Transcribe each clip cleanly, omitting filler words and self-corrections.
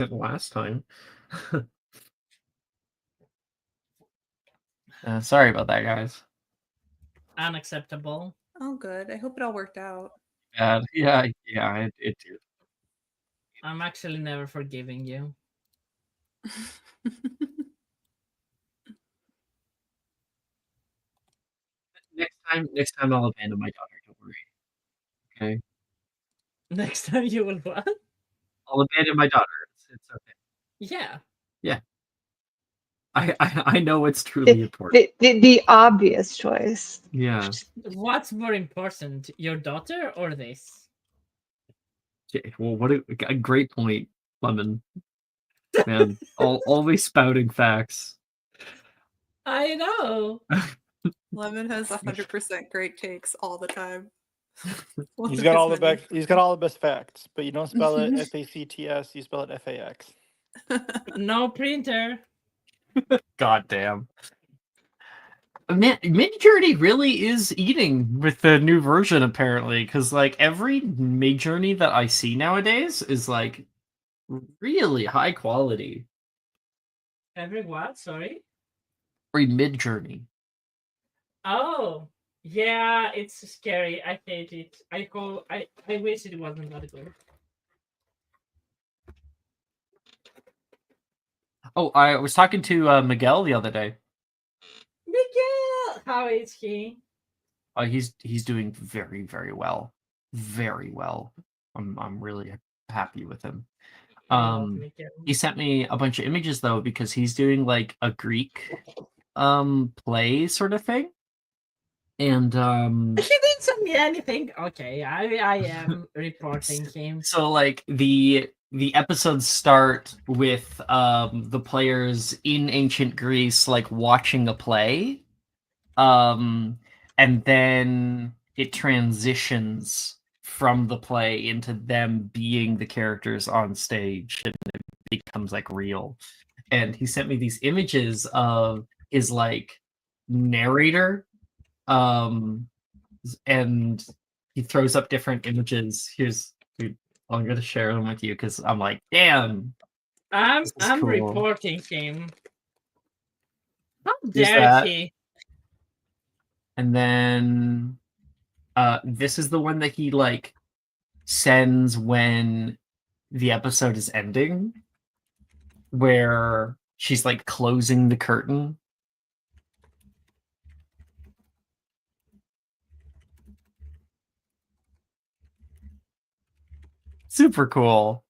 it last time. Sorry about that, guys. Unacceptable. Oh, good. I hope it all worked out. Yeah, it did. I'm actually never forgiving you. Next time I'll abandon my daughter. Don't worry. Okay, Next time you will what? I'll abandon my daughter. It's okay. Yeah. Yeah, I know it's truly important. The obvious choice. Yeah. What's more important, your daughter or this? Okay, well, what a great point, Lemon. Man, always spouting facts. I know. Lemon has 100% great takes all the time. One He's of got his all the many. he's got all the best facts, but you don't spell it FACTS, you spell it FAX. No printer. God damn. Midjourney really is eating with the new version, apparently, because like every Midjourney that I see nowadays is like really high quality. Every what? Sorry. Every Midjourney. Oh. Yeah, it's scary. I hate it. I wish it wasn't that good. Oh, I was talking to Miguel the other day. Miguel! How is he? He's doing very, very well. Very well. I'm really happy with him. I love Miguel. He sent me a bunch of images though because he's doing like a Greek play sort of thing. And He didn't send me anything. Okay, I am reporting him. So like the episodes start with the players in ancient Greece like watching a play. And then it transitions from the play into them being the characters on stage and it becomes like real. And he sent me these images of his like narrator and he throws up different images. Dude, I'm gonna share them with you because I'm like, damn. I'm cool. reporting him. How Here's dare that. he? And then this is the one that he like sends when the episode is ending, where she's like closing the curtain. Super cool.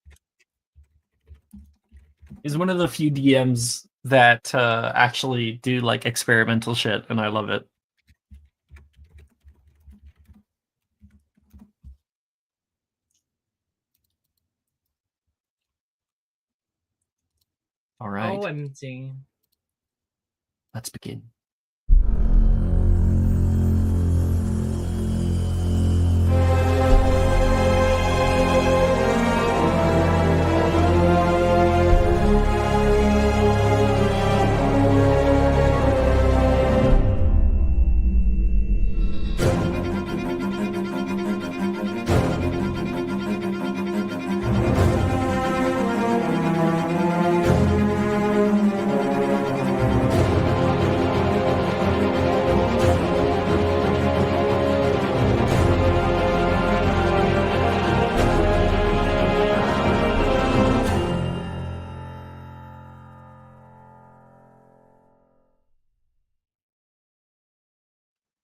He's one of the few DMs that actually do like experimental shit, and I love it. All right. OMG. Let's begin.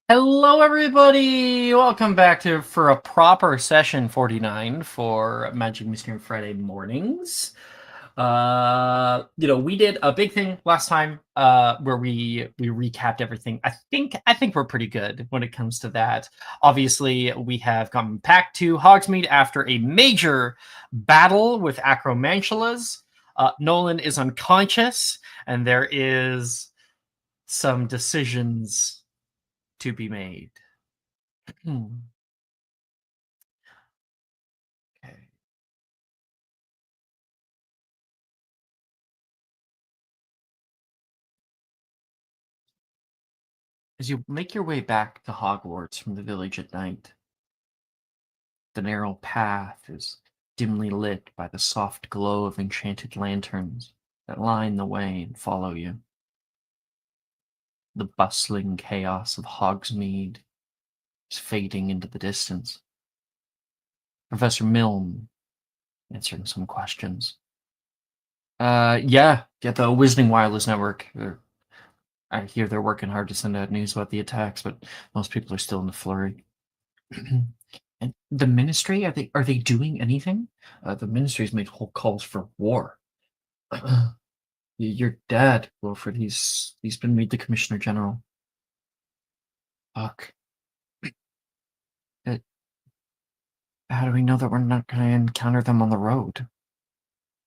Hello, everybody! Welcome back for a proper session 49 for Magic Mysterium Friday mornings. We did a big thing last time where we recapped everything. I think we're pretty good when it comes to that. Obviously, we have come back to Hogsmeade after a major battle with Acromantulas. Nolan is unconscious, and there is some decisions to be made. Okay. As you make your way back to Hogwarts from the village at night, the narrow path is dimly lit by the soft glow of enchanted lanterns that line the way and follow you. The bustling chaos of Hogsmeade is fading into the distance. Professor Milne answering some questions. Yeah, the Wizarding Wireless Network. I hear they're working hard to send out news about the attacks, but most people are still in the flurry. And the Ministry, are they doing anything? The Ministry's made whole calls for war. Your dad, Wilfred, he's been made the Commissioner General. Fuck. How do we know that we're not going to encounter them on the road?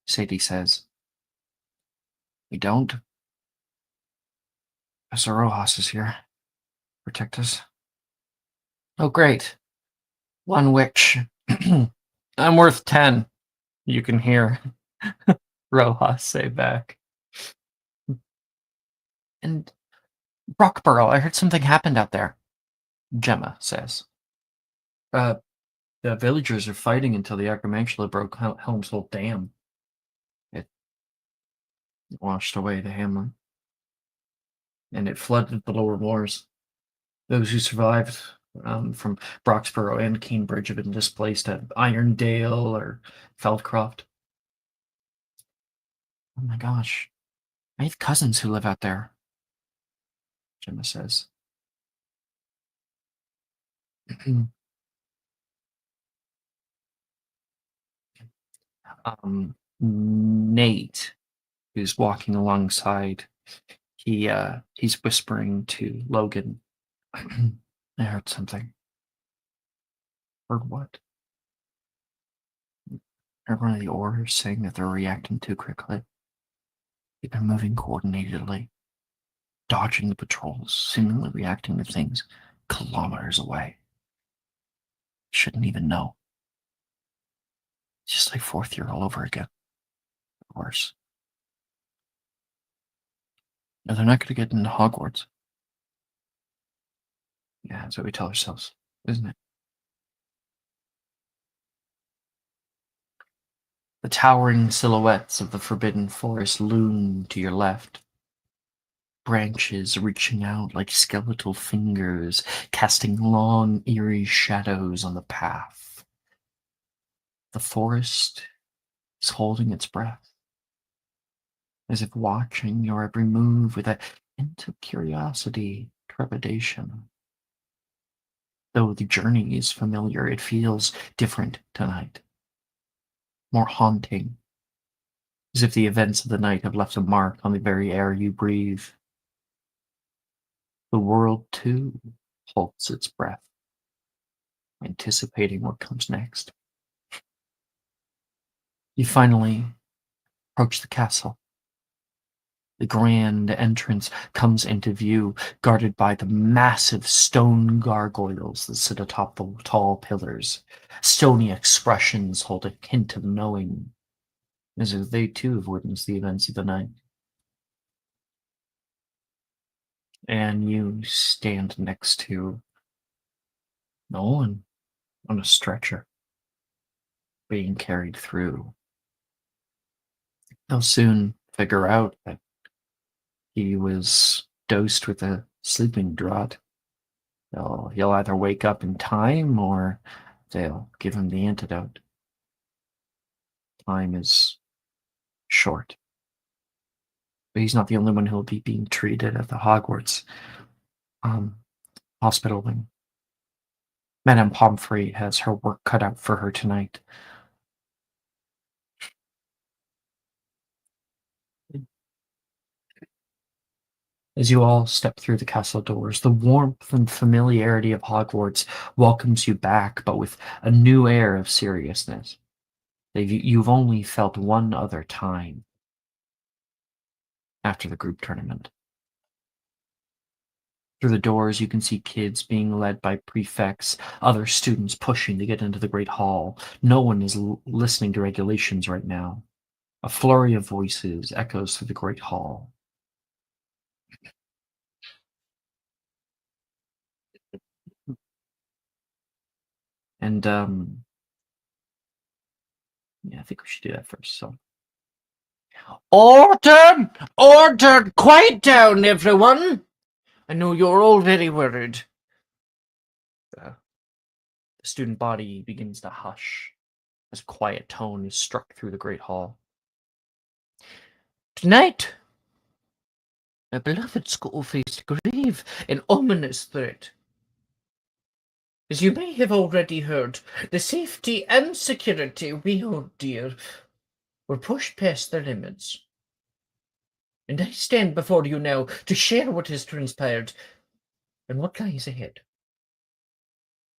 Sadie says. We don't. Professor Rojas is here. Protect us. Oh, great. One which I'm worth 10. You can hear Rojas say back. And Rockborough, I heard something happened out there, Gemma says. The villagers are fighting until the Acromantula broke Helm's Hold Dam. It washed away the hamlet, and it flooded the lower moors. Those who survived from Broxborough and Cambridge have been displaced at Irondale or Feldcroft. Oh my gosh. I have cousins who live out there, Gemma says. Nate, who's walking alongside, he's whispering to Logan. I heard something. Heard what? Heard one of the orders saying that they're reacting too quickly. They've been moving coordinatedly, dodging the patrols, seemingly reacting to things kilometers away. Shouldn't even know. It's just like fourth year all over again. Worse. No, they're not going to get into Hogwarts. Yeah, that's what we tell ourselves, isn't it? The towering silhouettes of the Forbidden Forest loom to your left. Branches reaching out like skeletal fingers, casting long, eerie shadows on the path. The forest is holding its breath, as if watching your every move with a hint of curiosity, trepidation. Though the journey is familiar, it feels different tonight. More haunting, as if the events of the night have left a mark on the very air you breathe. The world, too, holds its breath, anticipating what comes next. You finally approach the castle. The grand entrance comes into view, guarded by the massive stone gargoyles that sit atop the tall pillars. Stony expressions hold a hint of knowing, as if they too have witnessed the events of the night. And you stand next to Nolan on a stretcher, being carried through. They'll soon figure out that he was dosed with a sleeping draught. He'll either wake up in time or they'll give him the antidote. Time is short. But he's not the only one who'll be being treated at the Hogwarts hospital wing. Madame Pomfrey has her work cut out for her tonight. As you all step through the castle doors, the warmth and familiarity of Hogwarts welcomes you back, but with a new air of seriousness that you've only felt one other time after the group tournament. Through the doors, you can see kids being led by prefects, other students pushing to get into the Great Hall. No one is listening to regulations right now. A flurry of voices echoes through the Great Hall. And Yeah, I think we should do that first. So, order, order, quiet down, everyone. I know you're all very worried. The student body begins to hush as quiet tone is struck through the great hall. Tonight, my beloved school faced grave and ominous threat. As you may have already heard, the safety and security we hold dear were pushed past their limits. And I stand before you now to share what has transpired and what lies ahead.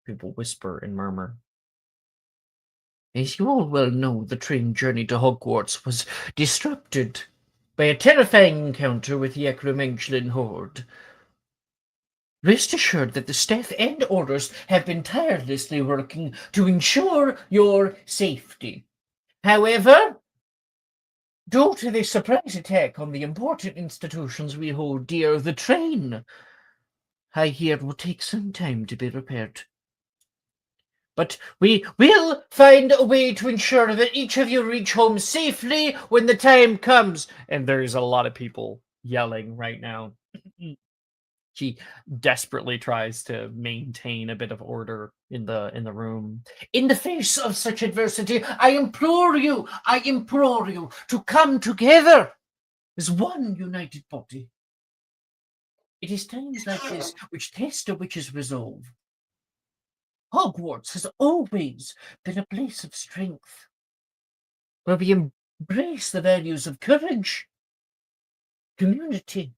People whisper and murmur. As you all well know, the train journey to Hogwarts was disrupted by a terrifying encounter with the Acromantulan horde. Rest assured that the staff and orders have been tirelessly working to ensure your safety. However, due to the surprise attack on the important institutions we hold dear, the train, I hear, will take some time to be repaired. But we will find a way to ensure that each of you reach home safely when the time comes. And there's a lot of people yelling right now. She desperately tries to maintain a bit of order in the room. In the face of such adversity, I implore you to come together as one united body. It is times like this which test a witch's resolve. Hogwarts has always been a place of strength, where we embrace the values of courage, community,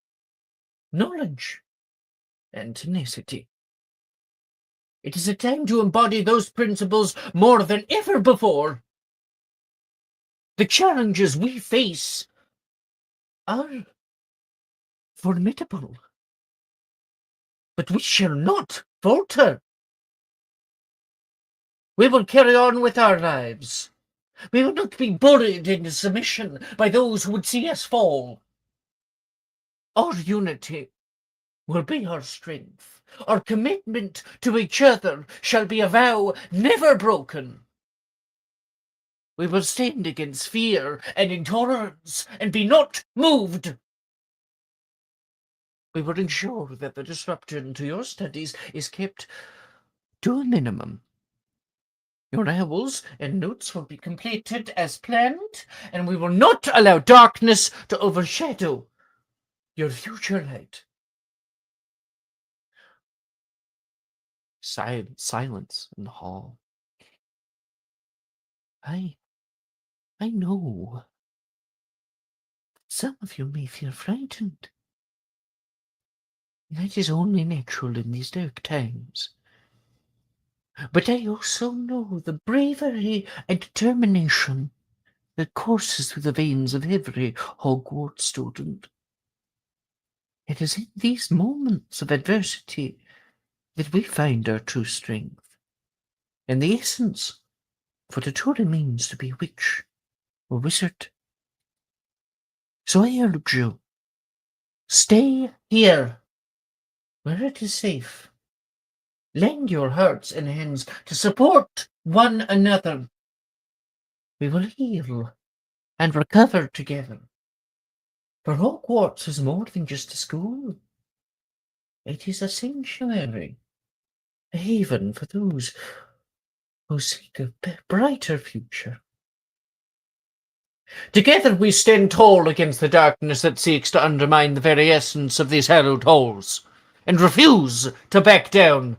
knowledge, and tenacity. It is a time to embody those principles more than ever before. The challenges we face are formidable, but we shall not falter. We will carry on with our lives. We will not be bullied into submission by those who would see us fall. Our unity will be our strength. Our commitment to each other shall be a vow never broken. We will stand against fear and intolerance and be not moved. We will ensure that the disruption to your studies is kept to a minimum. Your owls and notes will be completed as planned, and we will not allow darkness to overshadow your future light. Silence in the hall. I know some of you may feel frightened. That is only natural in these dark times. But I also know the bravery and determination that courses through the veins of every Hogwarts student. It is in these moments of adversity that we find our true strength, and the essence of what it truly means to be a witch or wizard. So I urge you, stay here, where it is safe. Lend your hearts and hands to support one another. We will heal and recover together. For Hogwarts is more than just a school. It is a sanctuary, a haven for those who seek a brighter future. Together we stand tall against the darkness that seeks to undermine the very essence of these hallowed halls, and refuse to back down.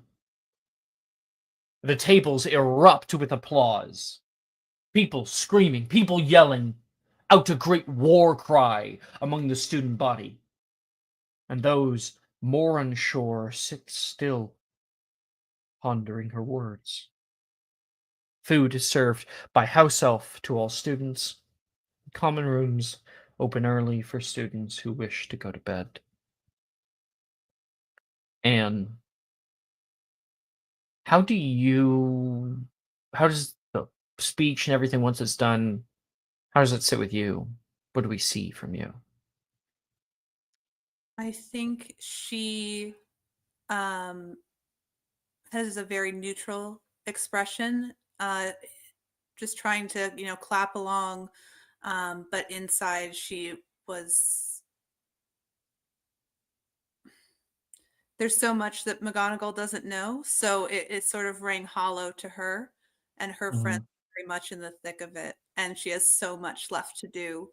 The tables erupt with applause. People screaming, people yelling out a great war cry among the student body. And those more unsure sit still, pondering her words. Food is served by house elf to all students. Common rooms open early for students who wish to go to bed. And how does the speech and everything, once it's done, how does it sit with you? What do we see from you? I think she has a very neutral expression. just trying to, clap along. But inside she was, there's so much that McGonagall doesn't know. So it sort of rang hollow to her, and her friends are very much in the thick of it. And she has so much left to do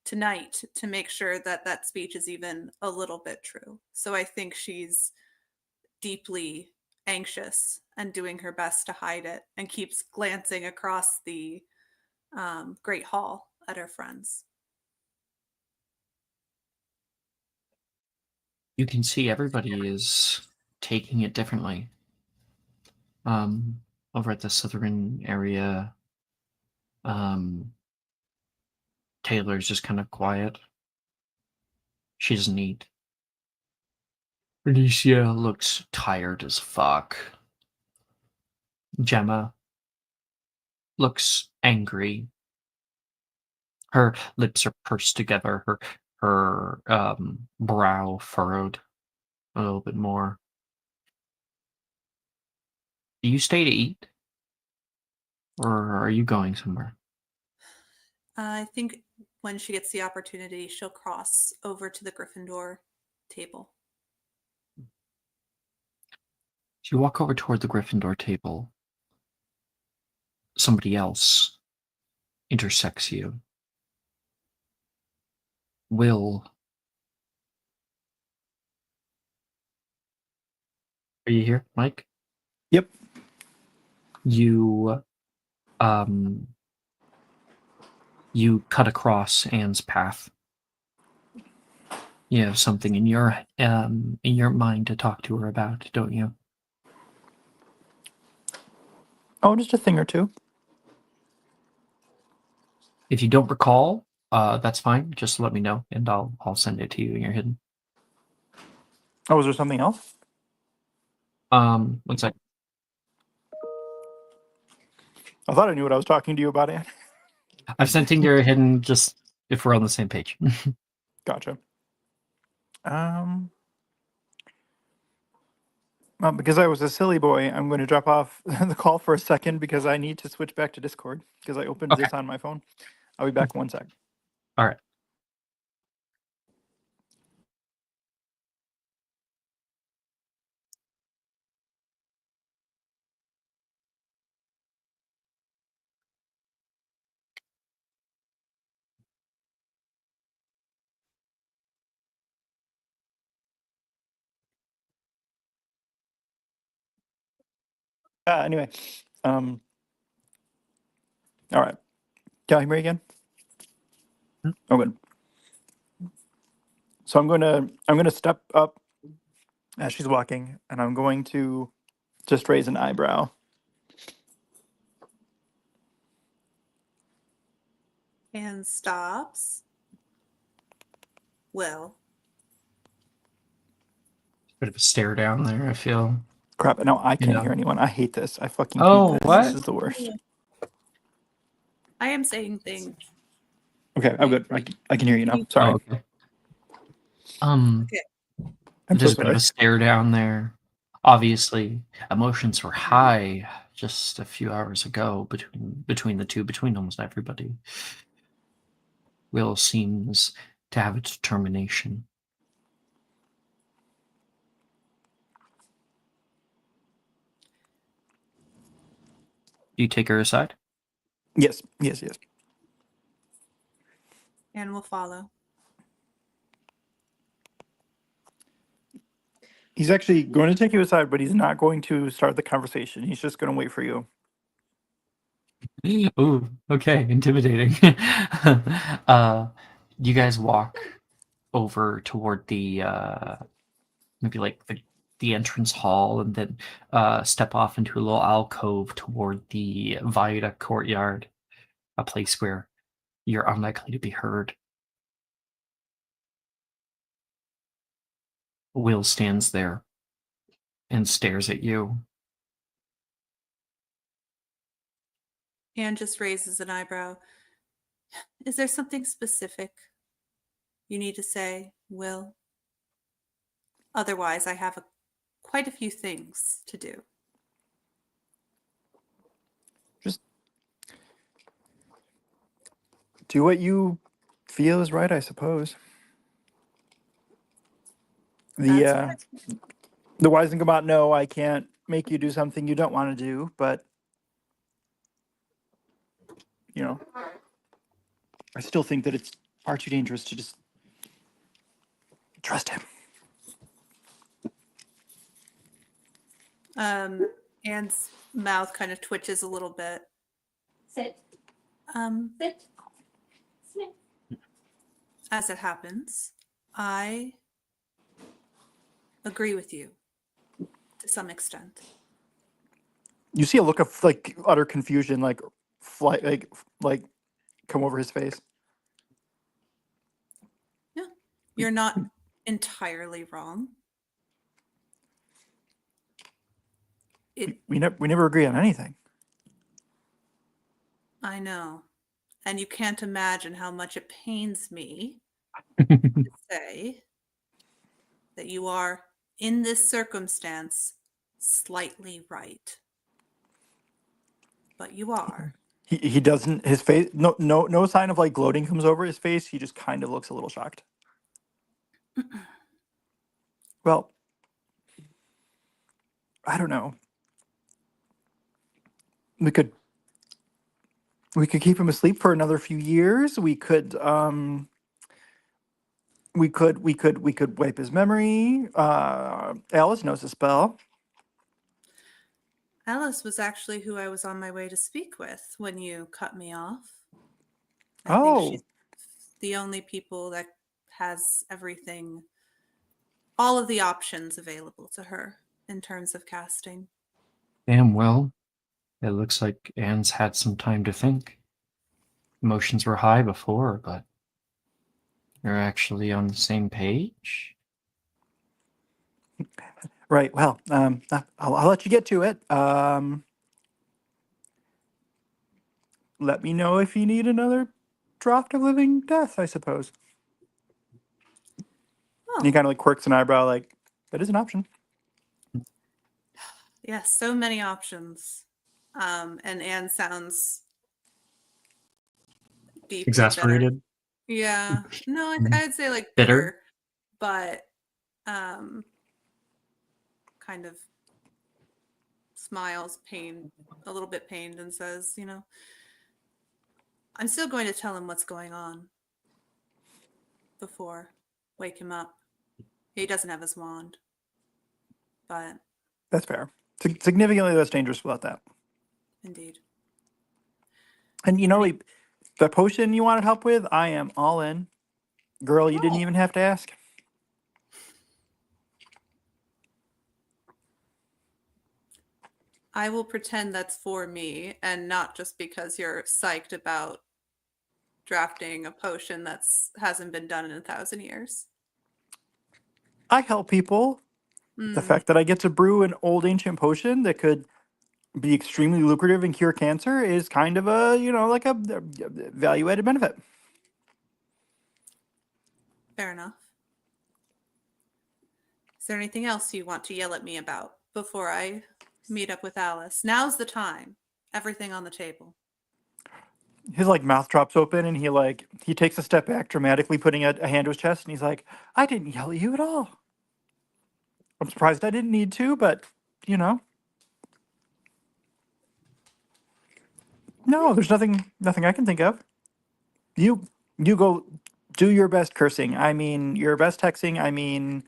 tonight to make sure that that speech is even a little bit true. So I think she's deeply anxious and doing her best to hide it, and keeps glancing across the Great Hall at her friends. You can see everybody is taking it differently. Over at the southern area, Taylor's just kind of quiet. She doesn't eat. Alicia looks tired as fuck. Gemma looks angry. Her lips are pursed together. Her brow furrowed a little bit more. Do you stay to eat, or are you going somewhere? I think when she gets the opportunity, she'll cross over to the Gryffindor table. As you walk over toward the Gryffindor table, somebody else intersects you. Will, are you here, Mike? Yep. You you cut across Anne's path. You have something in your mind to talk to her about, don't you? Oh, just a thing or two. If you don't recall, that's fine. Just let me know, and I'll send it to you in your hidden. Oh, was there something else? 1 second. I thought I knew what I was talking to you about, Anne. I've sent in your hidden just if we're on the same page. Gotcha. Well, because I was a silly boy, I'm going to drop off the call for a second because I need to switch back to Discord because I opened Okay. this on my phone. I'll be back 1 sec. All right. Anyway, all right. Can you hear me again? Oh, good. So I'm gonna step up as she's walking, and I'm going to just raise an eyebrow. And stops. Will. Bit of a stare down there, I feel. Crap! Now I can't Yeah. hear anyone. I hate this. I fucking Oh, hate this. what? This is the worst. I am saying things. Okay, I'm good. I can hear you now. Sorry. Oh, okay. Okay. I'm so There's a bit of sorry. a stare down there. Obviously, emotions were high just a few hours ago between the two, between almost everybody. Will seems to have a determination. Do you take her aside? Yes. And will follow. He's actually going to take you aside, but he's not going to start the conversation. He's just going to wait for you. Ooh, okay, intimidating. You guys walk over toward the maybe like the entrance hall, and then step off into a little alcove toward the viaduct courtyard, a place where you're unlikely to be heard. Will stands there and stares at you. And just raises an eyebrow. Is there something specific you need to say, Will? Otherwise, I have quite a few things to do. Do what you feel is right, I suppose. That's The wise thing about no, I can't make you do something you don't want to do, but you know, I still think that it's far too dangerous to just trust him. Anne's mouth kind of twitches a little bit. Sit. Um, Sit. Sit. as it happens, I agree with you to some extent. You see a look of like utter confusion, like fly, like come over his face. Yeah, you're not entirely wrong. We never agree on anything. I know. And you can't imagine how much it pains me Hmm. to say that you are, in this circumstance, slightly right. But you are. He doesn't, his face, no sign of like gloating comes over his face. He just kind of looks a little shocked. Well, I don't know. We could keep him asleep for another few years. We could wipe his memory. Alice knows a spell. Alice was actually who I was on my way to speak with when you cut me off. I think Oh, she's the only people that has everything, all of the options available to her in terms of casting. Damn well. It looks like Anne's had some time to think. Emotions were high before, but you're actually on the same page? right. Well, I'll let you get to it. Let me know if you need another draught of living death, I suppose. And he Oh, kind of like quirks an eyebrow, like, that is an option. yes, so many options. And Anne sounds deeply bitter. Exasperated? Yeah. No, I'd say like Bitter? bitter, but kind of smiles, pained, a little bit pained, and says, I'm still going to tell him what's going on before wake him up. He doesn't have his wand, but That's fair. Significantly less dangerous without that. indeed. And the potion you wanted help with, I am all in. Girl, you didn't Oh. even have to ask. I will pretend that's for me and not just because you're psyched about drafting a potion that's hasn't been done in 1,000 years. I help people. The fact that I get to brew an old ancient potion that could be extremely lucrative and cure cancer is kind of a, like a value added benefit. Fair enough. Is there anything else you want to yell at me about before I meet up with Alice? Now's the time. Everything on the table. His like mouth drops open and he takes a step back, dramatically putting a hand to his chest, and he's like, I didn't yell at you at all. I'm surprised I didn't need to, but no, there's nothing I can think of. You go do your best cursing. I mean your best hexing. I mean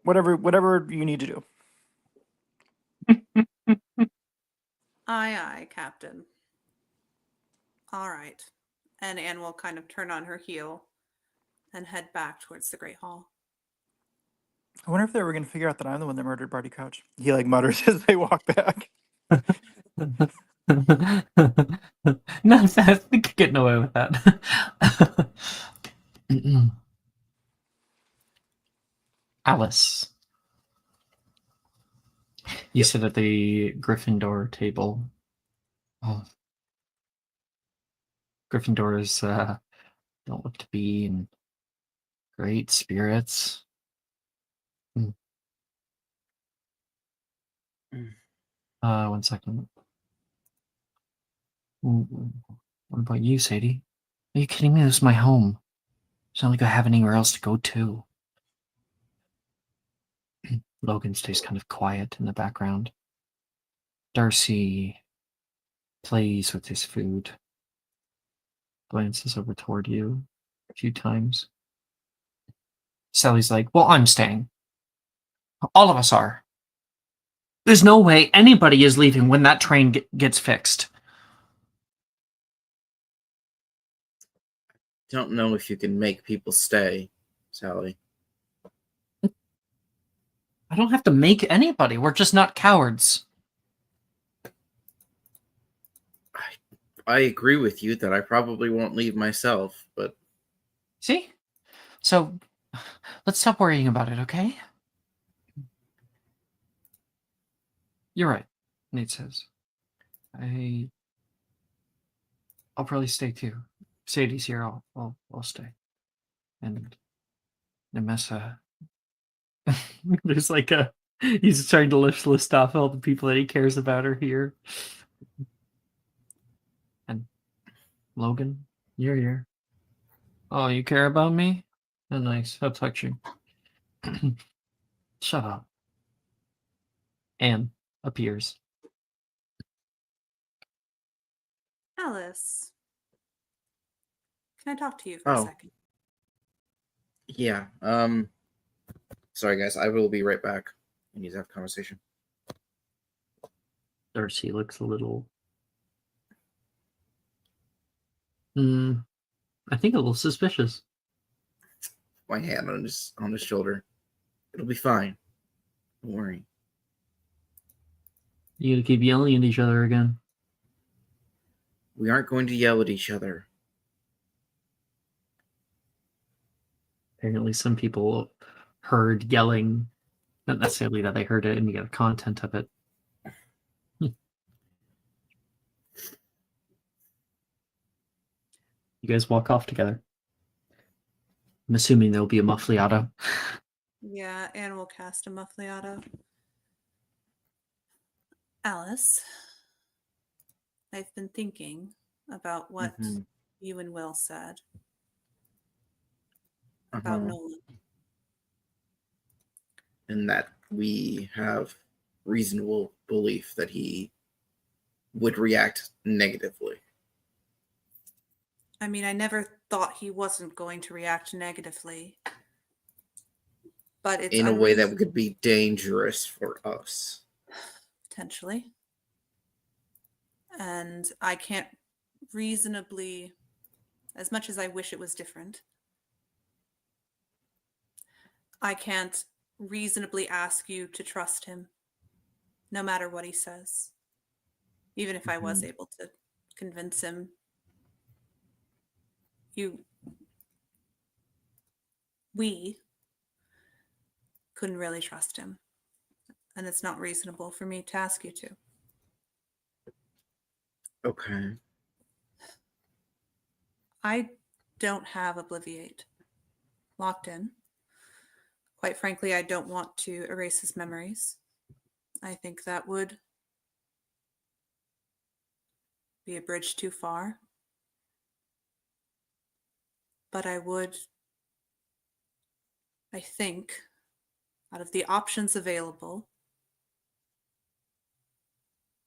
whatever you need to do. Aye, Captain. All right. And Anne will kind of turn on her heel and head back towards the Great Hall. I wonder if they were going to figure out that I'm the one that murdered Barty Crouch. He like mutters as they walk back. No, I think you're getting away with that. Alice. You sit at the Gryffindor table. Oh. Gryffindors don't look to be in great spirits. One second. What about you, Sadie? Are you kidding me? This is my home. It's not like I have anywhere else to go to. Logan stays kind of quiet in the background. Darcy plays with his food. Glances over toward you a few times. Sally's like, well, I'm staying. All of us are. There's no way anybody is leaving when that train gets fixed. Don't know if you can make people stay, Sally. I don't have to make anybody. We're just not cowards. I agree with you that I probably won't leave myself, but See? So, let's stop worrying about it, okay? You're right, Nate says. I'll probably stay too. Sadie's here, I'll stay. And Nemessa, there's like he's trying to list off all the people that he cares about are here. And Logan, you're here. Oh, you care about me? Oh, nice. I'll touch you. Shut up. Anne appears. Alice, can I talk to you for a Oh. second? yeah. Sorry guys, I will be right back. I need to have a conversation. Darcy looks a little... I think a little suspicious. My hand on his shoulder. It'll be fine. Don't worry. You gotta keep yelling at each other again. We aren't going to yell at each other. Apparently some people heard yelling. Not necessarily that they heard it and the content of it. You guys walk off together. I'm assuming there'll be a muffliato. Yeah, Anne will cast a muffliato. Alice, I've been thinking about what Mhm. you and Will said about Uh-huh. Nolan. And that we have reasonable belief that he would react negatively. I mean, I never thought he wasn't going to react negatively. But it's In a way that could be dangerous for us. potentially. And I can't reasonably, as much as I wish it was different, I can't reasonably ask you to trust him, no matter what he says. Even if I was able to convince him, we couldn't really trust him. And it's not reasonable for me to ask you to. Okay. I don't have Obliviate locked in. Quite frankly, I don't want to erase his memories. I think that would be a bridge too far. But I think, out of the options available,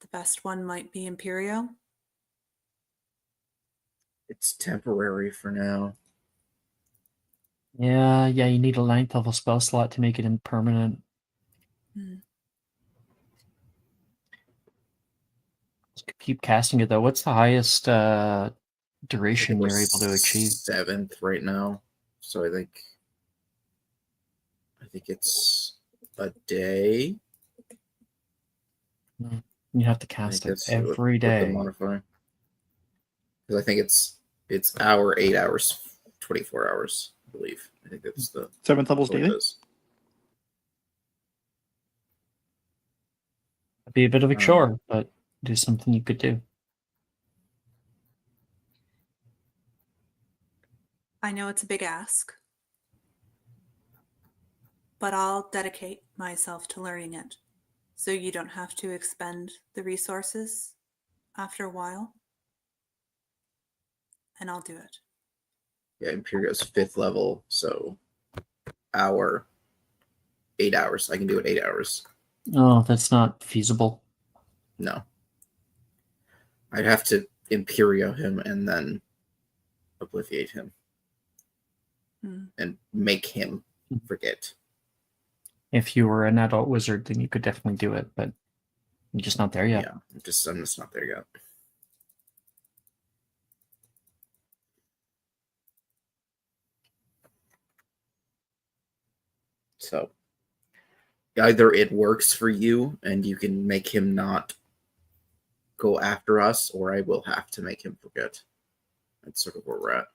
the best one might be Imperio. It's temporary for now. Yeah, you need a 9th level spell slot to make it impermanent. Keep casting it though. What's the highest duration you're able to achieve? 7th right now. So I think it's a day. You have to I cast think it that's every what the day. modifier. Because I think it's hour, 8 hours, 24 hours, I believe. I think that's the 7th levels what it daily? is. It'd be a bit of a chore, but it is something you could do. I know it's a big ask, but I'll dedicate myself to learning it so you don't have to expend the resources after a while. and I'll do it. Yeah, Imperio's 5th level, so 8 hours. I can do it 8 hours. Oh, that's not feasible. No. I'd have to Imperio him and then obliviate him. And make him forget. If you were an adult wizard, then you could definitely do it, but you're just not there yet. Yeah, I'm just not there yet. So either it works for you and you can make him not go after us, or I will have to make him forget. That's sort of where we're at.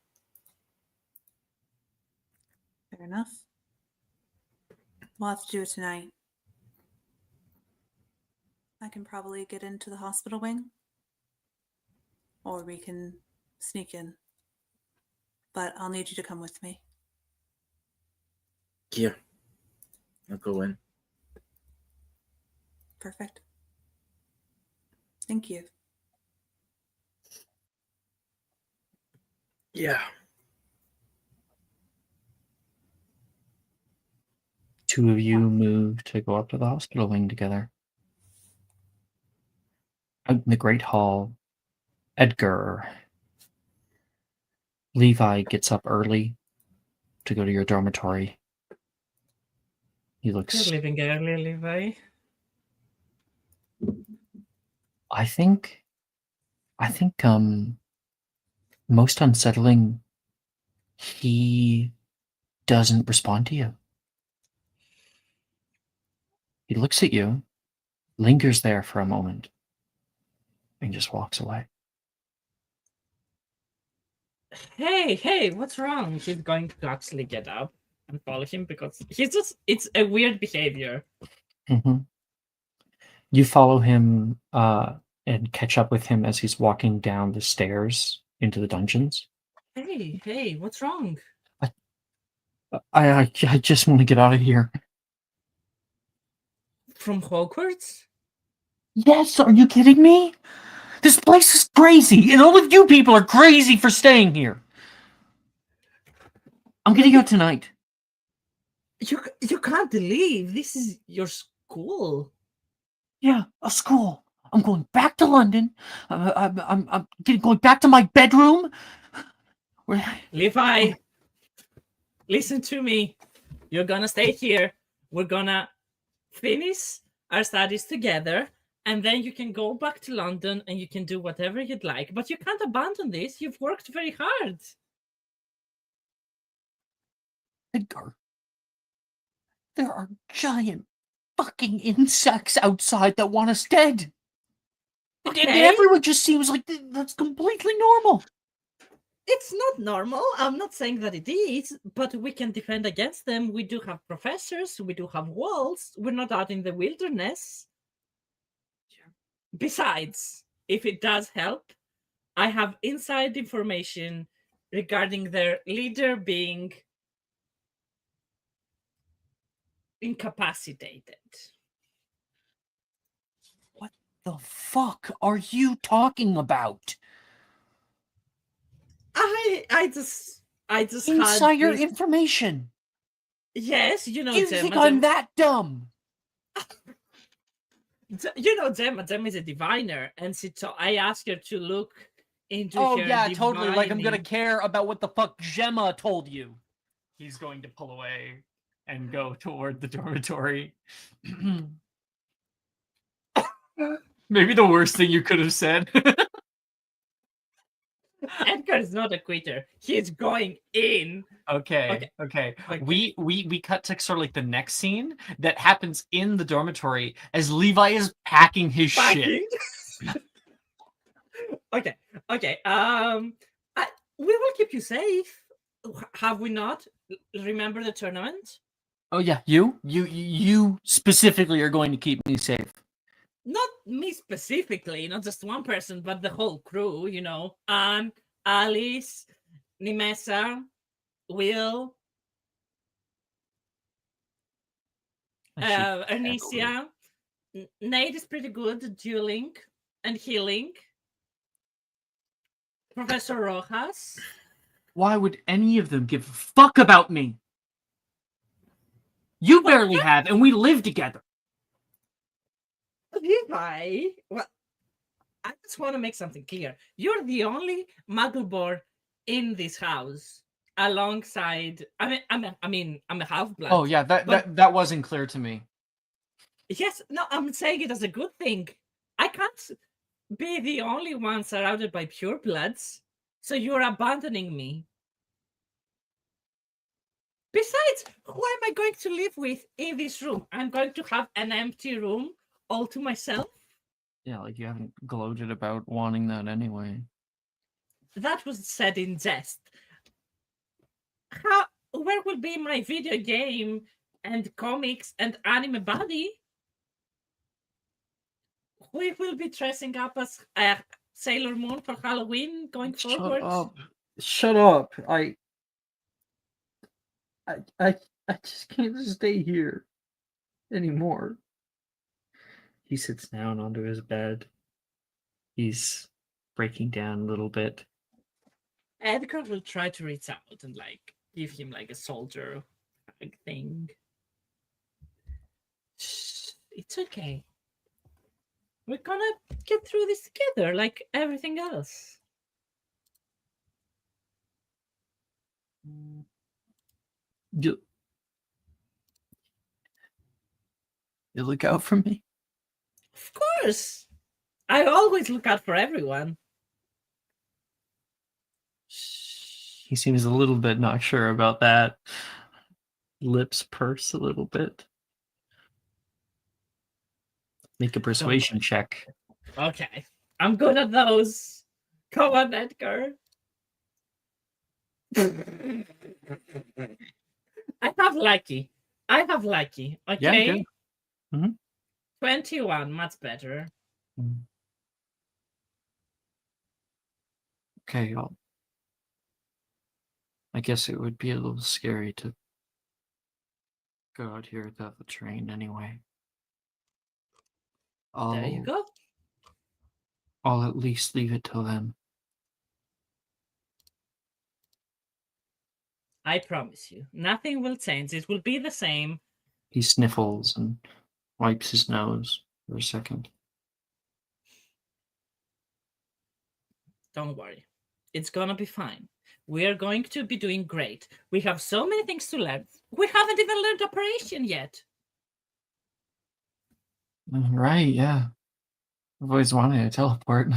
Fair enough. We'll have to do it tonight. I can probably get into the hospital wing. Or we can sneak in. But I'll need you to come with me. Yeah. I'll go in. Perfect. Thank you. Yeah. Two of you move to go up to the hospital wing together. Out in the Great Hall, Edgar. Levi gets up early to go to your dormitory. He looks... You're leaving early, Levi. I think, most unsettling, he doesn't respond to you. He looks at you, lingers there for a moment, and just walks away. Hey, what's wrong? She's going to actually get up and follow him because it's a weird behavior. Mm-hmm. You follow him and catch up with him as he's walking down the stairs into the dungeons. Hey, what's wrong? I just want to get out of here. From Hogwarts? Yes, are you kidding me? This place is crazy, and all of you people are crazy for staying here. I'm gonna go tonight. You can't leave. This is your school. Yeah, a school. I'm going back to London. I'm going back to my bedroom. Levi, listen to me. You're gonna stay here. We're gonna finish our studies together, and then you can go back to London and you can do whatever you'd like. But you can't abandon this. You've worked very hard. Edgar, there are giant fucking insects outside that want us dead. Okay. And everyone just seems like that's completely normal. It's not normal. I'm not saying that it is, but we can defend against them. We do have professors. We do have walls. We're not out in the wilderness. Besides, if it does help, I have inside information regarding their leader being incapacitated. What the fuck are you talking about? I just Insider had this... information. Yes, you know, You think I'm that dumb? You know, Gemma is a diviner, and so I asked her to look into Oh her yeah, totally. Like I'm gonna divining. care about what the fuck Gemma told you. He's going to pull away and go toward the dormitory. Maybe the worst thing you could have said. Edgar is not a quitter. He's going in. Okay. We cut to sort of like the next scene that happens in the dormitory as Levi is packing his shit. Okay. We will keep you safe. Have we not? Remember the tournament? Oh yeah, you specifically are going to keep me safe. Not me specifically, not just one person, but the whole crew. You know, Alice, Nimesa, Will, Ernisia. Nate is pretty good at dueling and healing. Professor Rojas. Why would any of them give a fuck about me? You barely have, and we live together. Levi, well, I just want to make something clear. You're the only Muggleborn in this house, alongside. I'm a half-blood. Oh yeah, that wasn't clear to me. Yes, no, I'm saying it as a good thing. I can't be the only one surrounded by purebloods, so you're abandoning me. Besides, who am I going to live with in this room? I'm going to have an empty room all to myself? Yeah, like you haven't gloated about wanting that anyway. That was said in jest. Where will be my video game and comics and anime buddy? We will be dressing up as Sailor Moon for Halloween going forward. Shut up. I just can't stay here anymore. He sits down onto his bed. He's breaking down a little bit. Edgar will try to reach out and give him a soldier thing. Shh, it's okay. We're gonna get through this together like everything else. You look out for me? Of course. I always look out for everyone. He seems a little bit not sure about that. Lips purse a little bit. Make a persuasion check. Okay. I'm good at those. Come on, Edgar. I have lucky. Okay. Yeah, good. Mhm. 21, much better. Okay, I guess it would be a little scary to go out here without the train anyway. There you go. I'll at least leave it till then. I promise you, nothing will change. It will be the same. He sniffles and wipes his nose for a second. Don't worry. It's gonna be fine. We are going to be doing great. We have so many things to learn. We haven't even learned operation yet. Right, yeah. I've always wanted to teleport.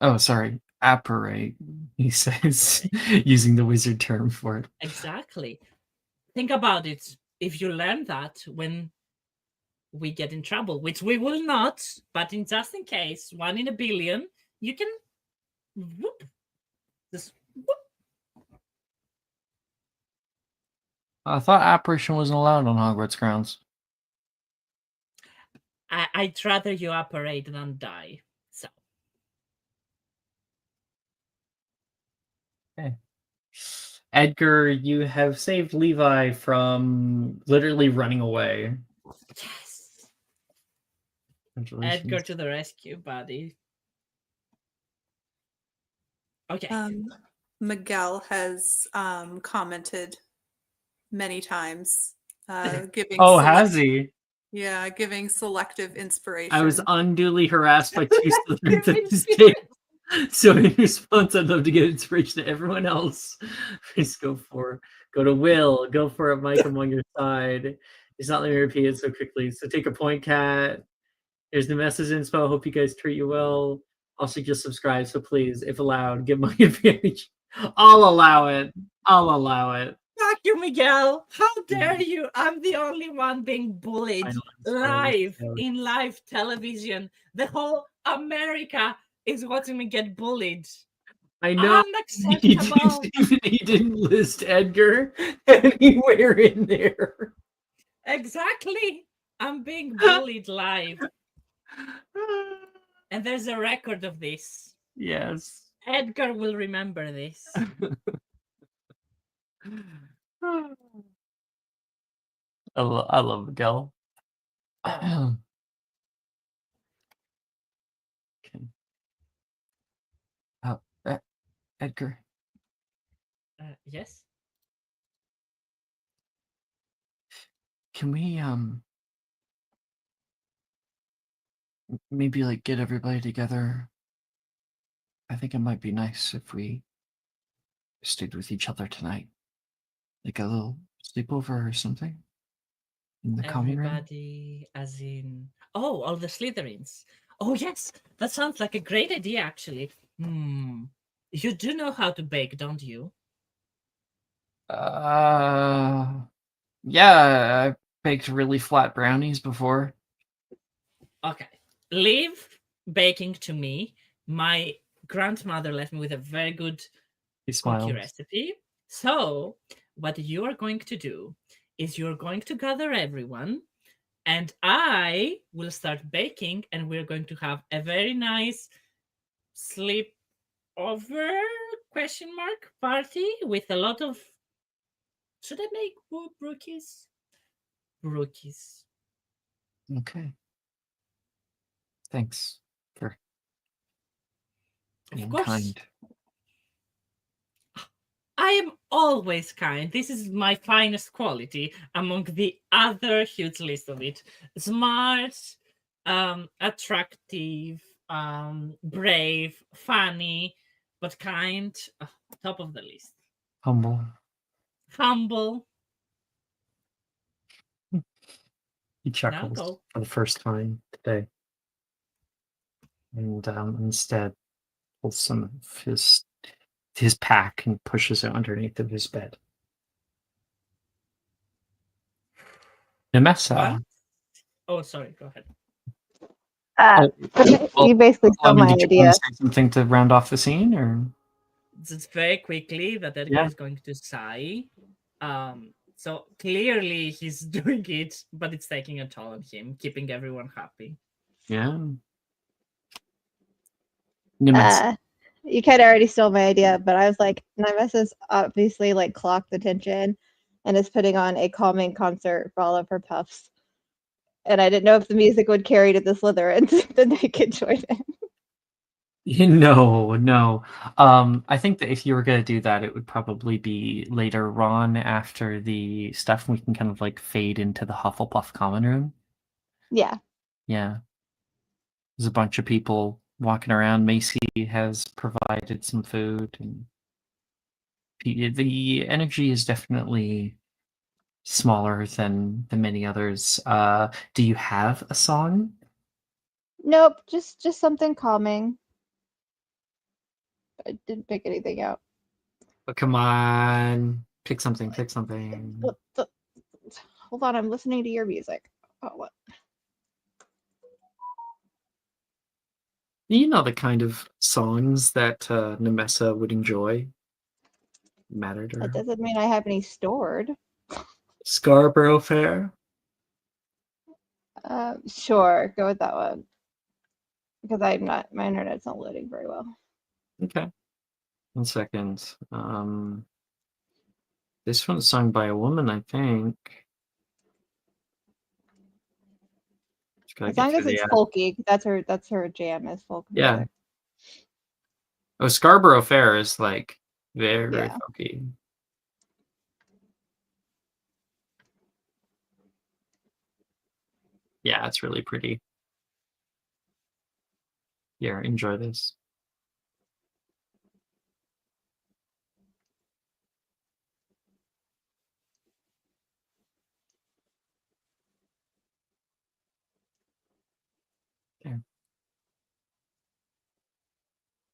Oh, sorry. Apparate, he says, using the wizard term for it. Exactly. Think about it. If you learn that when we get in trouble, which we will not, but just in case, 1 in a billion, you can whoop. Just whoop. I thought apparition wasn't allowed on Hogwarts grounds. I'd rather you apparate than die. So. Okay. Edgar, you have saved Levi from literally running away. Yes. Congratulations. Edgar to the rescue, buddy. Okay. Miguel has commented many times, giving. Oh, has he? Yeah, giving selective inspiration. I was unduly harassed by 2 Slytherins at this stage. So in response, I'd love to get inspiration to everyone else. Please go to Will, go for it, Mike. I'm on your side. He's not letting me repeat it so quickly. So take a point, Cat. Here's the message inspo. Hope you guys treat you well. Also, just subscribe. So please, if allowed, give my advantage. I'll allow it. Fuck you, Miguel. How dare you? I'm the only one being bullied in live television. The whole America is watching me get bullied. I know. Unacceptable. He didn't list Edgar anywhere in there. Exactly. I'm being bullied live. And there's a record of this. Yes. Edgar will remember this. I love Miguel. Okay. Edgar, Yes. can we maybe like get everybody together? I think it might be nice if we stayed with each other tonight. Like a little sleepover or something in the common room. Everybody, as in, oh, all the Slytherins. Oh yes, that sounds like a great idea, actually. You do know how to bake, don't you? Yeah, I baked really flat brownies before. Okay, leave baking to me. My grandmother left me with a very good He cookie smiles. recipe. So, what you are going to do is you're going to gather everyone, and I will start baking, and we're going to have a very nice sleep over question mark party with a lot of, should I make brookies? Brookies. Okay. Thanks for Of being course. kind. I am always kind. This is my finest quality among the other huge list of it. Smart, attractive, brave, funny, but kind. Top of the list. Humble. Humble. He Now chuckles go. for the first time today. And instead pulls some of his pack and pushes it underneath of his bed. Nemessa. What? Oh, sorry. Go ahead. Well, You basically stole my did you idea. want to say something to round off the scene, or Just very quickly that Edgar Yeah. is going to sigh. So clearly he's doing it, but it's taking a toll on him, keeping everyone happy. yeah? Nemessa. You kind of already stole my idea, but I was like, Nemessa's obviously like clocked the tension and is putting on a calming concert for all of her puffs. And I didn't know if the music would carry to the Slytherins, then they could join in. No. I think that if you were gonna do that, it would probably be later on after the stuff. We can kind of like fade into the Hufflepuff common room. Yeah. Yeah. There's a bunch of people walking around. Macy has provided some food, and the energy is definitely smaller than many others. Do you have a song? Nope, just something calming. I didn't pick anything out. Oh, come on. Pick something, pick something. Hold on, I'm listening to your music. Oh, what? You know the kind of songs that Nemessa would enjoy? Mattered That her. doesn't mean I have any stored. Scarborough Fair? Sure, go with that one. Because my internet's not loading very well. Okay. 1 second. This one's sung by a woman, I think. Just gotta As get long as through it's the ad. folky, that's her jam is folk Yeah. music. Oh, Scarborough Fair is like very Yeah. funky. Yeah, it's really pretty. Here, enjoy this. There.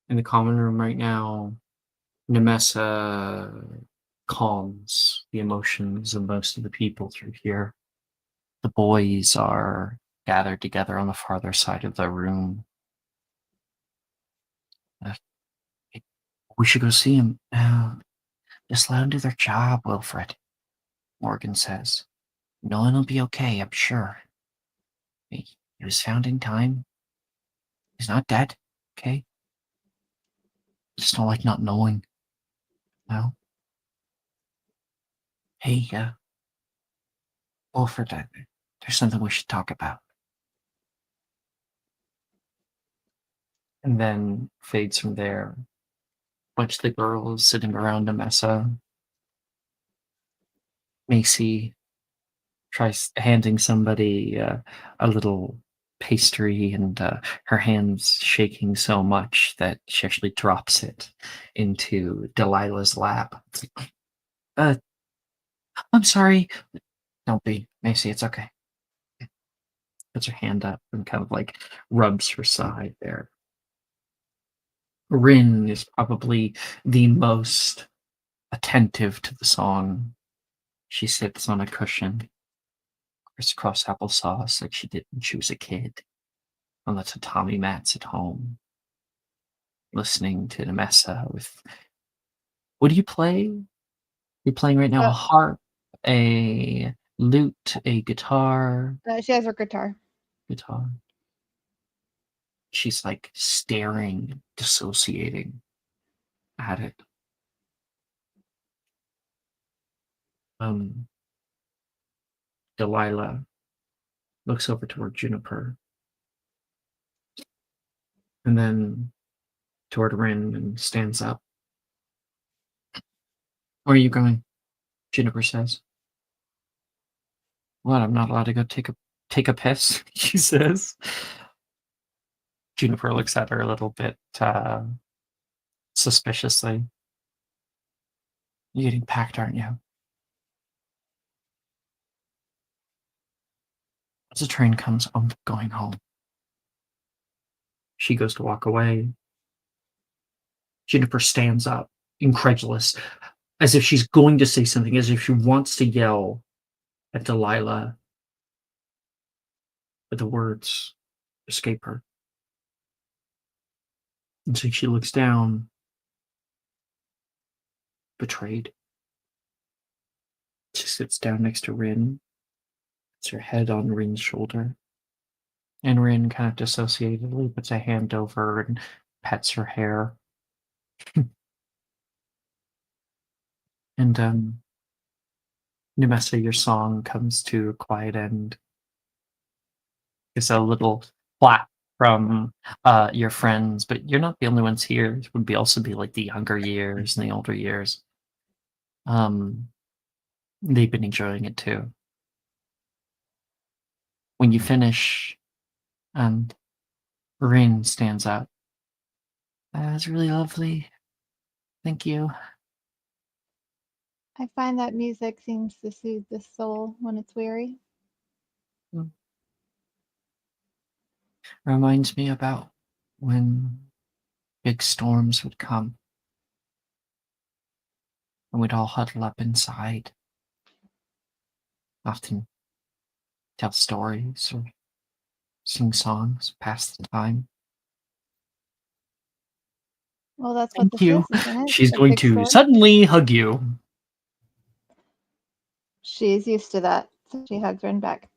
In the common room right now, Nemessa calms the emotions of most of the people through here. The boys are gathered together on the farther side of the room. We should go see him. Just let them do their job, Wilfred, Morgan says. Nolan will be okay, I'm sure. He was found in time. He's not dead, okay? Just don't like not knowing. No? Hey, Wilfred, there's something we should talk about. And then fades from there. bunch of the girls sitting around Amessa. Macy tries handing somebody a little pastry, and her hands shaking so much that she actually drops it into Delilah's lap. It's like, I'm sorry. Don't be, Macy. It's okay. Puts her hand up and kind of like rubs her side there. Rin is probably the most attentive to the song. She sits on a cushion, crisscross applesauce like she did when she was a kid, on the tatami mats at home, listening to Nemessa with. What do you play? You're playing right now a harp, a lute, a guitar. She has her guitar. Guitar. She's like staring, dissociating at it. Delilah looks over toward Juniper, and then toward Rin, and stands up. Where are you going? Juniper says. What? I'm not allowed to go take a piss, she says. Juniper looks at her a little bit suspiciously. You're getting packed, aren't you? As the train comes, I'm going home. She goes to walk away. Juniper stands up, incredulous, as if she's going to say something, as if she wants to yell at Delilah, but the words escape her. And so she looks down, betrayed. She sits down next to Rin, puts her head on Rin's shoulder, and Rin kind of dissociatedly puts a hand over her and pets her hair. And Nemessa, your song comes to a quiet end. It's a little clap from your friends, but you're not the only ones here. It would also be like the younger years and the older years. They've been enjoying it too. When you finish, and Rin stands up. That was really lovely. Thank you. I find that music seems to soothe the soul when it's weary. Reminds me about when big storms would come, and we'd all huddle up inside, often tell stories or sing songs, pass the time. Well, that's Thank what you. this is, isn't it? She's A going big to storm? suddenly hug you. She's used to that, so she hugs Rin back.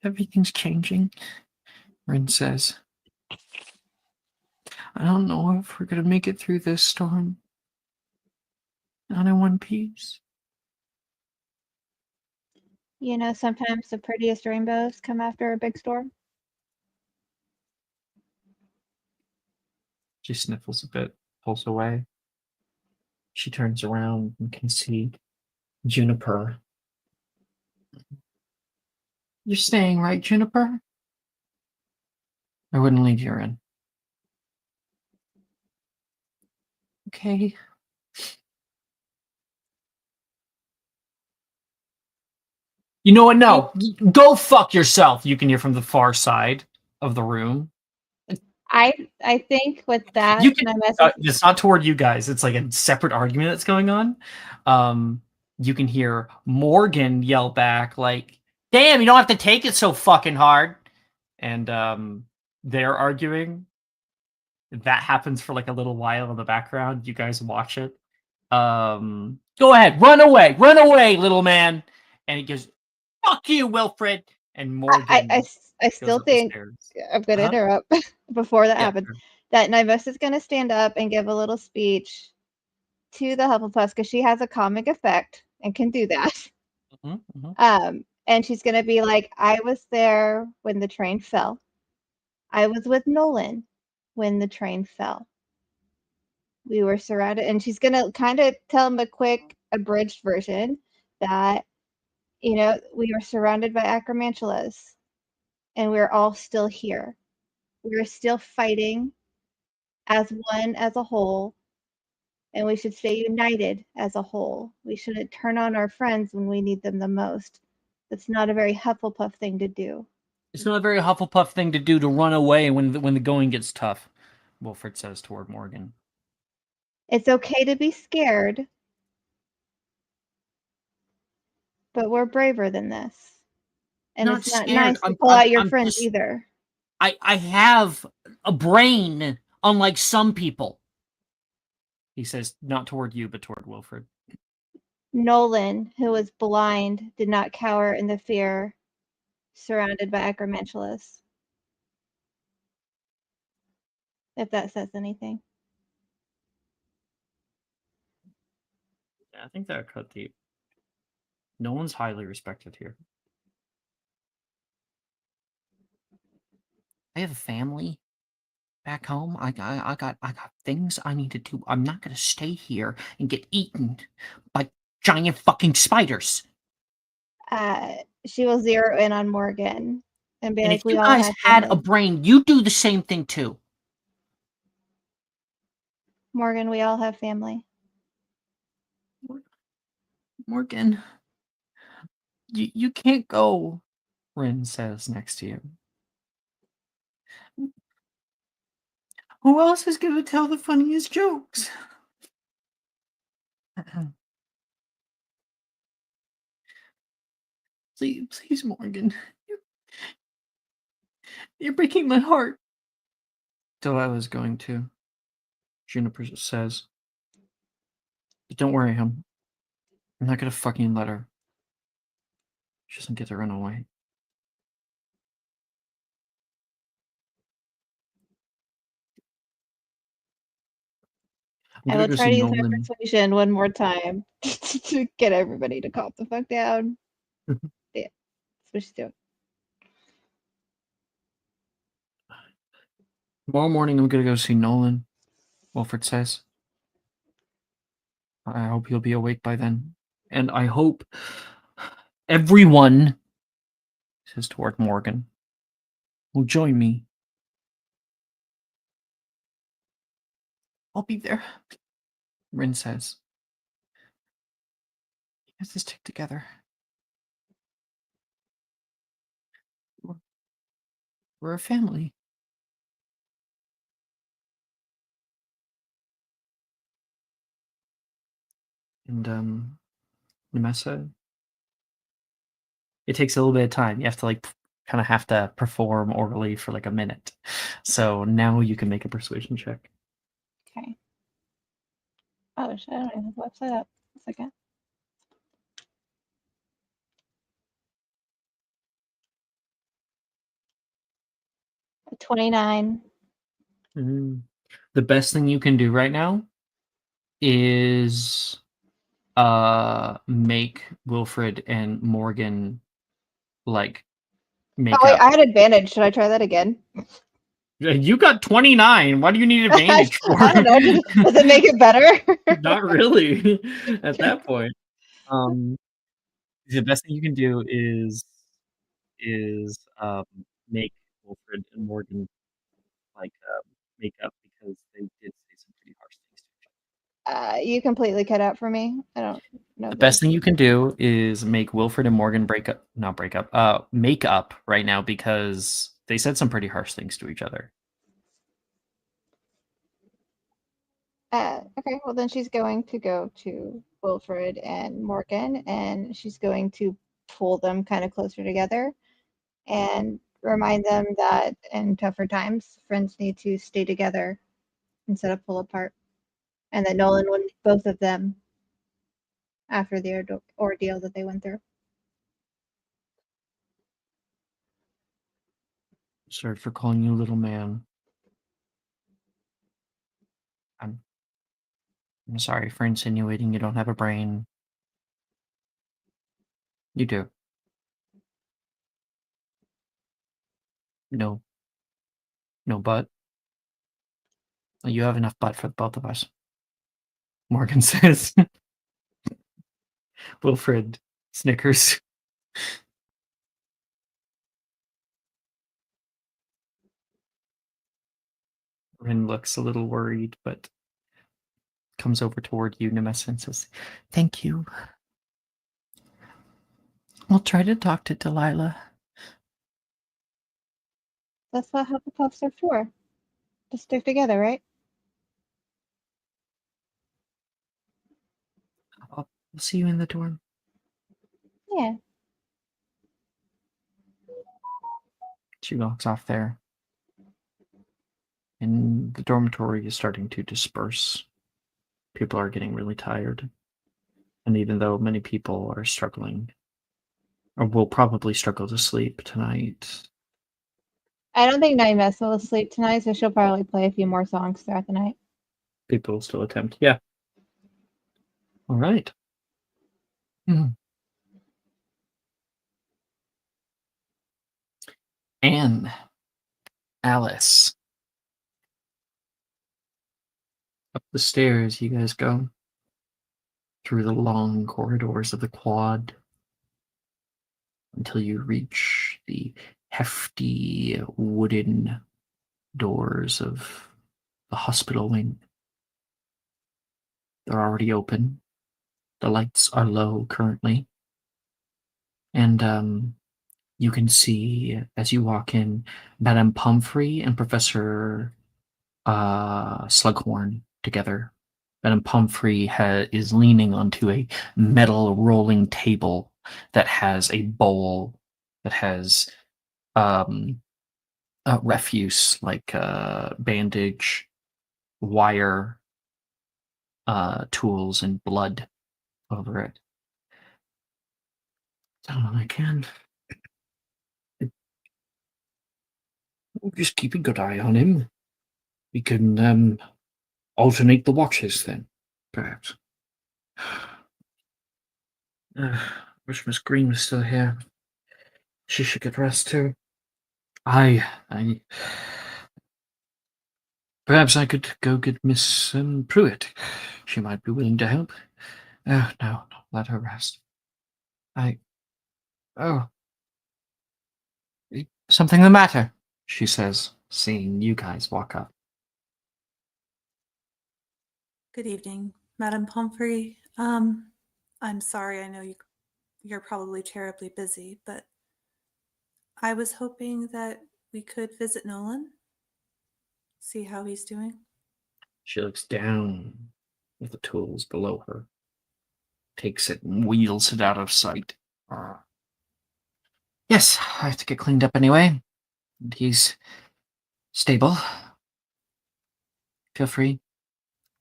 Everything's changing, Rin says. I don't know if we're going to make it through this storm. Not in one piece. You know, sometimes the prettiest rainbows come after a big storm. She sniffles a bit, pulls away. She turns around and can see Juniper. You're staying, right, Juniper? I wouldn't leave you in. Okay. You know what? No. Go fuck yourself, you can hear from the far side of the room. I think with that, You can, my message. it's not toward you guys. It's like a separate argument that's going on. You can hear Morgan yell back like, "Damn, you don't have to take it so fucking hard." And they're arguing. That happens for like a little while in the background. You guys watch it. Go ahead, run away, little man. And he goes, "Fuck you, Wilfred." And Morgan. I still think I'm going to interrupt before that happens. That Nivus is going to stand up and give a little speech to the Hufflepuffs because she has a comic effect and can do that. And she's going to be like, I was there when the train fell. I was with Nolan when the train fell. We were surrounded, and she's gonna kind of tell him a quick, abridged version that, we were surrounded by acromantulas, and we're all still here. We're still fighting as one, as a whole, and we should stay united as a whole. We shouldn't turn on our friends when we need them the most. That's not a very Hufflepuff thing to do. It's not a very Hufflepuff thing to do to run away when the going gets tough, Wilfred says toward Morgan. It's okay to be scared, but we're braver than this. And Not it's not scared. nice to pull out your friends either. I have a brain, unlike some people. He says, not toward you, but toward Wilfred. Nolan, who was blind, did not cower in the fear surrounded by acromantulas. If that says anything. Yeah, I think that cut deep. No one's highly respected here. I have a family back home. I got things I need to do. I'm not gonna stay here and get eaten by giant fucking spiders. She will zero in on Morgan and be And like, if we you all guys have had a family. brain, you do the same thing too. Morgan, we all have family. Morgan, you can't go, Rin says next to you. Who else is gonna tell the funniest jokes? Please, Morgan. You're breaking my heart. Delilah's going to, Juniper says. But don't worry, I'm not gonna fucking let her. She doesn't get to run away. I'm I gonna will go try see to use my Nolan. persuasion one more time to get everybody to calm the fuck down. Yeah, that's what she's doing. Tomorrow morning, I'm gonna go see Nolan, Wilfred says. I hope he'll be awake by then. And I hope everyone, says toward Morgan, will join me. I'll be there, Rin says. Let's just stick together. We're a family. And, Nemessa, it takes a little bit of time. You have to, kind of have to perform orally for, a minute. So now you can make a persuasion check. Okay. Oh, shit, I don't even have the website up. A second. A 29. The best thing you can do right now is make Wilfred and Morgan make Oh, wait, up. I had advantage. Should I try that again? You got 29. What do you need advantage for? I don't know. Does it make it better? Not really. At that point, the best thing you can do is make Wilfred and Morgan make up because they did say some pretty harsh things to each other. You completely cut out for me. I don't know. The best thing you can do is make Wilfred and Morgan make up right now because they said some pretty harsh things to each other. Okay, well then she's going to go to Wilfred and Morgan, and she's going to pull them kind of closer together and remind them that in tougher times, friends need to stay together instead of pull apart, and that Nolan would need both of them after the ordeal that they went through. Sorry for calling you little man. I'm sorry for insinuating you don't have a brain. You do. No. No butt. You have enough butt for the both of us. Morgan says. Wilfred snickers. Rin looks a little worried, but comes over toward you, Nemesis, and says, "Thank you. I'll try to talk to Delilah." That's what Hufflepuffs are for. To stick together, right? I'll see you in the dorm. Yeah. She walks off there. And the dormitory is starting to disperse. People are getting really tired. And even though many people are struggling, or will probably struggle to sleep tonight, I don't think Nightmess will sleep tonight, so she'll probably play a few more songs throughout the night. people will still attempt. Yeah. All right. And Alice. Up the stairs you guys go. Through the long corridors of the quad. Until you reach the hefty wooden doors of the hospital wing. They're already open. The lights are low currently. And you can see, as you walk in, Madame Pomfrey and Professor Slughorn together. Madame Pomfrey is leaning onto a metal rolling table that has a bowl that has refuse like bandage, wire, tools, and blood over it. I can. Just keep a good eye on him. We can alternate the watches then, perhaps. Wish Miss Green was still here. She should get rest too. I perhaps I could go get Miss Pruitt. She might be willing to help. Oh, no, let her rest. Oh, something the matter? She says, seeing you guys walk up. Good evening, Madame Pomfrey. I'm sorry, I know you're probably terribly busy, but I was hoping that we could visit Nolan, see how he's doing. She looks down at the tools below her, takes it and wheels it out of sight. Yes, I have to get cleaned up anyway. And he's stable. Feel free.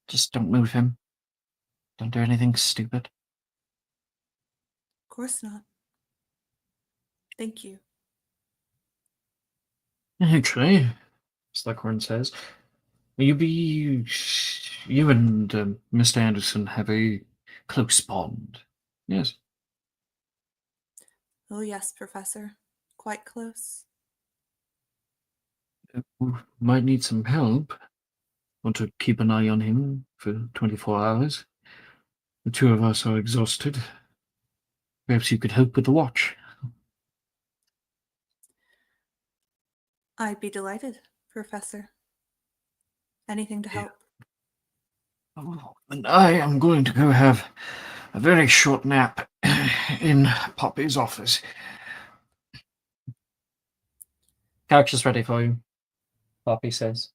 Just don't move him. Don't do anything stupid. Of course not. Thank you. Actually, Slughorn says, you and Mr. Anderson have a close bond. Yes. Oh, yes, Professor. Quite close. We might need some help. Want to keep an eye on him for 24 hours. The two of us are exhausted. Perhaps you could help with the watch. I'd be delighted, Professor. Anything to help. Oh, and I am going to go have a very short nap in Poppy's office. Couch is ready for you, Poppy says.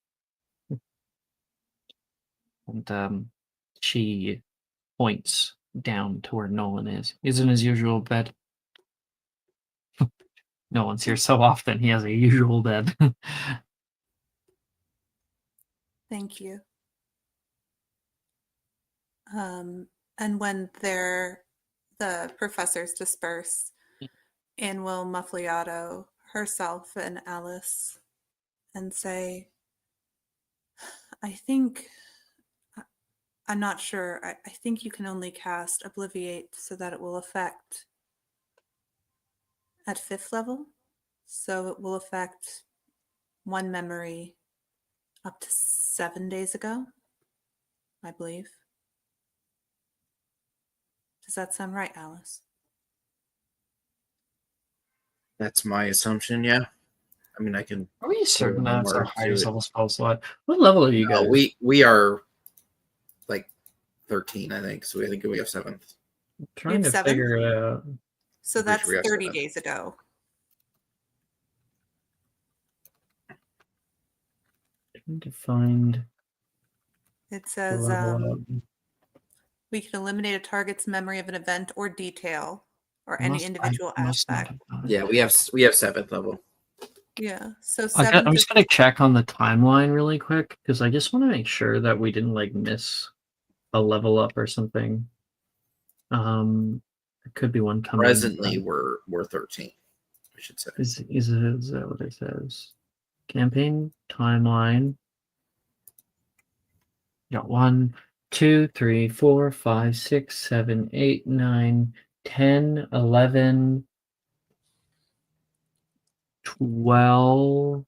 And she points down to where Nolan is. He's in his usual bed. Nolan's here so often, he has a usual bed. Thank you. And when the professors disperse, Anne will muffliato herself and Alice and say, I'm not sure. I think you can only cast Obliviate so that it will affect at 5th level. So it will affect one memory up to 7 days ago, I believe. Does that sound right, Alice? That's my assumption. Yeah. I mean, I can. Are we certain one that's our more to highest it. level spell slot? What level are you No, guys? we are like 13, I think. So I think we have 7th. I'm trying to 7? figure it out. So I'm pretty that's sure we have 30 7. days ago. Trying to find It the says level up. we can eliminate a target's memory of an event or detail or any I individual must not aspect. have done it. Yeah, we have 7th level. Yeah. So I'm 7th just gonna check on the timeline really quick because I just want to make sure that we didn't like miss a level up or something. There could be one coming. Presently, we're 13. I should say. Is that what it says? Campaign timeline. Got 1, 2, 3, 4, 5, 6, 7, 8, 9, 10, 11, 12,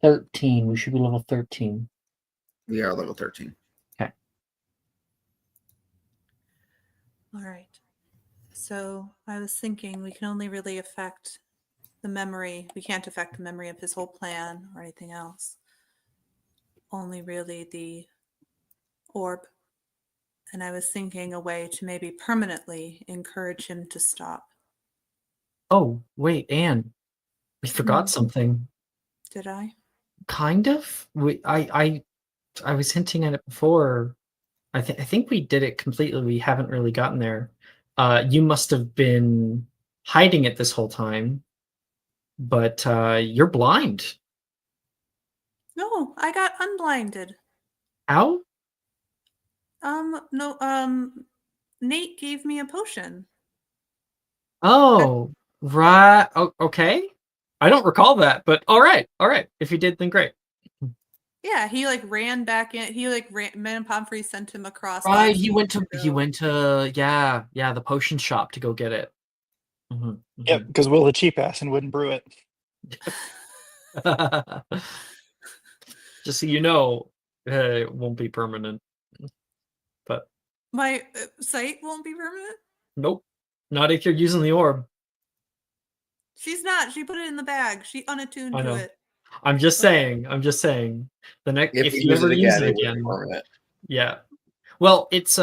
13. We should be level 13. We are level 13. Okay. All right. So I was thinking we can only really affect the memory. We can't affect the memory of his whole plan or anything else. Only really the orb. And I was thinking a way to maybe permanently encourage him to stop. Oh, wait, Anne. We forgot something. Did I? Kind of. I was hinting at it before. I think we did it completely. We haven't really gotten there. You must have been hiding it this whole time, but you're blind. No, I got unblinded. How? No, Nate gave me a potion. Oh, right. Oh, okay. I don't recall that, but all right. If you did, then great. Yeah, he like ran back in. He like ran. Man Pomfrey sent him across. Right, last he week went to the potion shop to go get it. Yep, because Will the cheap ass and wouldn't brew it. Just so you know, it won't be permanent. But My sight won't be permanent. nope, not if you're using the orb. She's not. She put it in the bag. She unattuned I to know. it. I'm just saying. The next If if you you use ever it use again, it it will be again, permanent. yeah. Well, it's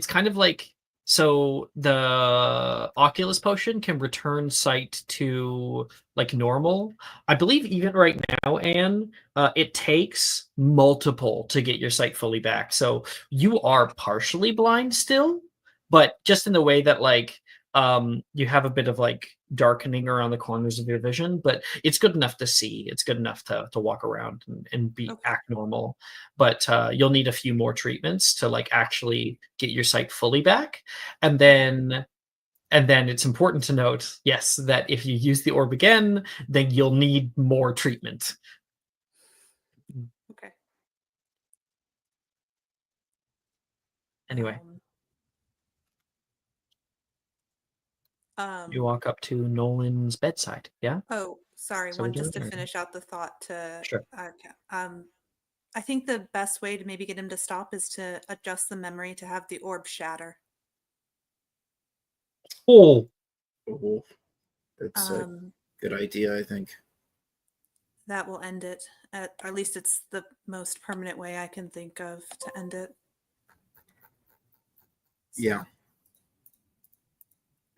kind of like so the Oculus potion can return sight to like normal. I believe even right now, Anne, it takes multiple to get your sight fully back. So you are partially blind still, but just in the way that like you have a bit of like darkening around the corners of your vision, but it's good enough to see. It's good enough to walk around and be Okay. act normal. But you'll need a few more treatments to like actually get your sight fully back, and then it's important to note, yes, that if you use the orb again, then you'll need more treatment. Okay. Anyway, you Um. walk up to Nolan's bedside. Yeah. Oh, sorry. So we One do just it, to or- finish out the thought. Sure. I think the best way to maybe get him to stop is to adjust the memory to have the orb shatter. Oh, Oh, that's a Um, good idea, I think. that will end it. At least it's the most permanent way I can think of to end it. So, Yeah.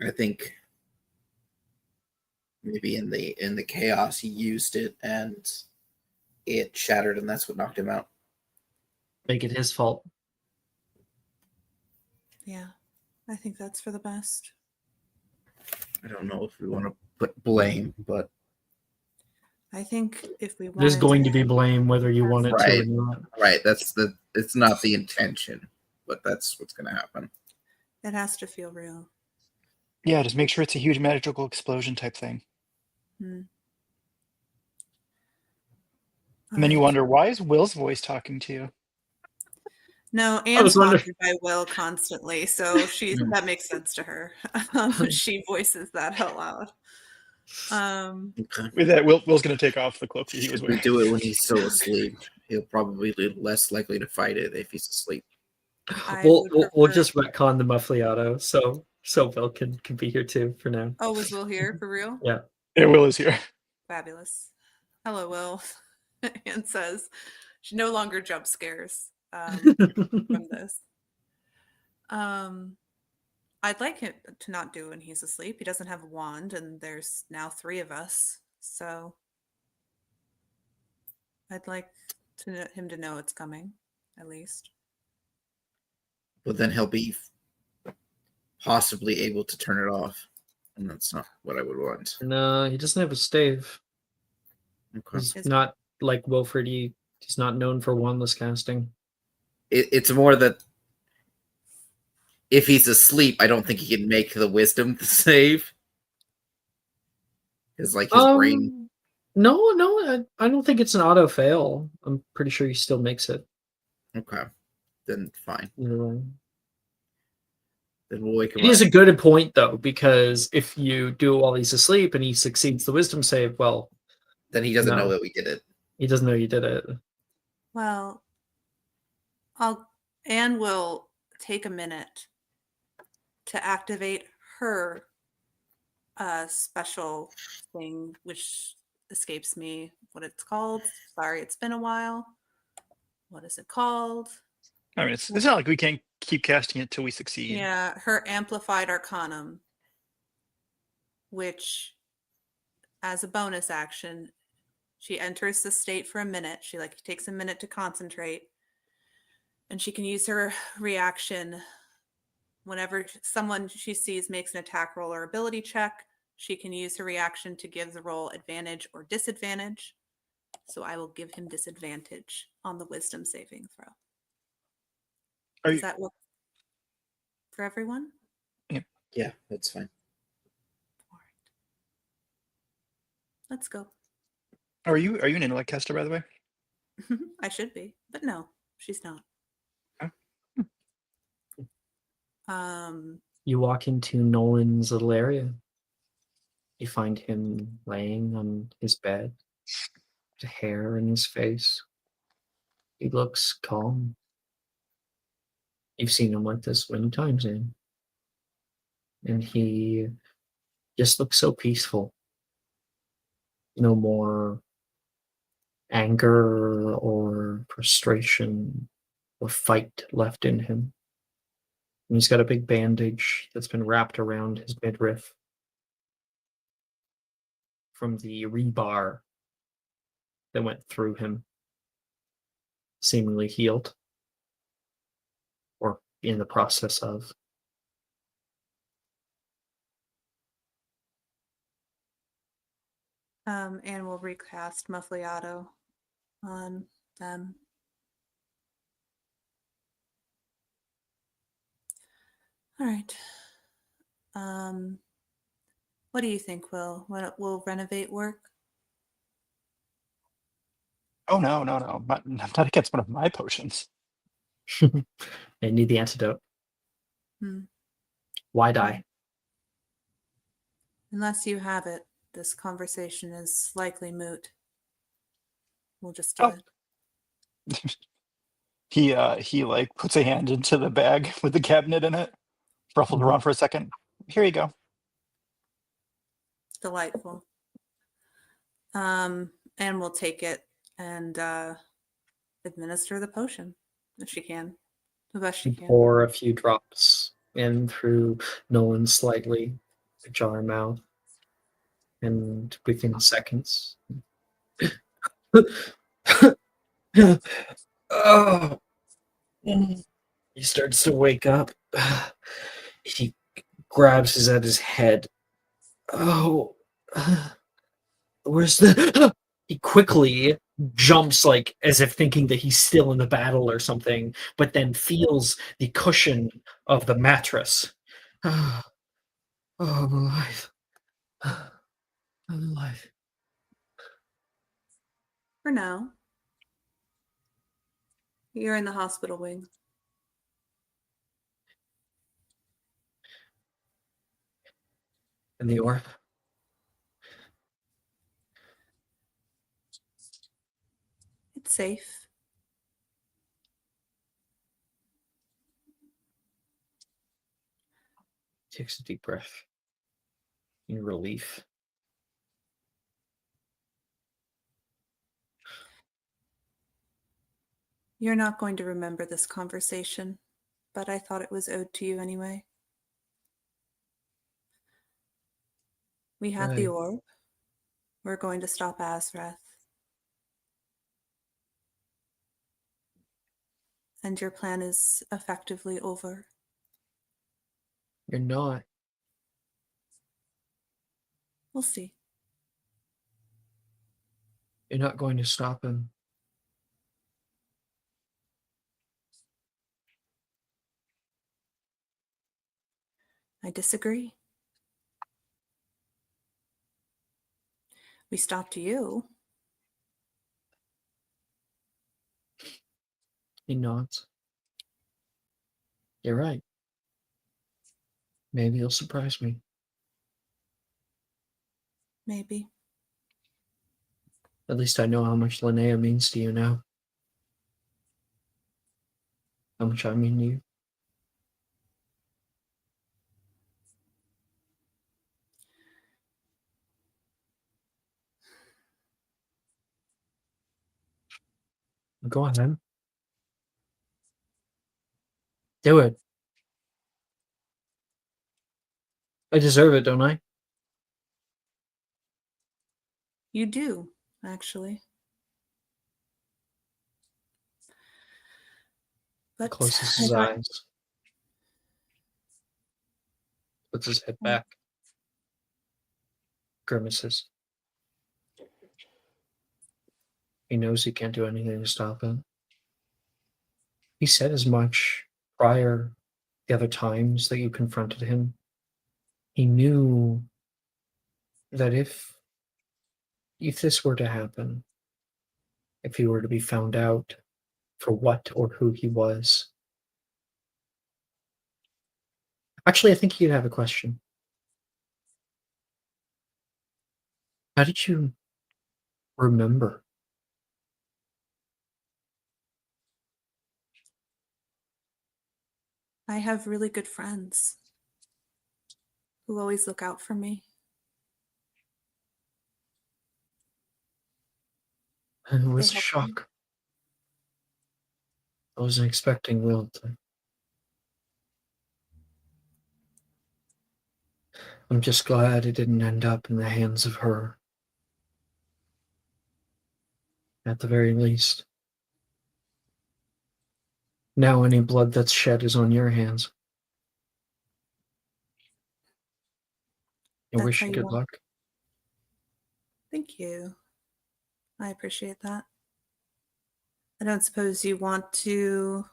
I think maybe in the chaos he used it and it shattered, and that's what knocked him out. make it his fault. Yeah, I think that's for the best. I don't know if we want to put blame, but I think if we There's wanted going to to be blame whether you want it to or Right. not. right, it's not the intention, but that's what's going to happen. it has to feel real. Yeah, just make sure it's a huge magical explosion type thing. Hmm. And then you Alright. wonder, why is Will's voice talking to you? No, was Anne's wondering- haunted by Will constantly, so that makes sense to her. She voices that out loud. Okay. With that, Will's going to take off the cloak that he was Should we wearing. do it when he's still asleep? He'll probably be less likely to fight it if he's asleep. We'll just retcon the Muffliato, so Bill can be here too for now. Oh, was Will here for real? Yeah. Yeah, Will is here. Fabulous. Hello, Will. And says she no longer jump scares from this. I'd like him to not do when he's asleep. He doesn't have a wand, and there's now 3 of us. So I'd like him to know it's coming, at least. But then he'll be possibly able to turn it off. And that's not what I would want. No, he doesn't have a stave. Okay. He's not like Wilfred. He's not known for wandless casting. It's more that if he's asleep, I don't think he can make the wisdom save. Because like his brain. No, I don't think it's an auto fail. I'm pretty sure he still makes it. Okay. Then fine. Yeah. Then we'll wake him It up. is a good point though, because if you do while he's asleep and he succeeds the wisdom save, well, Then he doesn't know that we did it. he doesn't know you did it. Well, Anne will take a minute to activate her special thing, which escapes me what it's called. Sorry, it's been a while. What is it called? I mean, it's not like we can't keep casting it till we succeed. Yeah, her amplified arcanum, which as a bonus action, she enters the state for a minute. She takes a minute to concentrate, and she can use her reaction whenever someone she sees makes an attack roll or ability check. She can use her reaction to give the roll advantage or disadvantage. So I will give him disadvantage on the wisdom saving throw. Does that work for everyone? Yeah, that's fine. All right. Let's go. Are you an intellect caster, by the way? I should be, but no, she's not. You walk into Nolan's little area. You find him laying on his bed, with hair in his face. He looks calm. You've seen him like this many times, Anne. And he just looks so peaceful. No more anger or frustration or fight left in him. And he's got a big bandage that's been wrapped around his midriff from the rebar that went through him, seemingly healed, or in the process of. And we'll recast Muffliato on them. All right. What do you think, Will? Will renovate work? Oh, no. I'm not against one of my potions. They need the antidote. Hmm. Why die? Unless you have it, this conversation is likely moot. We'll just do it. He like puts a hand into the bag with the cabinet in it, ruffled around for a second. Here you go. Delightful. And we'll take it and administer the potion if she can, the best she can. Pour a few drops in through Nolan's slightly ajar mouth, and within seconds, oh, he starts to wake up. He grabs at his head. Oh, where's the? He quickly jumps, like as if thinking that he's still in the battle or something, but then feels the cushion of the mattress. Oh, I'm alive. I'm alive. For now, you're in the hospital wing. And the orb? safe. Takes a deep breath in relief. You're not going to remember this conversation, but I thought it was owed to you anyway. We have the Right. orb. We're going to stop Azrath. And your plan is effectively over. You're not. We'll see. You're not going to stop him. I disagree. We stopped you. He nods. You're right. Maybe he'll surprise me. Maybe. At least I know how much Linnea means to you now. How much I mean to you. Go ahead. Do it. I deserve it, don't I? You do, actually. But Closes his eyes. Puts his head back. Grimaces. He knows he can't do anything to stop him. He said as much prior the other times that you confronted him. He knew that if this were to happen, if he were to be found out for what or who he was. Actually, I think you'd have a question. How did you remember? I have really good friends who always look out for me. And it was a help me. shock. I wasn't expecting Will to. I'm just glad it didn't end up in the hands of her. At the very least. Now any blood that's shed is on your hands. I That's wish how you you good want- luck. Thank you. I appreciate that. I don't suppose you want to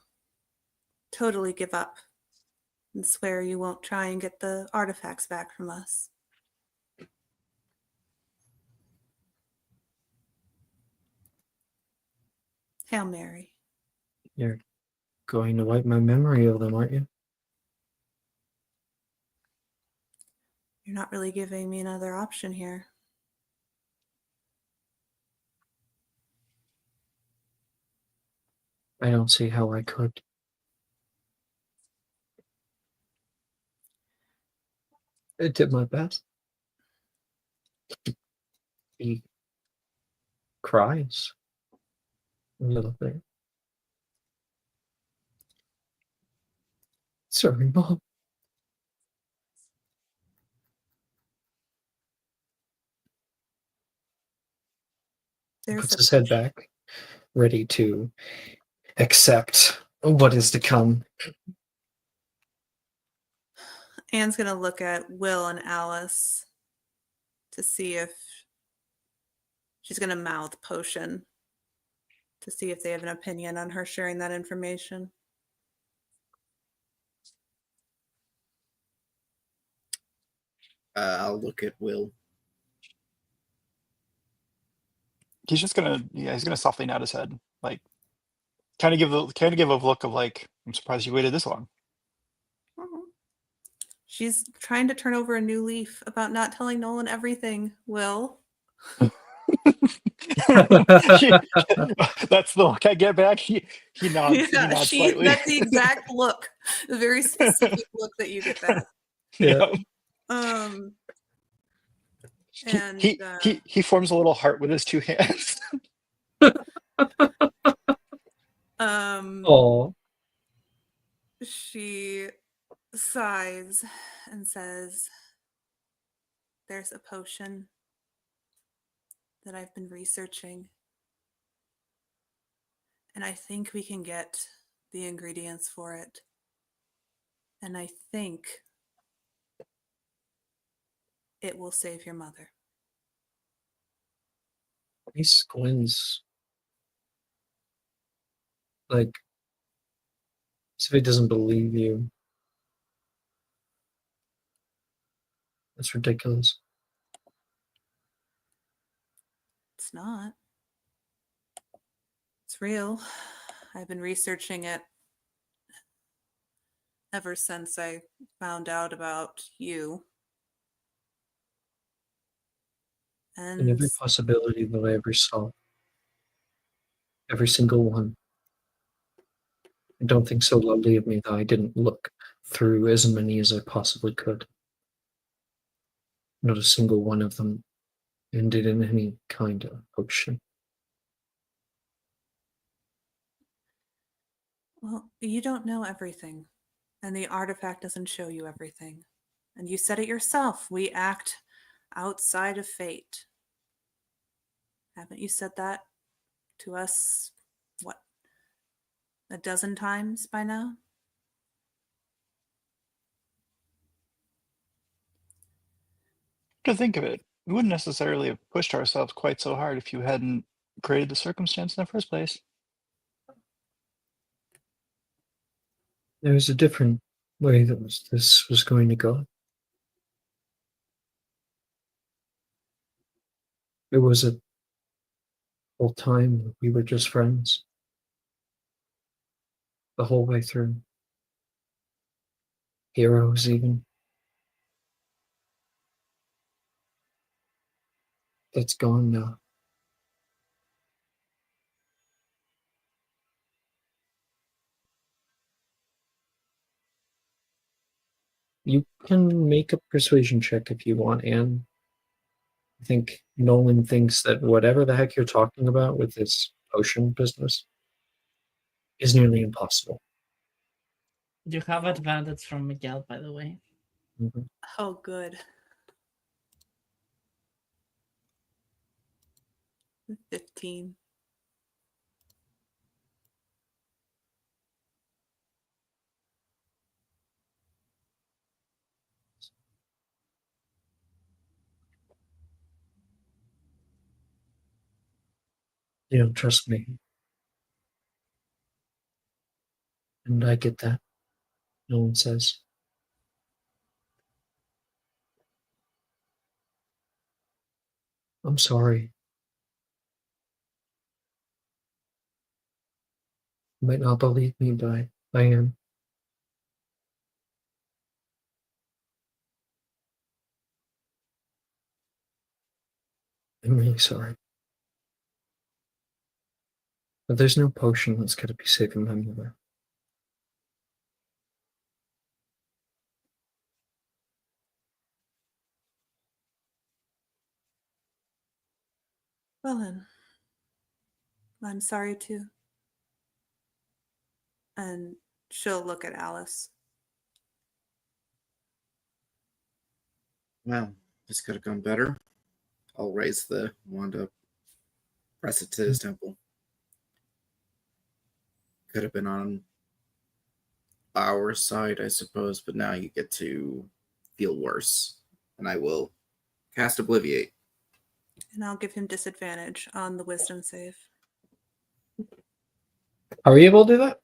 totally give up and swear you won't try and get the artifacts back from us. Hail Mary. You're going to wipe my memory of them, aren't you? You're not really giving me another option here. I don't see how I could. I did my best. He cries a little bit. Sorry, Mom. There's Puts a his head back, ready to accept what is to come. Anne's going to look at Will and Alice to see if she's going to mouth potion to see if they have an opinion on her sharing that information. I'll look at Will. He's just gonna, he's gonna softly nod his head, like kind of give a look of like, I'm surprised you waited this long. She's trying to turn over a new leaf about not telling Nolan everything, Will. That's the look I get back. He nods. He Yeah, nods slightly. that's the exact look, the very specific look that you get back. Yeah. Um, He, and he he forms a little heart with his two hands. Oh, she sighs and says, "There's a potion that I've been researching, and I think we can get the ingredients for it. And I think it will save your mother." He squints. Like, as if he doesn't believe you. That's ridiculous. It's not. It's real. I've been researching it ever since I found out about you. And And every possibility that I ever saw. Every single one. I don't think so lovely of me that I didn't look through as many as I possibly could. Not a single one of them ended in any kind of potion. well, you don't know everything, and the artifact doesn't show you everything. And you said it yourself. We act outside of fate. Haven't you said that to us, what, a dozen times by now? To think of it, we wouldn't necessarily have pushed ourselves quite so hard if you hadn't created the circumstance in the first place. There was a different way that this was going to go. It was a whole time we were just friends. The whole way through. Heroes, even. That's gone now. You can make a persuasion check if you want, Anne. I think Nolan thinks that whatever the heck you're talking about with this potion business is nearly impossible. You have advantage from Miguel, by the way. Mhm. Oh, good. 15. You don't trust me. And I get that. Nolan says. I'm sorry. You might not believe me, but I am. I'm really sorry. But there's no potion that's going to be saving my mother. Well then, I'm sorry too. And she'll look at Alice. Well, this could have gone better. I'll raise the wand up, press it to his temple. Could have been on our side, I suppose, but now you get to feel worse. And I will cast Obliviate. And I'll give him disadvantage on the wisdom save. Are we able to do that?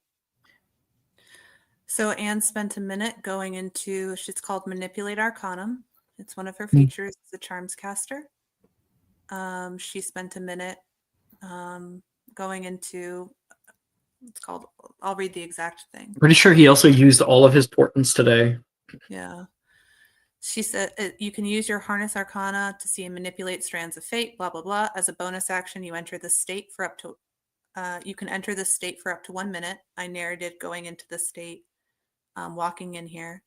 So Anne spent a minute going into, it's called Manipulate Arcanum. It's one of her features as a charms caster. She spent a minute going into, it's called, I'll read the exact thing. Pretty sure he also used all of his portents today. Yeah. She said you can use your harness arcana to see and manipulate strands of fate, blah, blah, blah. As a bonus action, you enter the state for up to, you can enter the state for up to 1 minute. I narrated going into the state, walking in here.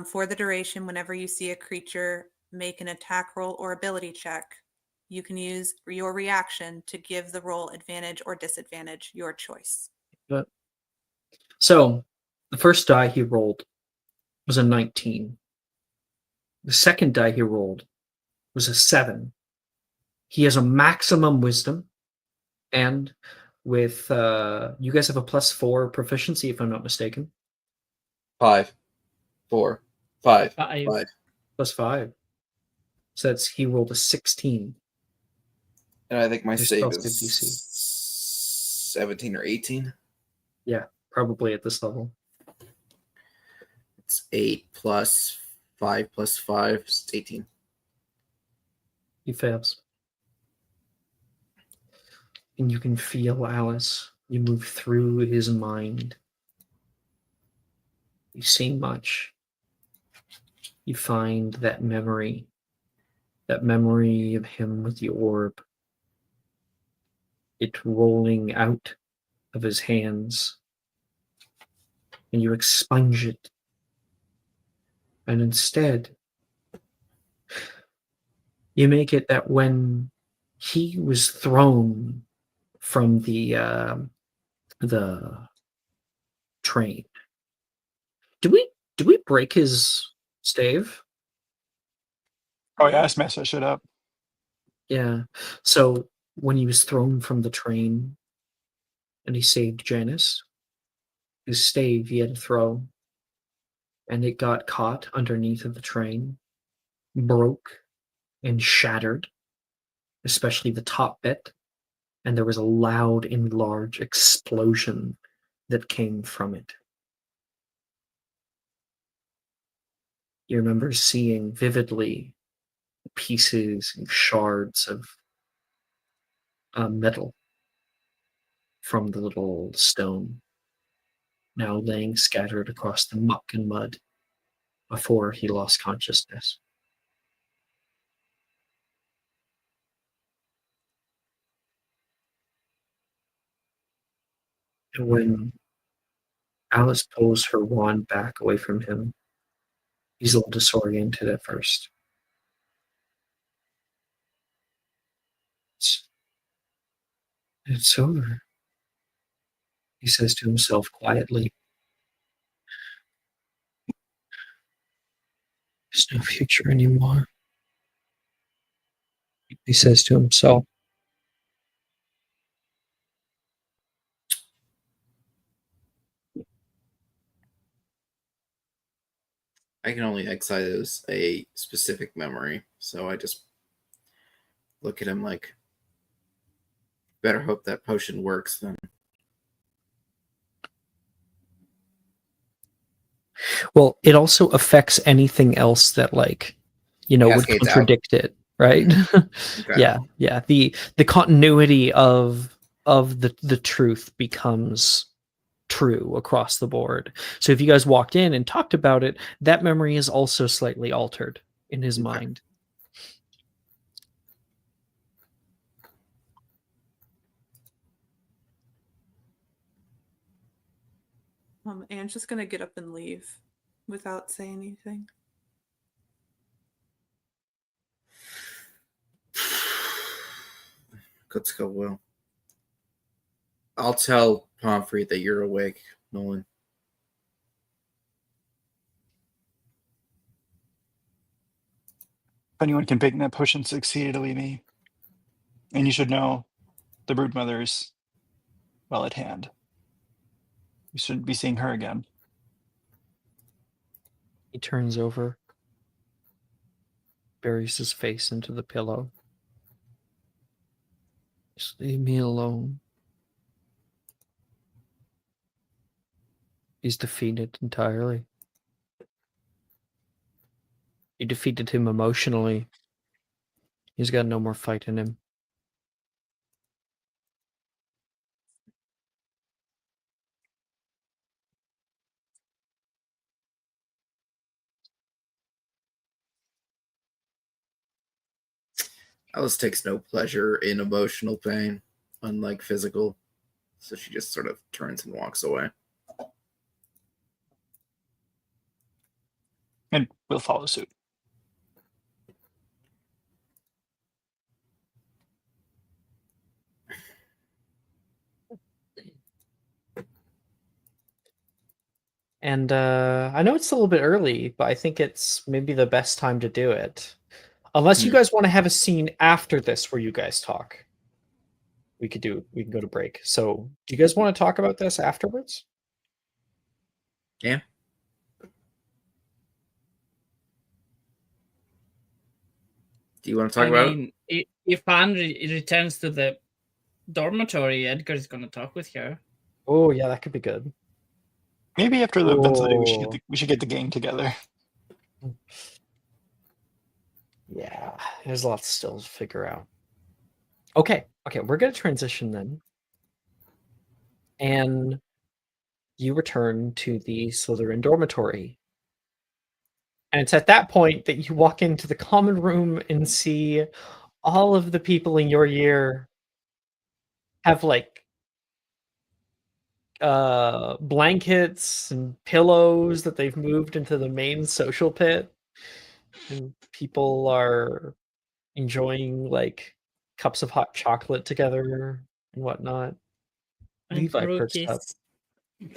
For the duration, whenever you see a creature make an attack roll or ability check, you can use your reaction to give the roll advantage or disadvantage, your choice. So, the first die he rolled was a 19. The second die he rolled was a 7. He has a maximum wisdom, and with you guys have a +4 proficiency, if I'm not mistaken. 5, 4, 5, 5. 5. +5. So he rolled a 16. And I think my His save spell save DC. is 17 or 18. Yeah, probably at this level. It's 8 plus 5 plus 5. It's 18. He fails. And you can feel Alice. You move through his mind. You see much. You find that memory of him with the orb. It rolling out of his hands. And you expunge it. And instead, you make it that when he was thrown from the train, did we break his stave? Oh yeah, I just messed that shit up. Yeah. So when he was thrown from the train and he saved Janice, his stave he had to throw, and it got caught underneath of the train, broke and shattered, especially the top bit, and there was a loud and large explosion that came from it. You remember seeing vividly pieces and shards of metal from the little stone now laying scattered across the muck and mud before he lost consciousness. And when Alice pulls her wand back away from him, he's a little disoriented at first. It's over, he says to himself quietly. There's no future anymore, he says to himself. I can only excise a specific memory, so I just look at him like, better hope that potion works then. Well, it also affects anything else that, like, would Cascades out. contradict it, right? Okay. Yeah. The continuity of the truth becomes true across the board. So if you guys walked in and talked about it, that memory is also slightly altered in his mind. Anne's just gonna get up and leave without saying anything. Let's go, Will. I'll tell Pomfrey that you're awake, Nolan. If anyone can bake that potion, succeed, it'll be me. And you should know the broodmother's well at hand. You shouldn't be seeing her again. He turns over, buries his face into the pillow. Just leave me alone. He's defeated entirely. You defeated him emotionally. He's got no more fight in him. Alice takes no pleasure in emotional pain, unlike physical. So she just sort of turns and walks away. And we'll follow suit. And I know it's a little bit early, but I think it's maybe the best time to do it. Unless you guys want to have a scene after this where you guys talk. We can go to break. So do you guys want to talk about this afterwards? Yeah. Do you want to talk about it? If Anne returns to the dormitory, Edgar is going to talk with her. Oh yeah, that could be good. Maybe after the events of the day, Oh. we should get the gang together. Yeah, there's lots still to figure out. Okay, we're gonna transition then. And you return to the Slytherin dormitory. And it's at that point that you walk into the common room and see all of the people in your year have like blankets and pillows that they've moved into the main social pit. And people are enjoying like cups of hot chocolate together and whatnot. And Levi perks up. Brookies.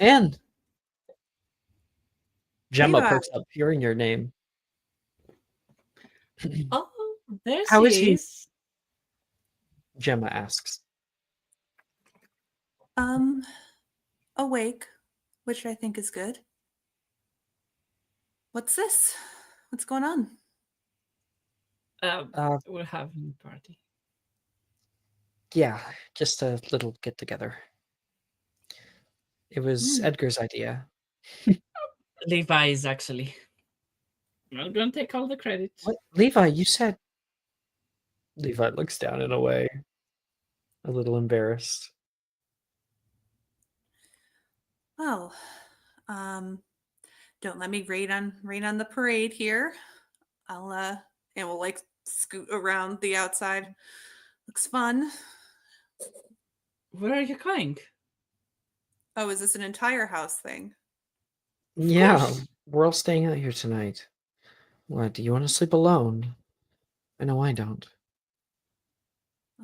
And Gemma Levi. perks up hearing your name. Oh, there How she is he? is. Gemma asks. Awake, which I think is good. What's this? What's going on? We're having a party. Yeah, just a little get together. It was Edgar's idea. Levi is actually. I'm going to take all the credit. What? Levi, you said. Levi looks down in a way, a little embarrassed. Well, don't let me rain on the parade here. And we'll like scoot around the outside. Looks fun. Where are you going? Oh, is this an entire house thing? Yeah, course. we're all staying out here tonight. What, do you want to sleep alone? I know I don't.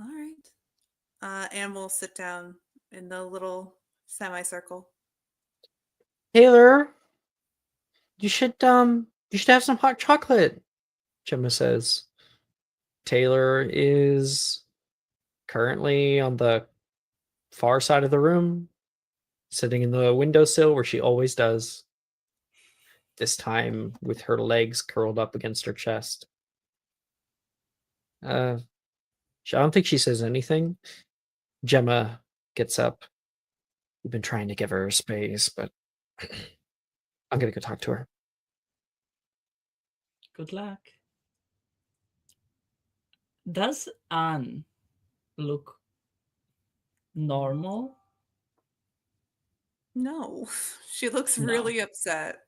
All right. And we'll sit down in the little semicircle. Taylor, you should have some hot chocolate, Gemma says. Taylor is currently on the far side of the room, sitting in the windowsill where she always does. This time with her legs curled up against her chest. I don't think she says anything. Gemma gets up. We've been trying to give her space, but I'm gonna go talk to her. Good luck. Does Anne look normal? No, she looks No. really upset.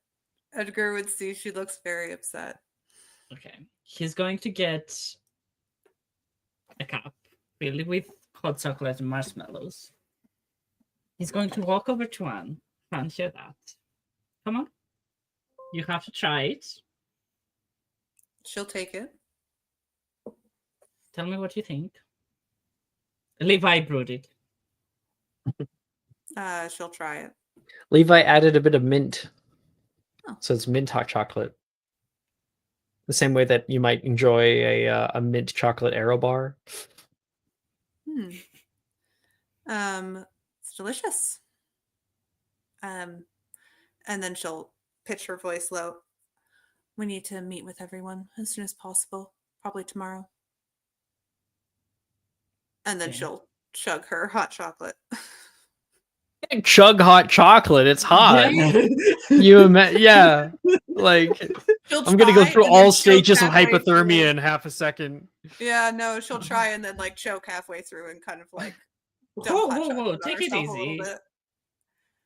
Edgar would see she looks very upset. Okay. He's going to get a cup filled with hot chocolate and marshmallows. He's going to walk over to Anne. Can't hear that. Come on. You have to try it. She'll take it. Tell me what you think. Levi brewed it. She'll try it. Levi added a bit of mint. Oh. So it's mint hot chocolate. The same way that you might enjoy a mint chocolate Aero bar. It's delicious. And then she'll pitch her voice low. We need to meet with everyone as soon as possible, probably tomorrow. And then Okay. she'll chug her hot chocolate. Chug hot chocolate. It's hot. Yeah. Like She'll I'm gonna go try through and then all choke stages of halfway hypothermia through. in half a second. Yeah, no, she'll try and then like choke halfway through and kind of like Whoa, dump hot whoa, whoa. chocolate on Take it herself a little easy. bit.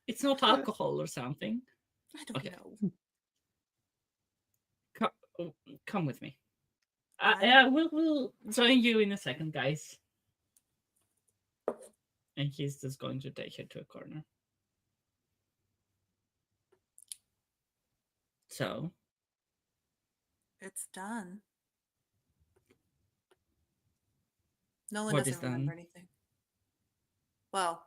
It's not alcohol or something. I don't Okay. know. Come with me. We'll join you in a second, guys. And he's just going to take her to a corner. So It's done. Nolan What is doesn't remember done? anything. Well,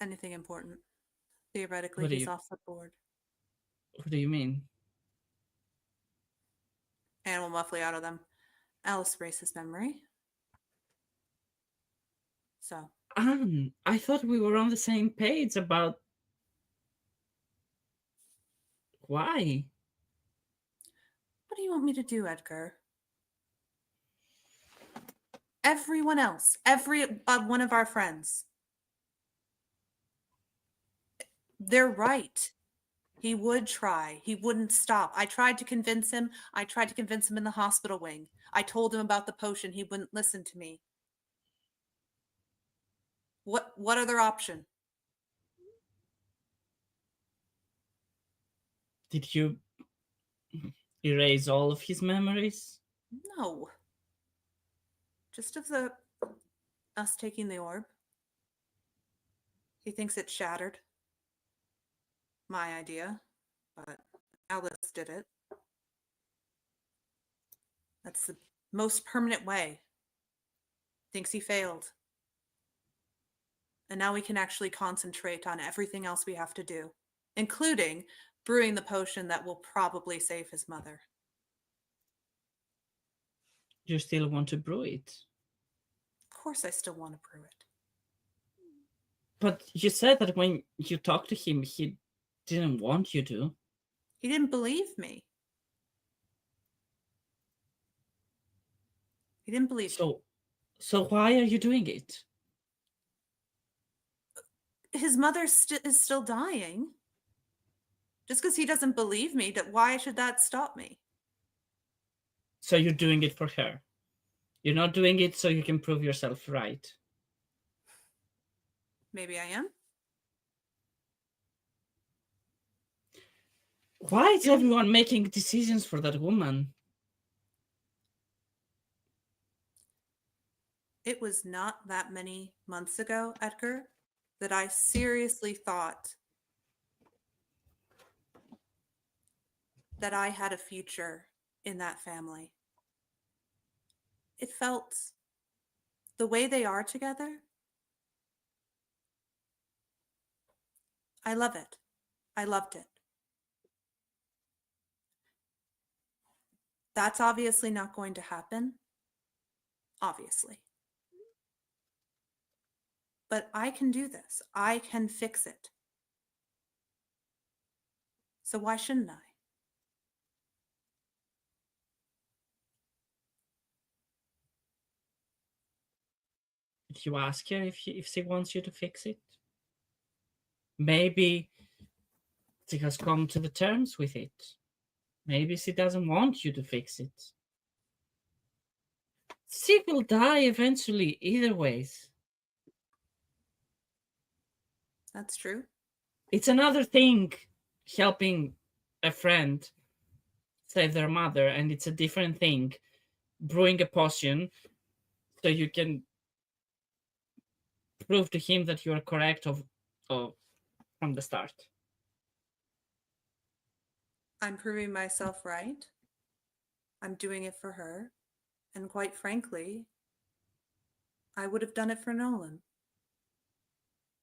anything important. Theoretically, What do he's you- off the board. what do you mean? Animal muffly out of them. Alice erased his memory. So, Anne, I thought we were on the same page about why. what do you want me to do, Edgar? Everyone else, every one of our friends, they're right. He would try. He wouldn't stop. I tried to convince him. I tried to convince him in the hospital wing. I told him about the potion. He wouldn't listen to me. What other option? Did you erase all of his memories? No. Just of us taking the orb. He thinks it shattered. My idea, but Alice did it. That's the most permanent way. Thinks he failed. And now we can actually concentrate on everything else we have to do, including brewing the potion that will probably save his mother. You still want to brew it? Of course I still want to brew it. But you said that when you talked to him, he didn't want you to. He didn't believe me. He didn't believe me. So why are you doing it? His mother is still dying. Just because he doesn't believe me, why should that stop me? So you're doing it for her. You're not doing it so you can prove yourself right. Maybe I am. Why is everyone making decisions for that woman? It was not that many months ago, Edgar, that I seriously thought that I had a future in that family. It felt the way they are together. I love it. I loved it. That's obviously not going to happen. Obviously. But I can do this. I can fix it. So why shouldn't I? Did you ask her if she wants you to fix it? Maybe she has come to the terms with it. Maybe she doesn't want you to fix it. She will die eventually, either ways. That's true. It's another thing helping a friend save their mother, and it's a different thing brewing a potion so you can prove to him that you are correct from the start. I'm proving myself right. I'm doing it for her. And quite frankly, I would have done it for Nolan.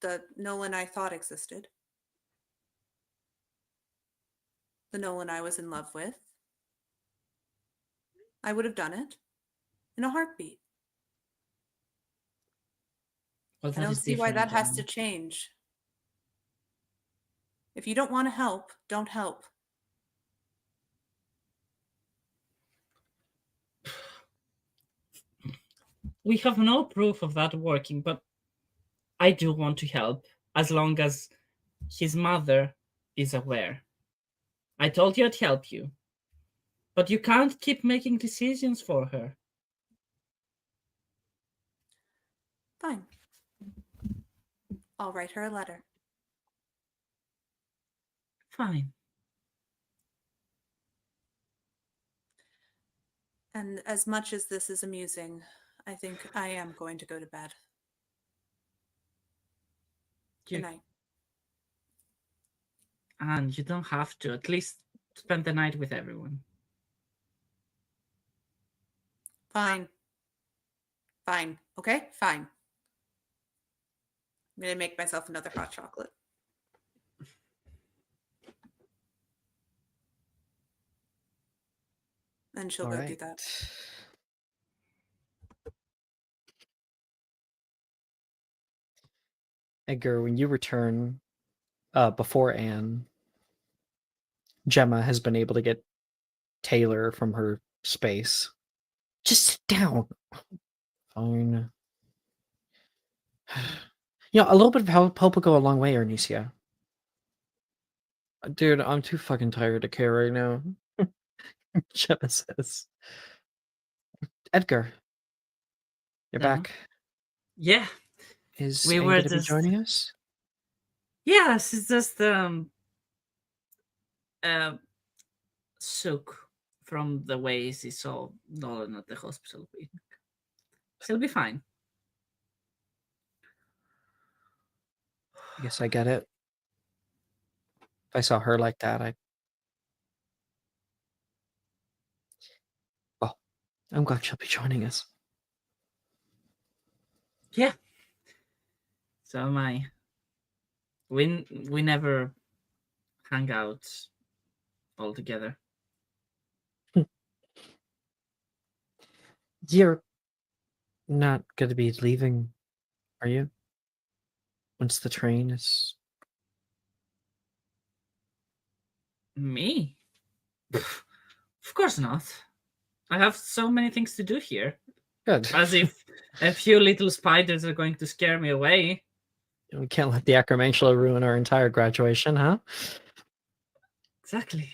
The Nolan I thought existed. The Nolan I was in love with. I would have done it in a heartbeat. Well, I don't see why that has to change. If you don't want to help, don't help. We have no proof of that working, but I do want to help as long as his mother is aware. I told you I'd help you, but you can't keep making decisions for her. Fine. I'll write her a letter. Fine. And as much as this is amusing, I think I am going to go to bed. Good You- night. And you don't have to. At least spend the night with everyone. Fine. Fine. Okay? Fine. I'm going to make myself another hot chocolate. And she'll All go do right. that. Edgar, when you return before Anne, Gemma has been able to get Taylor from her space. Just sit down. Fine. You know, a little bit of help will go a long way, Arnesia. Dude, I'm too fucking tired to care right now. Gemma says. Edgar, you're Yeah. back. Yeah. Is We Anne were going to be just- joining us? Yes, it's just Sook from the ways he saw Nolan at the hospital. She'll be fine. I guess I get it. If I saw her like that, Well, I'm glad she'll be joining us. Yeah. So am I. We never hang out all together. You're not going to be leaving, are you? Once the train is... Me? Of course not. I have so many things to do here. Good. As if a few little spiders are going to scare me away. We can't let the acromantula ruin our entire graduation, huh? Exactly.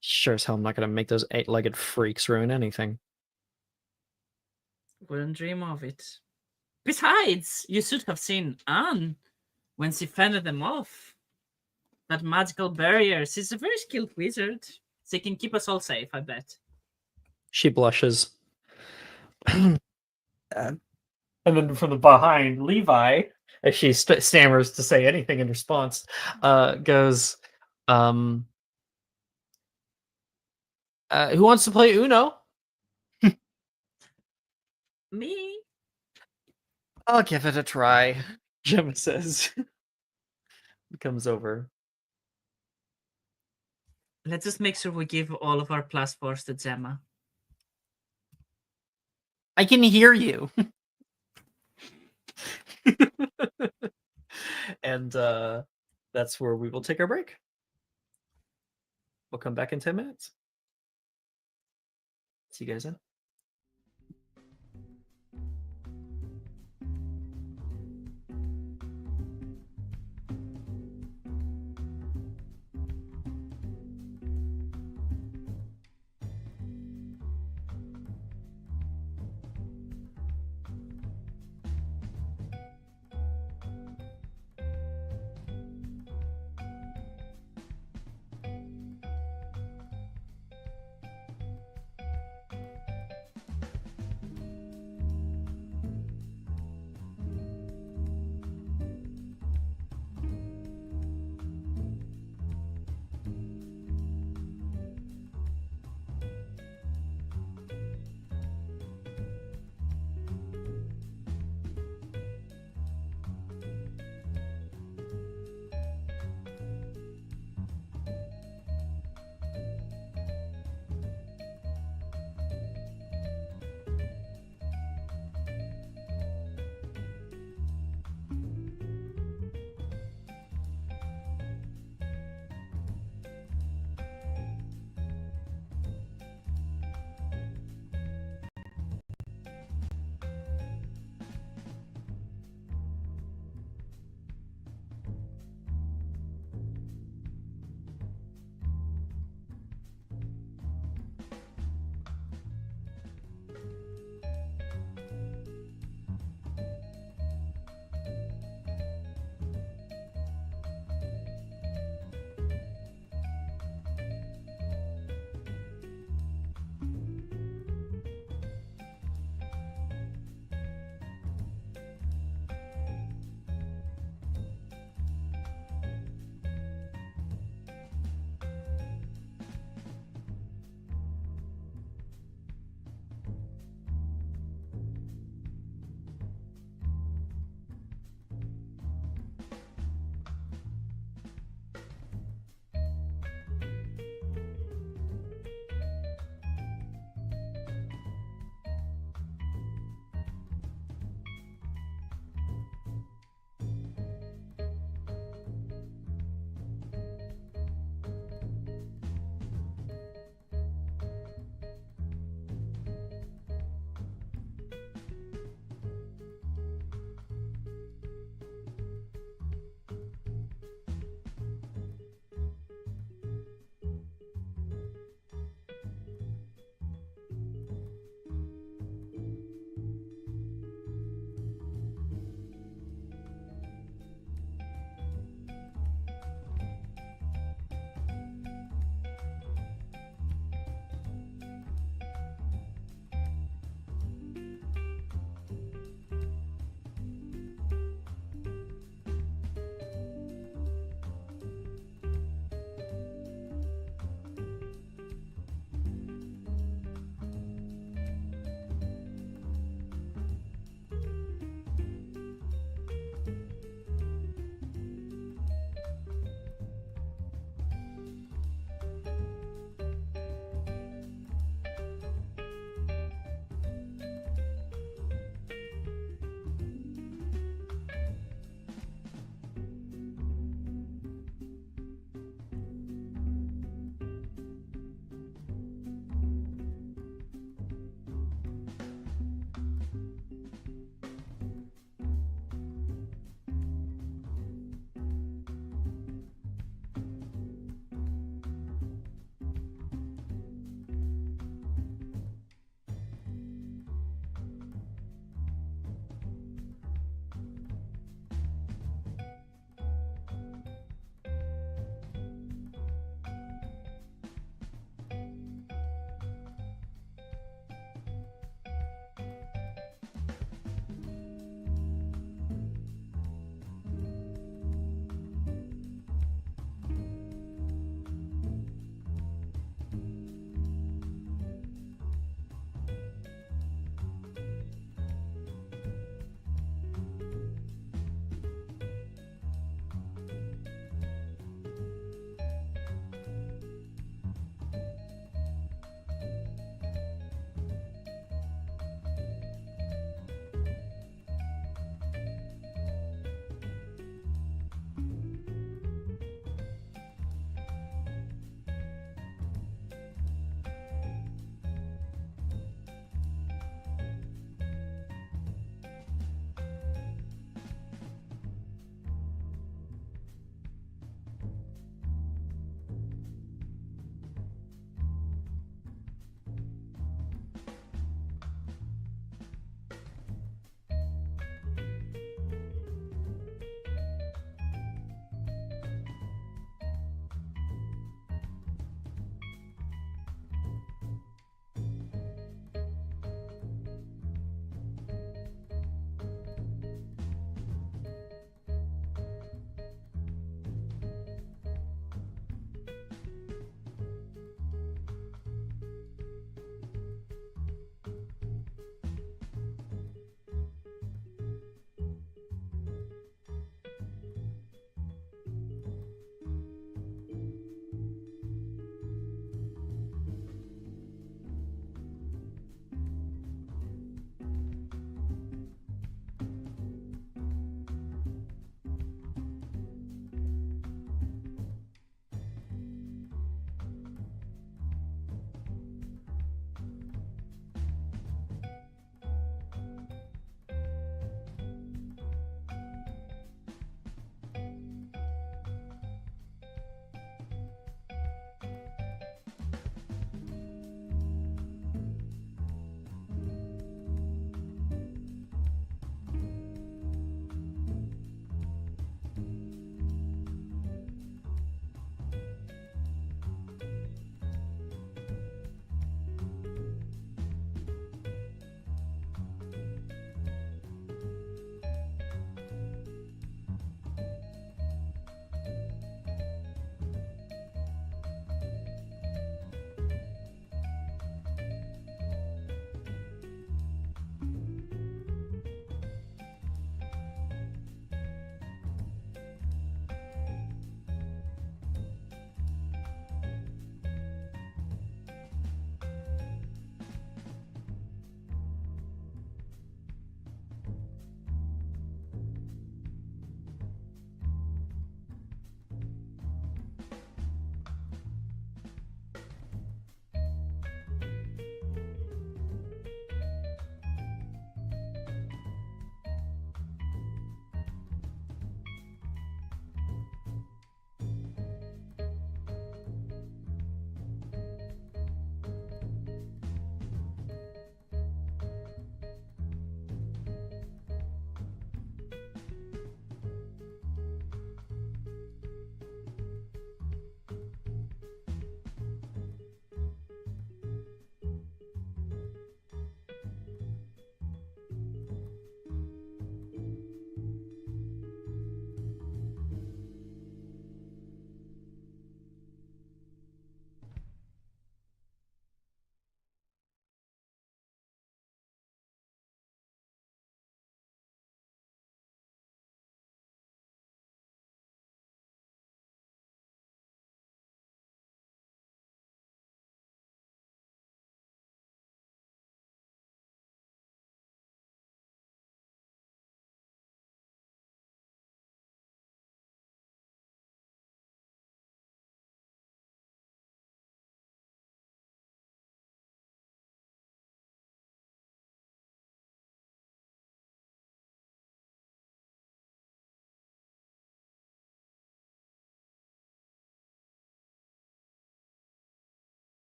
Sure as hell I'm not going to make those 8-legged freaks ruin anything. Wouldn't dream of it. Besides, you should have seen Anne when she fended them off. That magical barrier. She's a very skilled wizard. She can keep us all safe, I bet. She blushes. And then from the behind, Levi, as she stammers to say anything in response, goes, who wants to play Uno? Me? I'll give it a try, Gemma says. Comes over. Let's just make sure we give all of our +4s to Gemma. I can hear you. And that's where we will take our break. We'll come back in 10 minutes. See you guys then.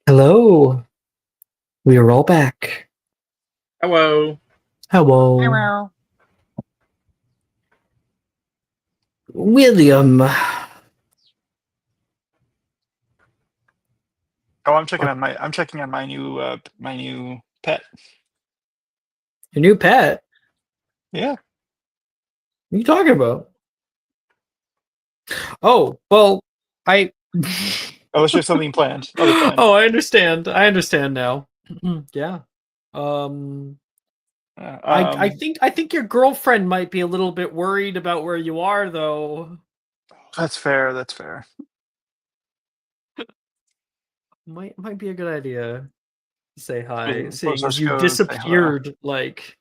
Hello. We are all back. Hello. Hello. William. Oh, I'm checking on my new pet. Your new pet? Yeah. What are you talking about? Oh, well, I Unless you have something planned. Other planned. Oh, I understand. I understand now. Yeah. Um I think your girlfriend might be a little bit worried about where you are though. That's fair. That's fair. Might be a good idea to say hi, Yeah, seeing as let's you go say hello. disappeared like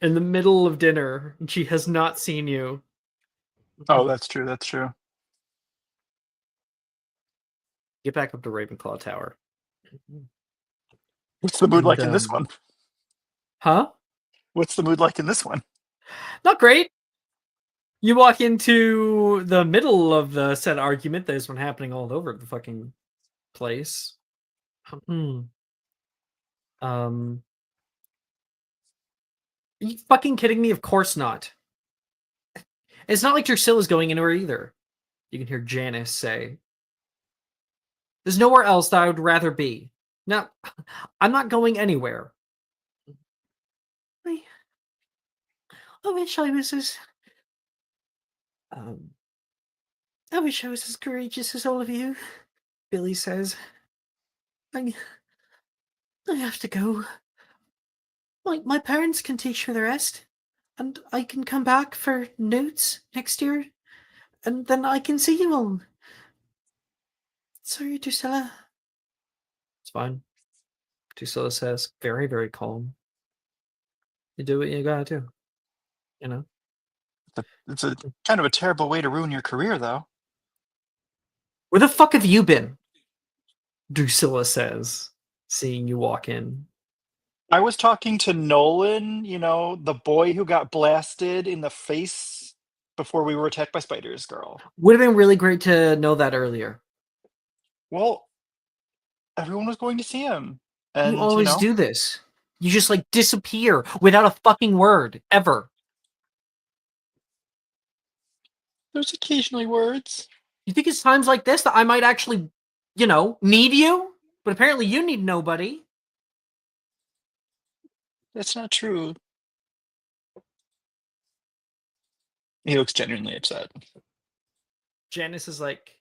in the middle of dinner and she has not seen you. Oh, that's true. That's true. Get back up to Ravenclaw Tower. What's the mood And, like in this one? Huh? What's the mood like in this one? Not great. You walk into the middle of the said argument. There's one happening all over the fucking place. Are you fucking kidding me? Of course not. It's not like Drusilla's going anywhere either. You can hear Janice say. There's nowhere else that I would rather be. No, I'm not going anywhere. I wish I was as I wish I was as courageous as all of you. Billy says. I have to go. My parents can teach for the rest, and I can come back for notes next year, and then I can see you all. Sorry, Drusilla. It's fine. Drusilla says, very, very calm. You do what you gotta do. You know? It's a kind of a terrible way to ruin your career, though. Where the fuck have you been? Drusilla says, seeing you walk in. I was talking to Nolan, the boy who got blasted in the face before we were attacked by spiders, girl. Would have been really great to know that earlier. Well, everyone was going to see him. And, You always do this. You just like disappear without a fucking word, ever. There's occasionally words. You think it's times like this that I might actually, need you? But apparently you need nobody. That's not true. He looks genuinely upset. Janice is like,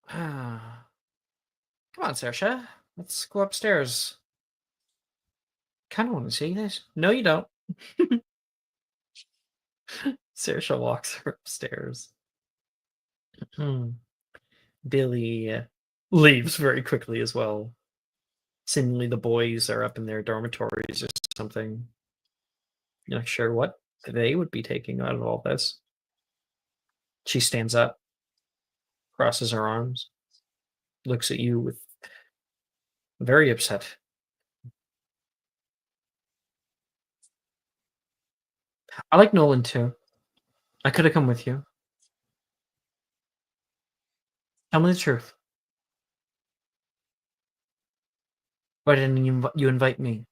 come on, Saoirse. Let's go upstairs. Kind of want to see this. No, you don't. Saoirse walks her upstairs. Billy leaves very quickly as well. Seemingly the boys are up in their dormitories or something. You're not sure what they would be taking out of all this. She stands up, crosses her arms, looks at you with very upset. I like Nolan too. I could have come with you. Tell me the truth. Why didn't you invite me?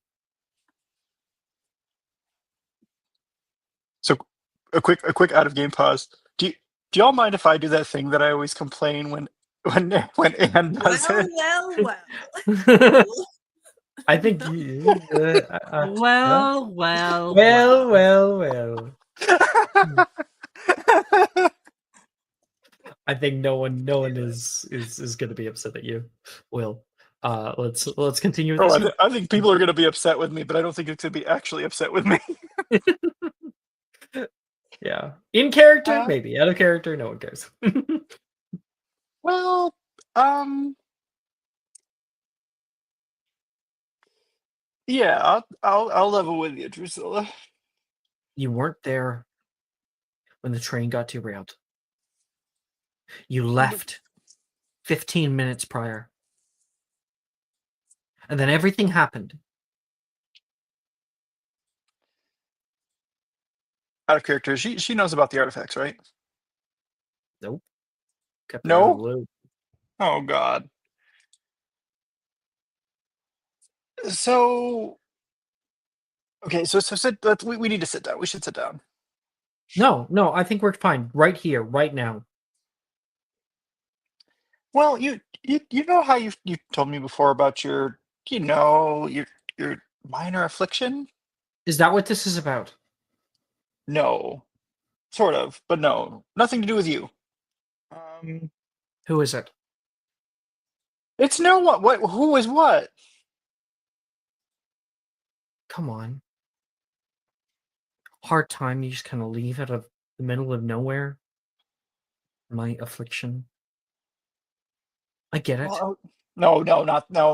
So, a quick out of game pause. Do y'all mind if I do that thing that I always complain when Anne does it? Well. I think you. Well. Well. I think no one is going to be upset at you. Will. Let's continue with this. I think people are going to be upset with me, but I don't think it's going to be actually upset with me. Yeah, in character, maybe. Out of character, no one cares. Well, yeah, I'll level with you, Drusilla. You weren't there when the train got derailed. You left 15 minutes prior. And then everything happened. Out of character, she knows about the artifacts, right? Nope. Kept her No? out of the loop. Oh God. So okay, so sit. We need to sit down. We should sit down. No, I think we're fine. Right here, right now. Well, you know how you told me before about your your minor affliction? Is that what this is about? No, sort of, but no, nothing to do with you. Um, Who is it? it's no one. What? Who is what? Come on. Hard time, you just kind of leave out of the middle of nowhere. My affliction. I get it. Well, no.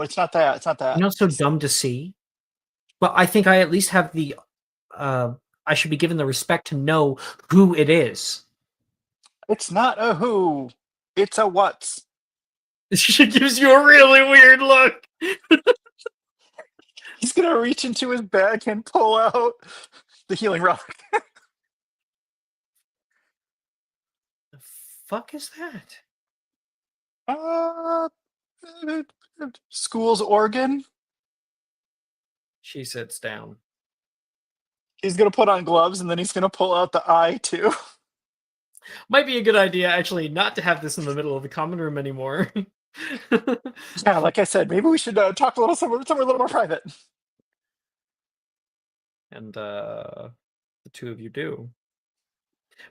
It's not that. It's not that. You're not so dumb to see. But I think I at least have the I should be given the respect to know who it is. It's not a who. It's a what's. She gives you a really weird look. He's gonna reach into his bag and pull out the healing rock. The fuck is that? Uh, school's organ. She sits down. He's gonna put on gloves and then he's gonna pull out the eye too. Might be a good idea, actually, not to have this in the middle of the common room anymore. Yeah, like I said, maybe we should talk a little somewhere a little more private. And the two of you do.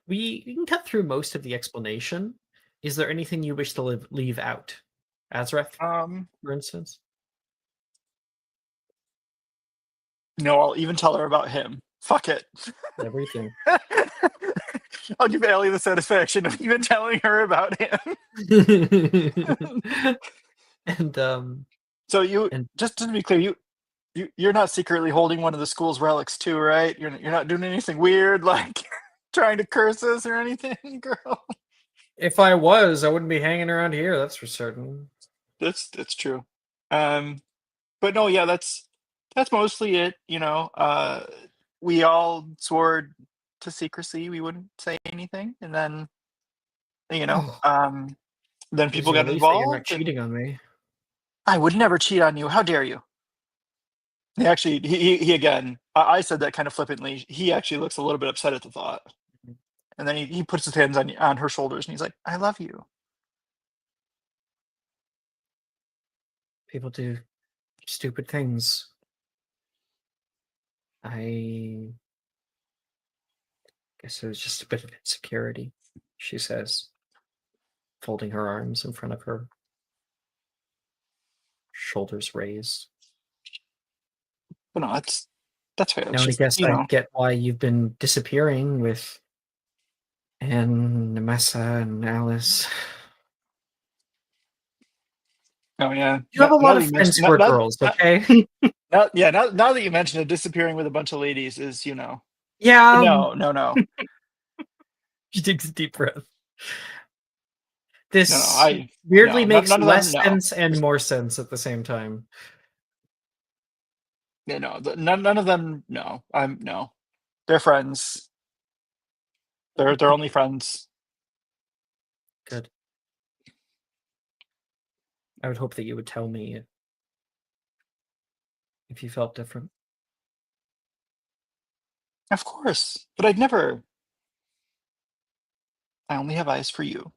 We can cut through most of the explanation. Is there anything you wish to leave out? Azreth, for instance? No, I'll even tell her about him. Fuck it. Everything. I'll give Ellie the satisfaction of even telling her about him. And So you and just to be clear, you're not secretly holding one of the school's relics too, right? You're not doing anything weird like trying to curse us or anything, girl. if I was, I wouldn't be hanging around here, that's for certain. That's true. But no, yeah, that's mostly it. We all swore to secrecy. We wouldn't say anything, and then then people Gives you got relief that you're not involved. And cheating on me. I would never cheat on you. How dare you? He actually, he again. I said that kind of flippantly. He actually looks a little bit upset at the thought, and then he puts his hands on her shoulders and he's like, "I love you." People do stupid things. I guess it was just a bit of insecurity, she says, folding her arms in front of her, shoulders raised. But no, that's fair. Now I guess I get why you've been disappearing with Anne, Nemessa, and Alice. Oh yeah, You have a lot of friends who are girls, okay? Now that you mention it, disappearing with a bunch of ladies is, Yeah. No. She takes a deep breath. This I weirdly no, makes none of less them, no. sense and more sense at the same time. Yeah, no, none of them. No, no. They're friends. They're only friends. Good. I would hope that you would tell me if you felt different. Of course, but I'd never. I only have eyes for you.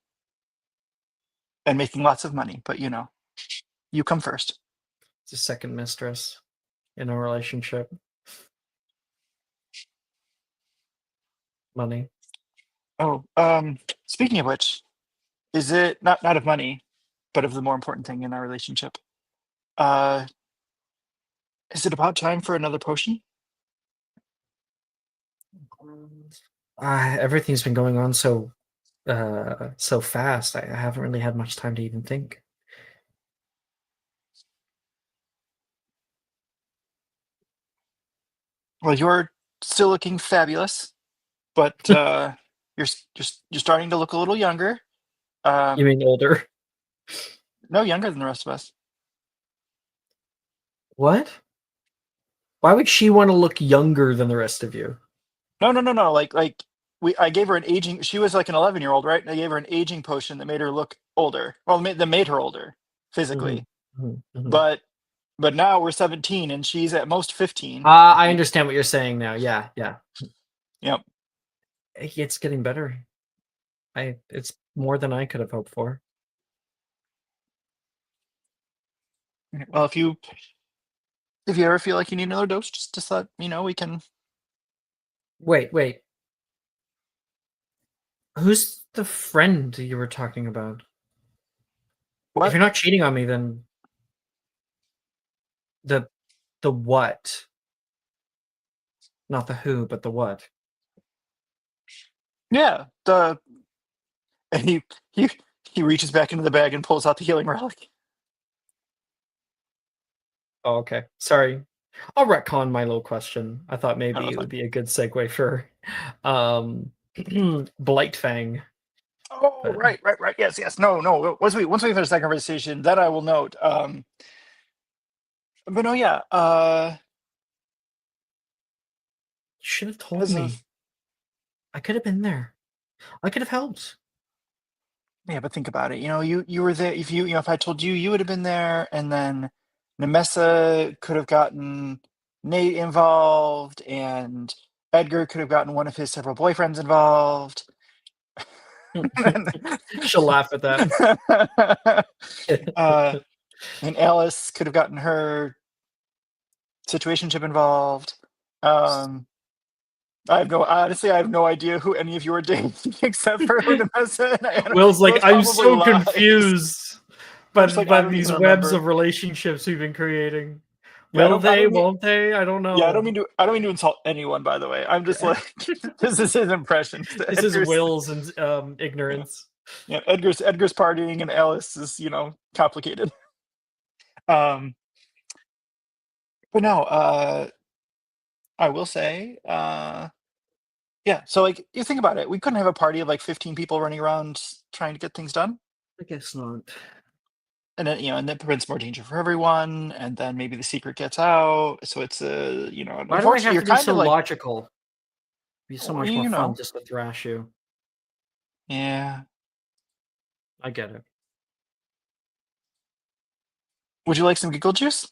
And making lots of money, but you come first. It's a second mistress in a relationship. Money. Oh, speaking of which, is it not of money, but of the more important thing in our relationship? Is it about time for another potion? Everything's been going on so fast. I haven't really had much time to even think. Well, you're still looking fabulous, but you're starting to look a little younger. You mean older? No, younger than the rest of us. What? Why would she want to look younger than the rest of you? No. Like I gave her an aging. She was like an 11-year-old, right? And I gave her an aging potion that made her look older. Well, that made her older physically. Mm-hmm. But but now we're 17 and she's at most 15. I understand what you're saying now. Yeah, yeah. Yep. It's getting better. It's more than I could have hoped for. Well, if you ever feel like you need another dose, just let me know. We can. Wait. Who's the friend you were talking about? If What? you're not cheating on me, then the what? Not the who, but the what? Yeah. And he reaches back into the bag and pulls out the healing relic. Oh, okay. Sorry. I'll retcon my little question. I thought maybe that's it would fine. be a good segue for Blightfang. Oh, But right. Yes. No. Once we finish that conversation, then I will note. But no, yeah. you should have told As me. of, I could have been there. I could have helped. yeah, but think about it. You were there. If I told you, you would have been there, and then Nemessa could have gotten Nate involved, and Edgar could have gotten one of his several boyfriends involved. She'll laugh at that. And Alice could have gotten her situationship involved. I have no idea who any of you are dating except for Nemessa and Will's like, I'm probably so lies. confused Just like, I by don't these even webs remember. of relationships we've been creating. Yeah, I Will don't- I they? don't mean- Won't they? I don't know. Yeah, I don't mean to insult anyone, by the way. I'm just like, this is his impression. This is Will's and ignorance. Yeah, Edgar's partying and Alice is, complicated. But no, I will say, yeah. So like, you think about it, we couldn't have a party of like 15 people running around trying to get things done. I guess not. And then, and that prevents more danger for everyone. And then maybe the secret gets out. So it's Why do I unfortunately, have you're to be kind so of like, logical? It'd be so Well, much more you fun know. just to thrash you. Yeah. I get it. Would you like some giggle juice?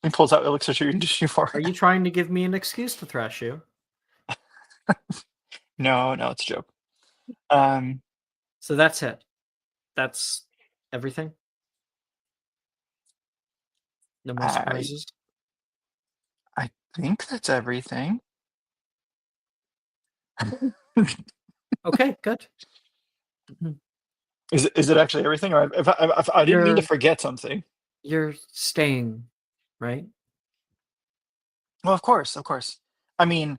He pulls out elixir for Are you trying to give me an excuse to thrash you? No, it's a joke. So that's it. That's everything. No more surprises. I think that's everything. Okay, good. Is it actually everything, or if I didn't mean to You're- forget something? You're staying, right? Well, of course. I mean,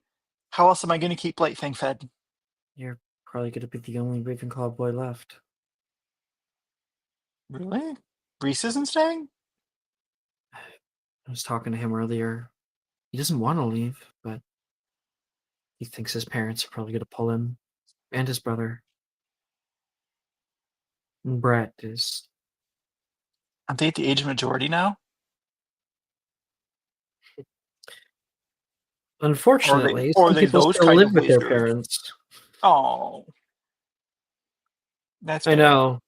how else am I going to keep Blightfang fed? You're probably going to be the only Ravenclaw boy left. Really? Reese isn't staying? I was talking to him earlier. He doesn't want to leave, but he thinks his parents are probably going to pull him, and his brother. And Brett is. Aren't they at the age of majority now? Unfortunately, or are some they people those still kind live of with their wizards? parents. Oh, that's. I know.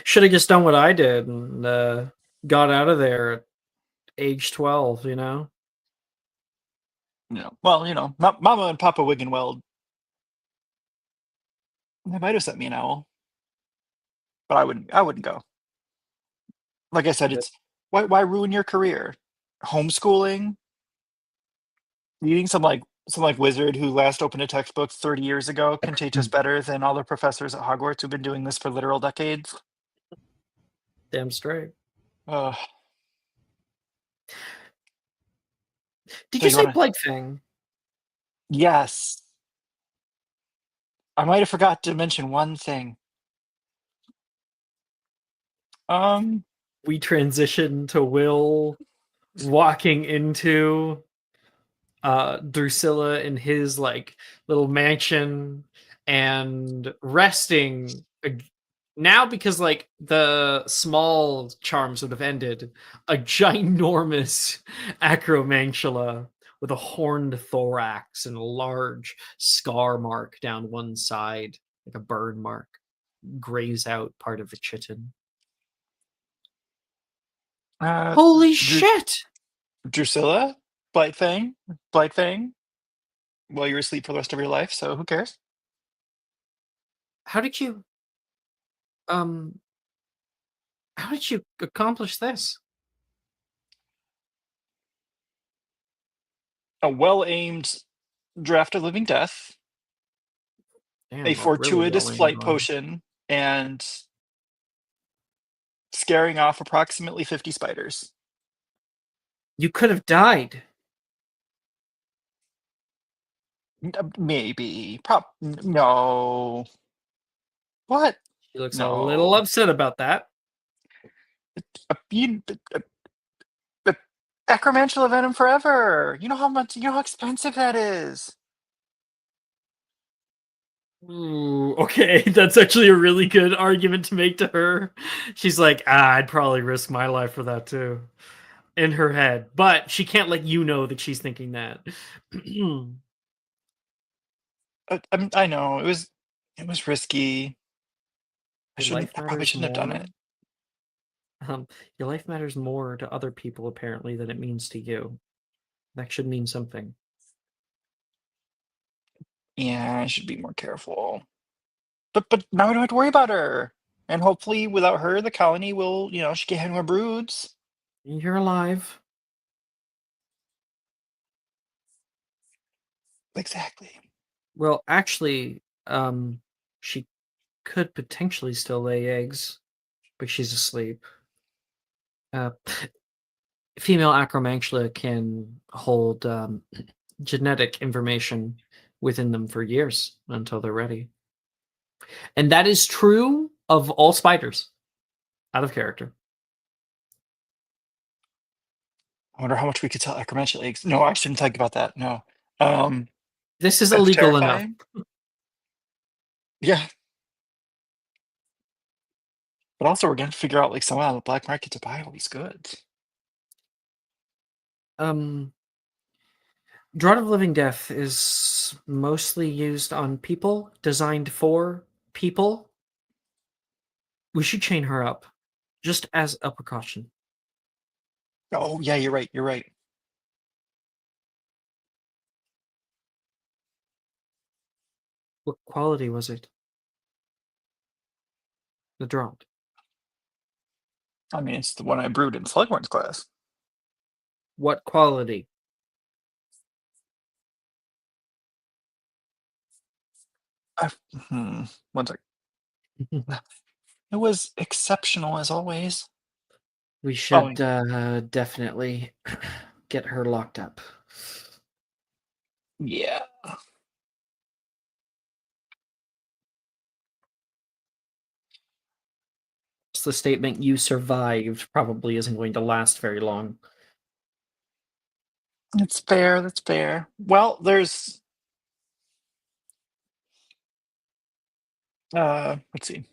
Should have just done what I did and got out of there at age 12, you know? Well, Mama and Papa Wiggenweld. They might have sent me an owl, but I wouldn't go. Like I said, it's why ruin your career? Homeschooling, reading some wizard who last opened a textbook 30 years ago can teach us better than all the professors at Hogwarts who've been doing this for literal decades. Damn straight. Did So you you say wanna- Blightfang? Yes. I might have forgot to mention one thing. We transition to Will walking into Drusilla in his like little mansion and resting now because like the small charms would have ended. A ginormous acromantula with a horned thorax and a large scar mark down one side, like a burn mark, grays out part of the chitin. Holy Dru- shit! Drusilla, Blight Fang. While you're asleep for the rest of your life, so who cares? How did you um how did you accomplish this? A well-aimed draft of living death, a Damn, a really fortuitous well-aimed flight one. potion, and scaring off approximately 50 spiders. You could have died. Maybe. No. What? She looks a little No. upset about that. You, Acromantula venom forever. You know how expensive that is. Ooh, okay, that's actually a really good argument to make to her. She's like, I'd probably risk my life for that too. In her head. But she can't let you know that she's thinking that. I know it was risky. Your life I probably matters shouldn't have done more. it. Your life matters more to other people apparently than it means to you. That should mean something. Yeah, I should be more careful. But now we don't have to worry about her. And hopefully without her, the colony will, she can have more broods. You're alive. Exactly. Well, actually, she could potentially still lay eggs, but she's asleep. Female acromantula can hold genetic information within them for years until they're ready. And that is true of all spiders. Out of character. I wonder how much we could sell acromantula eggs. No, I shouldn't think about that. No. This is That's illegal enough. terrifying. Yeah. But also we're gonna figure out like someone on the black market to buy all these goods. Draught of Living Death is mostly used on people, designed for people. We should chain her up, just as a precaution. Oh yeah, you're right. You're right. What quality was it? The draught. I mean, it's the one I brewed in Slughorn's class. What quality? One sec. It was exceptional as always. We should definitely get her locked up. Yeah. The statement "you survived" probably isn't going to last very long. That's fair. That's fair. Well, there's let's see. I'm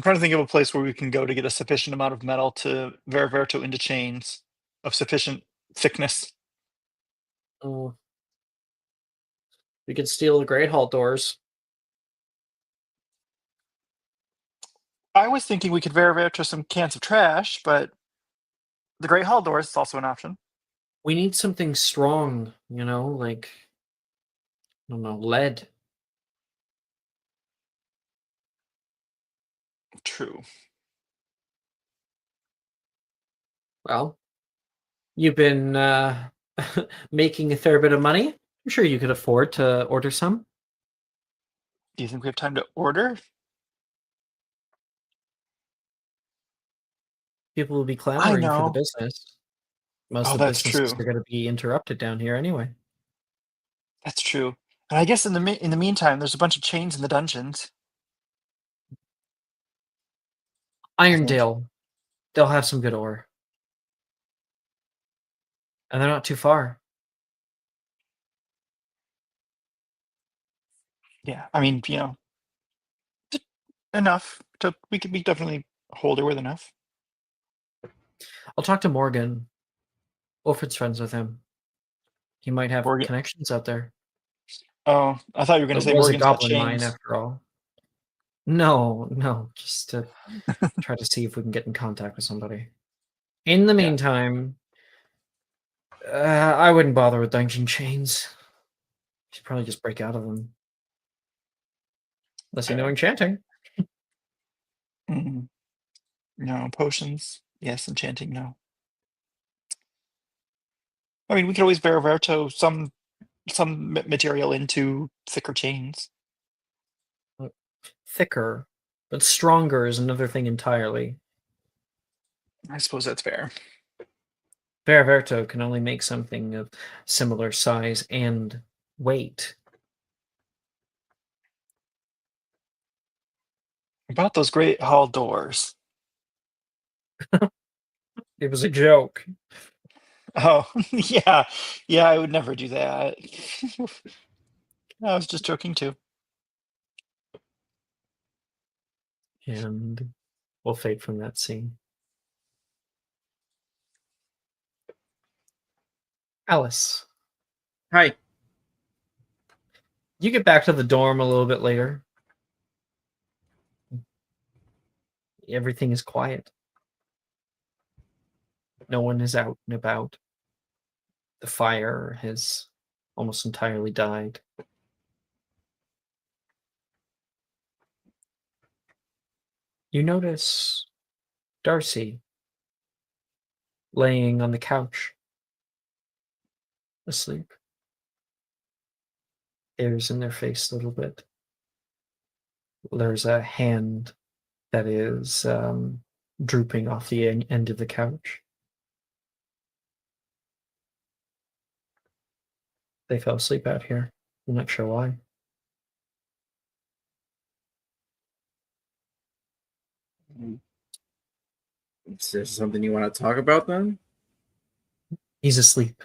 trying to think of a place where we can go to get a sufficient amount of metal to Veriverto into chains of sufficient thickness. Oh, we could steal the Great Hall doors. I was thinking we could Veriverto some cans of trash, but the Great Hall doors is also an option. We need something strong, like, I don't know, lead. True. Well, you've been making a fair bit of money. I'm sure you could afford to order some. Do you think we have time to order? People will be clamoring for the know. business. Most Oh, of the that's businesses true. are going to be interrupted down here anyway. That's true. And I guess in the meantime, there's a bunch of chains in the dungeons. Irondale, they'll have some good ore. And they're not too far. Yeah, I mean, enough to we could be definitely hold her with enough. I'll talk to Morgan. Wilfred's friends with him. He might have Morgan. connections out there. Oh, I thought you were going to It say was a Morgan's got goblin mine, chains. after all. No, just to try to see if we can get in contact with somebody. In the Yeah. meantime, I wouldn't bother with dungeon chains. Should probably just break out of them. Unless you know enchanting. Mm. No, potions. Yes, enchanting, no. I mean, we could always Verto some material into thicker chains. Thicker, but stronger is another thing entirely. I suppose that's fair. Verto can only make something of similar size and weight. About those great hall doors. It was a joke. Oh, yeah. Yeah, I would never do that. I was just joking too. And we'll fade from that scene. Alice, Hi. you get back to the dorm a little bit later. Everything is quiet. No one is out and about. The fire has almost entirely died. You notice Darcy laying on the couch, asleep. Hairs in their face a little bit. There's a hand that is drooping off the end of the couch. They fell asleep out here. I'm not sure why. Is there something you want to talk about then? He's asleep.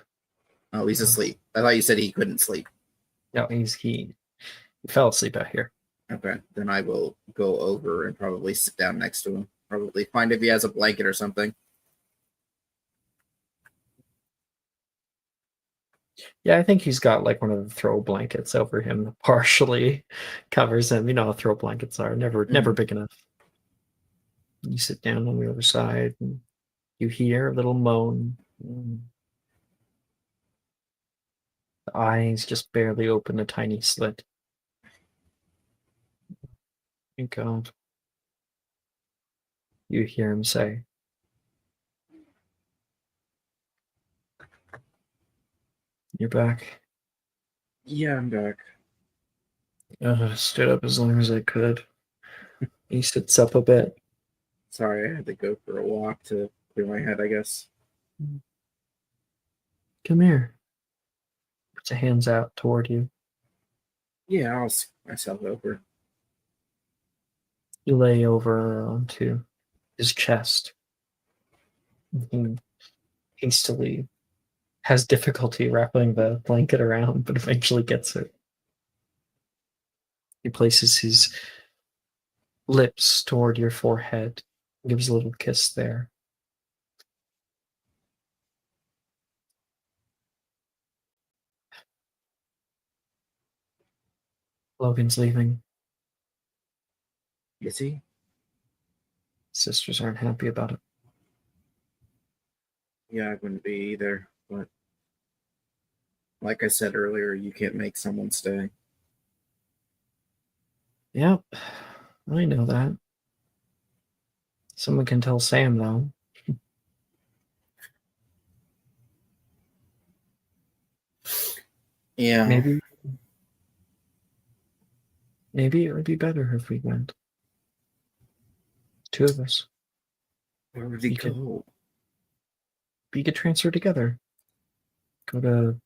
Oh, he's asleep. I thought you said he couldn't sleep. No, he fell asleep out here. Okay, then I will go over and probably sit down next to him. Probably find if he has a blanket or something. Yeah, I think he's got like one of the throw blankets over him that partially covers him. You know how throw blankets are. Never big enough. You sit down on the other side and you hear a little moan. The eyes just barely open a tiny slit. Thank God. You hear him say, "You're back." Yeah, I'm back. Stood up as long as I could. He sits up a bit. Sorry, I had to go for a walk to clear my head, I guess. Come here. Puts a hands out toward you. Yeah, I'll scoot myself over. You lay over onto his chest. He hastily has difficulty wrapping the blanket around, but eventually gets it. He places his lips toward your forehead, gives a little kiss there. Logan's leaving. Is he? Sisters aren't happy about it. Yeah, I wouldn't be either, but like I said earlier, you can't make someone stay. Yep, I know that. Someone can tell Sam, though. Yeah. Maybe it would be better if we went. Two of us. Where would he You could- go? We could transfer together. Go to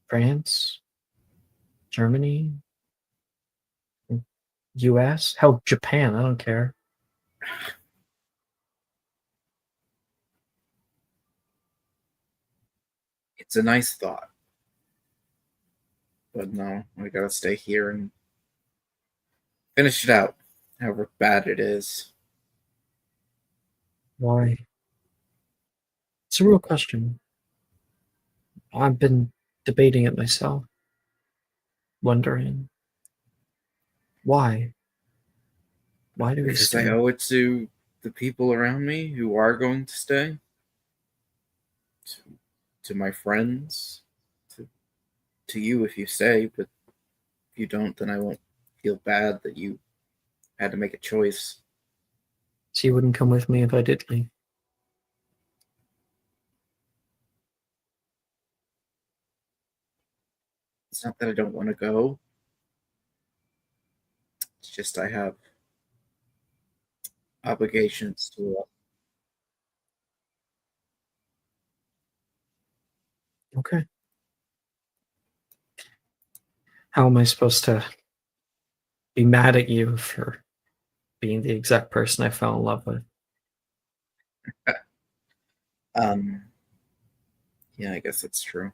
France, Germany, US, hell, Japan, I don't care. It's a nice thought. But no, I gotta stay here and finish it out, however bad it is. Why? It's a real question. I've been debating it myself, wondering why. Why do we Because stay? I owe it to the people around me who are going to stay. to my friends, to you if you stay, but if you don't, then I won't feel bad that you had to make a choice. So you wouldn't come with me if I did leave? It's not that I don't want to go. It's just I have obligations to. Okay. How am I supposed to be mad at you for being the exact person I fell in love with? Yeah, I guess that's true.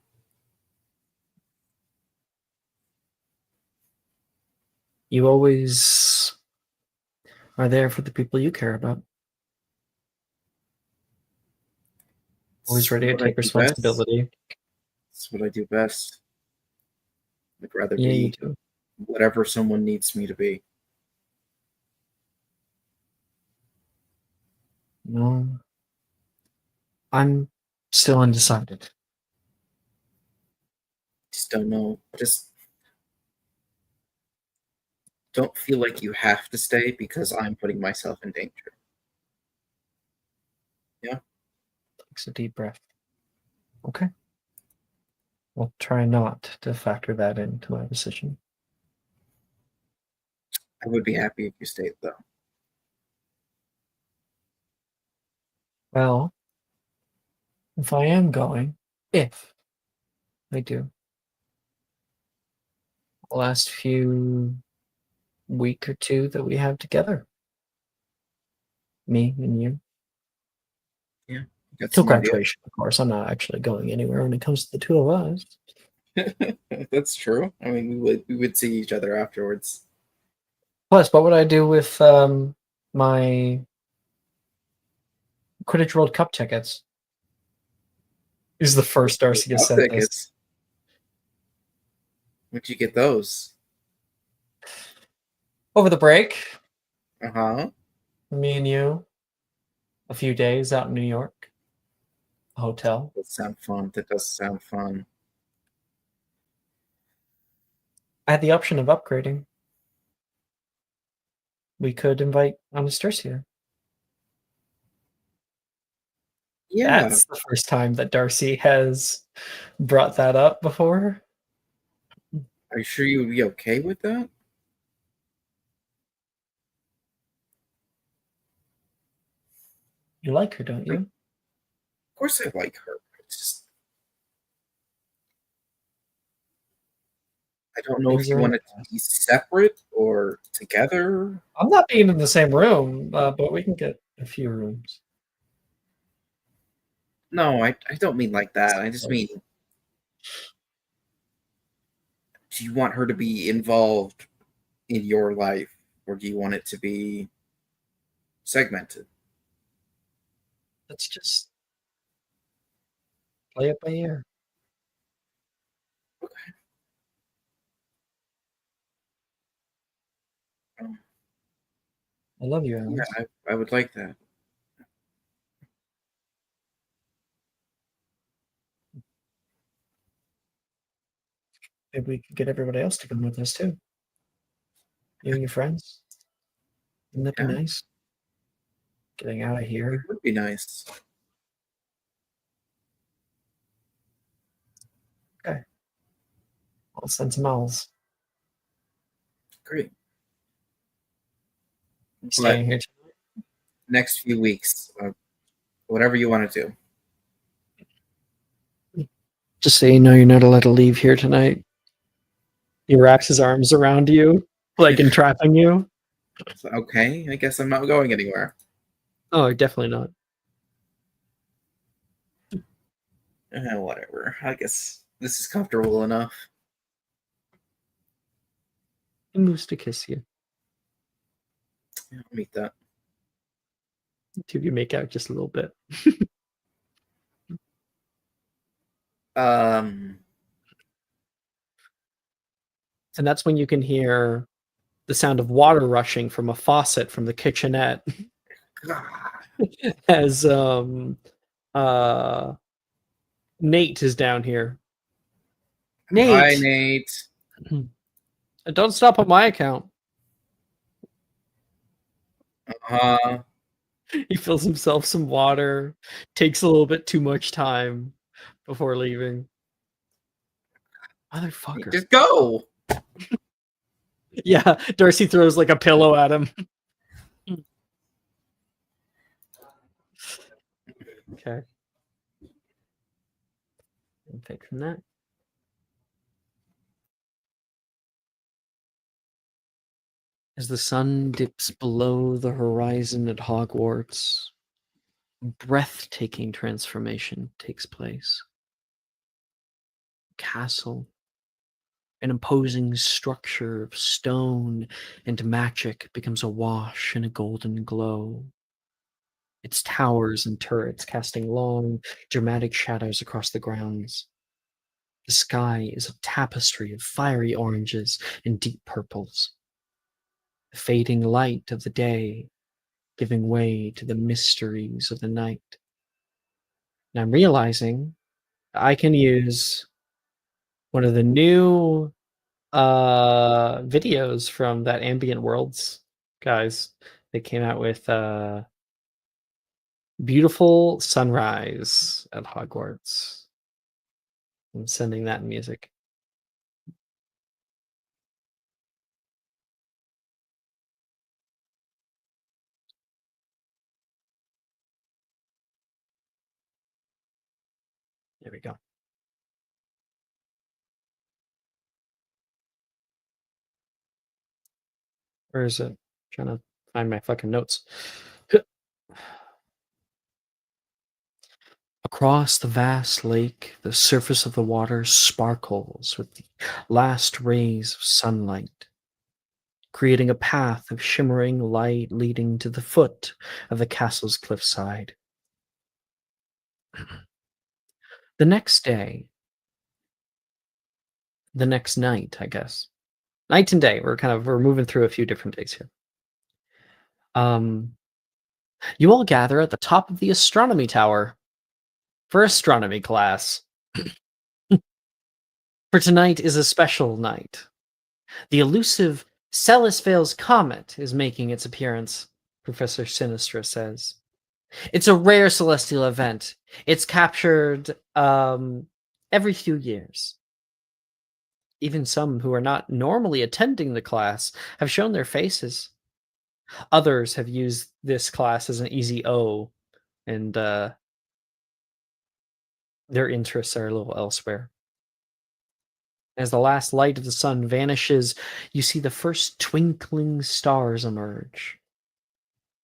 You always are there for the people you care about. Always ready to What I take do best. responsibility. It's what I do best. I'd rather Yeah, you be do. whatever someone needs me to be. No. I'm still undecided. Just don't know. Just don't feel like you have to stay because I'm putting myself in danger. Yeah. Takes a deep breath. Okay. I'll try not to factor that into my decision. I would be happy if you stayed, though. Well, if I am going, if I do, the last few week or two that we have together, me and you, Got till some idea. graduation, of course. I'm not actually going anywhere when it comes to the two of us. That's true. I mean, we would see each other afterwards. Plus, what would I do with my Quidditch World Cup tickets? This is the first Darcy has said this. Tickets. Where'd you get those? Over the break, Uh-huh. me and you, a few days out in New York, a hotel. That sound fun. That does sound fun. I had the option of upgrading. We could invite Anastasia. Yeah. That's the first time that Darcy has brought that up before. Are you sure you would be okay with that? You like her, don't you? Of course I like her. It's just I don't know Things if you are want it to be separate or together. I'm not being in the same room, but we can get a few rooms. No, I don't mean like that. I just mean, do you want her to be involved in your life, or do you want it to be segmented? Let's just play it by ear. Okay. I love you, Alex. Yeah, I would like that. Maybe we could get everybody else to come with us too. You and your friends. Wouldn't that be Yeah. nice? Getting out of here. It would be nice. I'll send some owls. Great. Staying here tonight. Next few weeks, whatever you want to do. Just so you know, you're not allowed to leave here tonight. He wraps his arms around you, like entrapping you. So, okay, I guess I'm not going anywhere. Oh, definitely not. Whatever. I guess this is comfortable enough. He moves to kiss you. Yeah, I'll meet that. Two of you make out just a little bit. Um, And that's when you can hear the sound of water rushing from a faucet from the kitchenette God. as Nate is down here. Hi, Nate, Nate. don't stop on my account. He fills himself some water, takes a little bit too much time before leaving. Motherfucker. Just go. Yeah, Darcy throws like a pillow at him. Okay. And take from that. As the sun dips below the horizon at Hogwarts, breathtaking transformation takes place. Castle, an imposing structure of stone and magic, becomes awash in a golden glow. Its towers and turrets casting long, dramatic shadows across the grounds. The sky is a tapestry of fiery oranges and deep purples. The fading light of the day giving way to the mysteries of the night. And I'm realizing I can use one of the new videos from that Ambient Worlds guys. They came out with beautiful sunrise at Hogwarts. I'm sending that in music. There we go. Where is it? Trying to find my fucking notes. Across the vast lake, the surface of the water sparkles with the last rays of sunlight, creating a path of shimmering light leading to the foot of the castle's cliffside. The next day, the next night, I guess. Night and day. We're moving through a few different days here. You all gather at the top of the astronomy tower for astronomy class. For tonight is a special night. The elusive Celis comet is making its appearance, Professor Sinistra says. It's a rare celestial event. It's captured every few years. Even some who are not normally attending the class have shown their faces. Others have used this class as an easy O, and their interests are a little elsewhere. As the last light of the sun vanishes, you see the first twinkling stars emerge.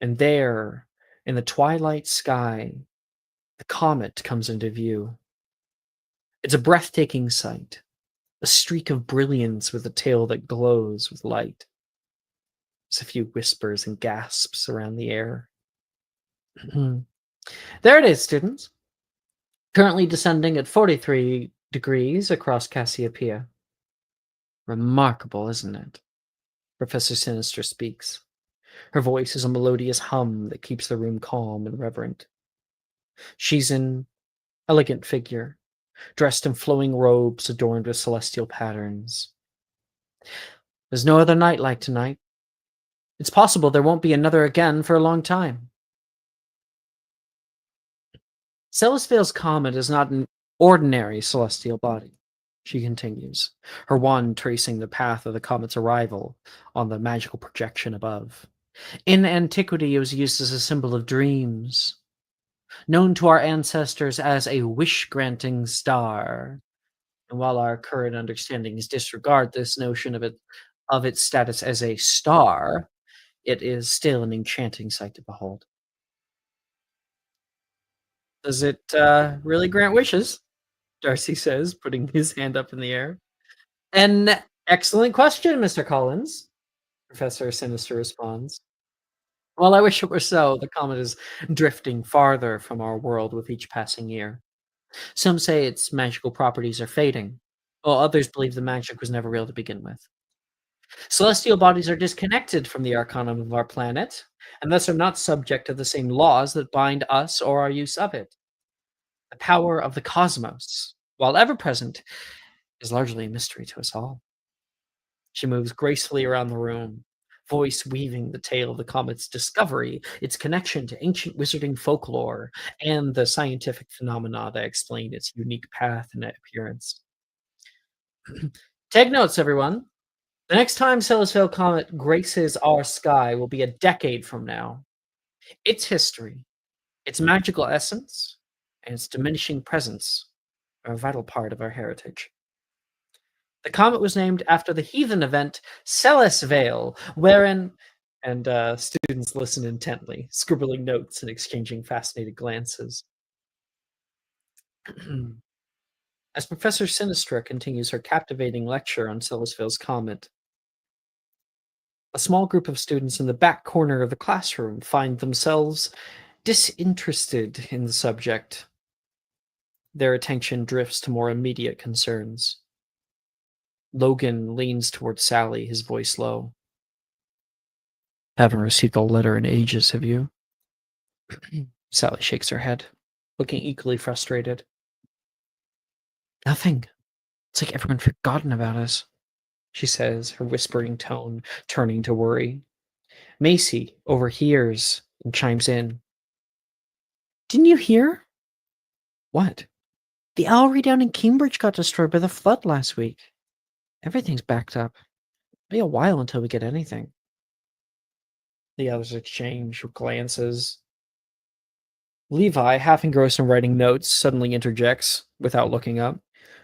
And there, in the twilight sky, the comet comes into view. It's a breathtaking sight, a streak of brilliance with a tail that glows with light. There's a few whispers and gasps around the air. There it is, students. Currently descending at 43 degrees across Cassiopeia. Remarkable, isn't it? Professor Sinister speaks. Her voice is a melodious hum that keeps the room calm and reverent. She's an elegant figure, dressed in flowing robes adorned with celestial patterns. There's no other night like tonight. It's possible there won't be another again for a long time. Celisvale's comet is not an ordinary celestial body, she continues, her wand tracing the path of the comet's arrival on the magical projection above. In antiquity, it was used as a symbol of dreams, known to our ancestors as a wish-granting star. And while our current understandings disregard this notion of its status as a star, it is still an enchanting sight to behold. Does it really grant wishes? Darcy says, putting his hand up in the air. An excellent question, Mr. Collins, Professor Sinister responds. Well, I wish it were so. The comet is drifting farther from our world with each passing year. Some say its magical properties are fading, while others believe the magic was never real to begin with. Celestial bodies are disconnected from the arcanum of our planet, and thus are not subject to the same laws that bind us or our use of it. The power of the cosmos, while ever present, is largely a mystery to us all. She moves gracefully around the room, voice weaving the tale of the comet's discovery, its connection to ancient wizarding folklore, and the scientific phenomena that explain its unique path and appearance. Take notes, everyone. The next time Selesville Comet graces our sky will be a decade from now. Its history, its magical essence, and its diminishing presence are a vital part of our heritage. The comet was named after the heathen event Celesvale, wherein, and students listen intently, scribbling notes and exchanging fascinated glances. As Professor Sinistra continues her captivating lecture on Celesville's comet, a small group of students in the back corner of the classroom find themselves disinterested in the subject. Their attention drifts to more immediate concerns. Logan leans towards Sally, his voice low. Haven't received a letter in ages, have you? Sally shakes her head, looking equally frustrated. Nothing. It's like everyone forgotten about us, she says, her whispering tone turning to worry. Macy overhears and chimes in. Didn't you hear? What? The owlry down in Cambridge got destroyed by the flood last week. Everything's backed up. It'll be a while until we get anything. The others exchange glances. Levi, half engrossed in writing notes, suddenly interjects, without looking up.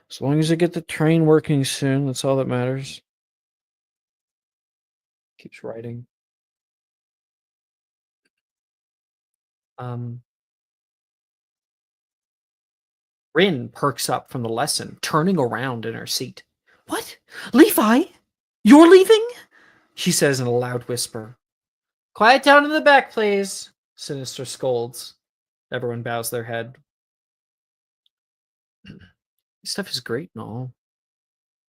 As long as I get the train working soon, that's all that matters. Keeps writing. Rin perks up from the lesson, turning around in her seat. What? Levi? You're leaving? She says in a loud whisper. Quiet down in the back, please, Sinister scolds. Everyone bows their head. This stuff is great and all.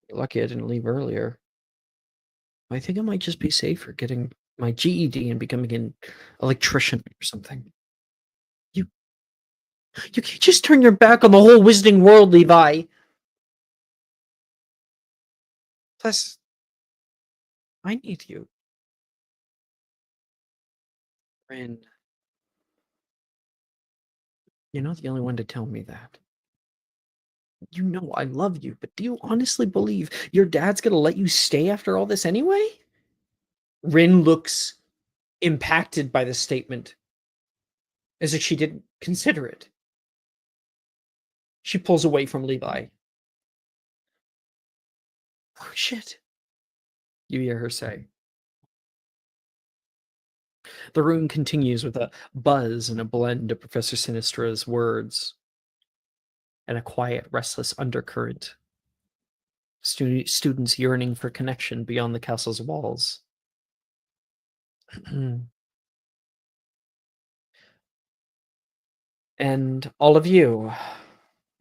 You're lucky I didn't leave earlier. I think I might just be safer getting my GED and becoming an electrician or something. You can't just turn your back on the whole wizarding world, Levi. Plus, I need you. Rin, you're not the only one to tell me that. You know I love you, but do you honestly believe your dad's gonna let you stay after all this anyway? Rin looks impacted by the statement, as if she didn't consider it. She pulls away from Levi. Oh, shit, you hear her say. The room continues with a buzz and a blend of Professor Sinistra's words and a quiet, restless undercurrent. Students yearning for connection beyond the castle's walls. And all of you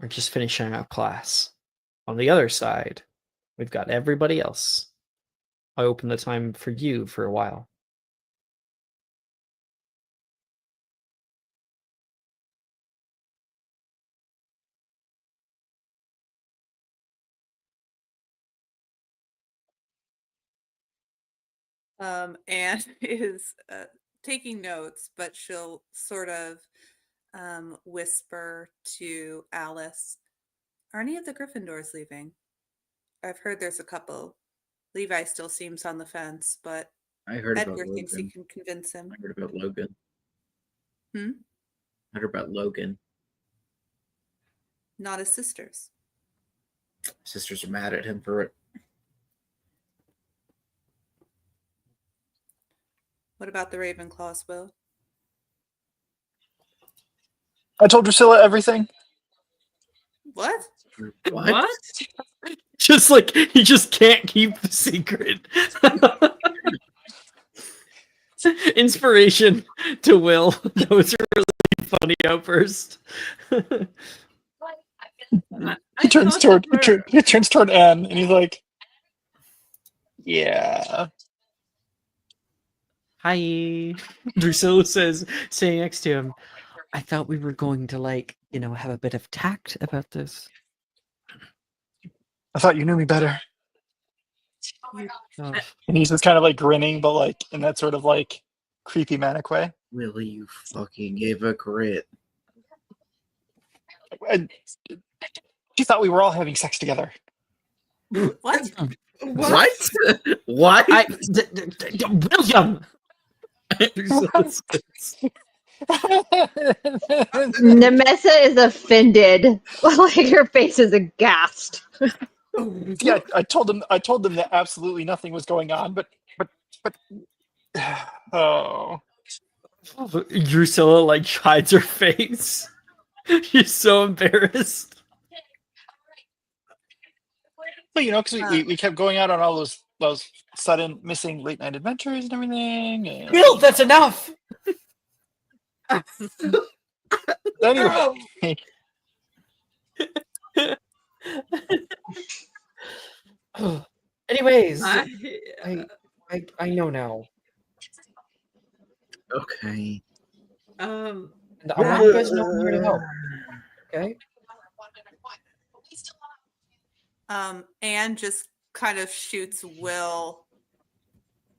are just finishing up class. On the other side, we've got everybody else. I open the time for you for a while. Anne is taking notes, but she'll sort of whisper to Alice, are any of the Gryffindors leaving? I've heard there's a couple. Levi still seems on the fence, but I heard about Edgar thinks he Logan. can convince him. I heard about Logan. Hmm? I heard about Logan. Not his sisters. Sisters are mad at him for it. What about the Ravenclaws, Will? I told Drusilla everything. What? What? Just like he just can't keep the secret. Inspiration to Will. That was a really funny outburst. He turns toward Anne, and he's like, "Yeah." Hi. Drusilla says, sitting next to him, I thought we were going to like have a bit of tact about this. I thought you knew me better. Oh, And he's just kind of like grinning, but like in that sort of like creepy manic way. Willie, you fucking gave a crit. And she thought we were all having sex together. What? What? What? William. Nemessa is offended. Like her face is aghast. Yeah, I told them that absolutely nothing was going on, but oh. Drusilla like hides her face. She's so embarrassed. But because we kept going out on all those sudden missing late night adventures and everything. And Bill, that's enough. anyway, Anyways, I, I know now. Okay. um, And I want you guys to know I'm here to help. Okay? Anne just kind of shoots Will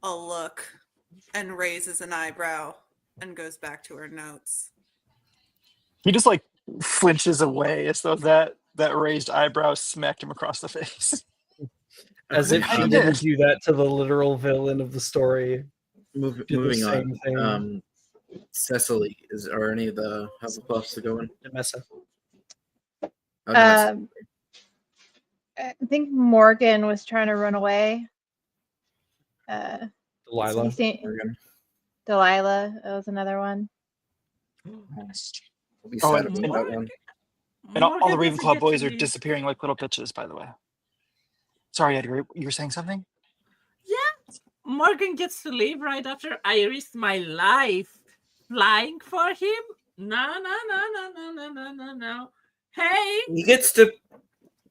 a look and raises an eyebrow and goes back to her notes. he just like flinches away as though that raised eyebrow smacked him across the face. As if she I didn't did. do that to the literal villain of the story. Moving same on. thing. Cecily, are any of the Hufflepuffs going? Nemessa. Oh, no, that's- I think Morgan was trying to run away. Delilah. You see- Morgan. Delilah, that was another one. We'll be Oh, sad and- about that one. And all the Morgan doesn't Ravenclaw get boys to are leave. disappearing like little bitches, by the way. Sorry, Edgar, you were saying something? Yeah, Morgan gets to leave right after I risked my life flying for him. No. Hey, He gets to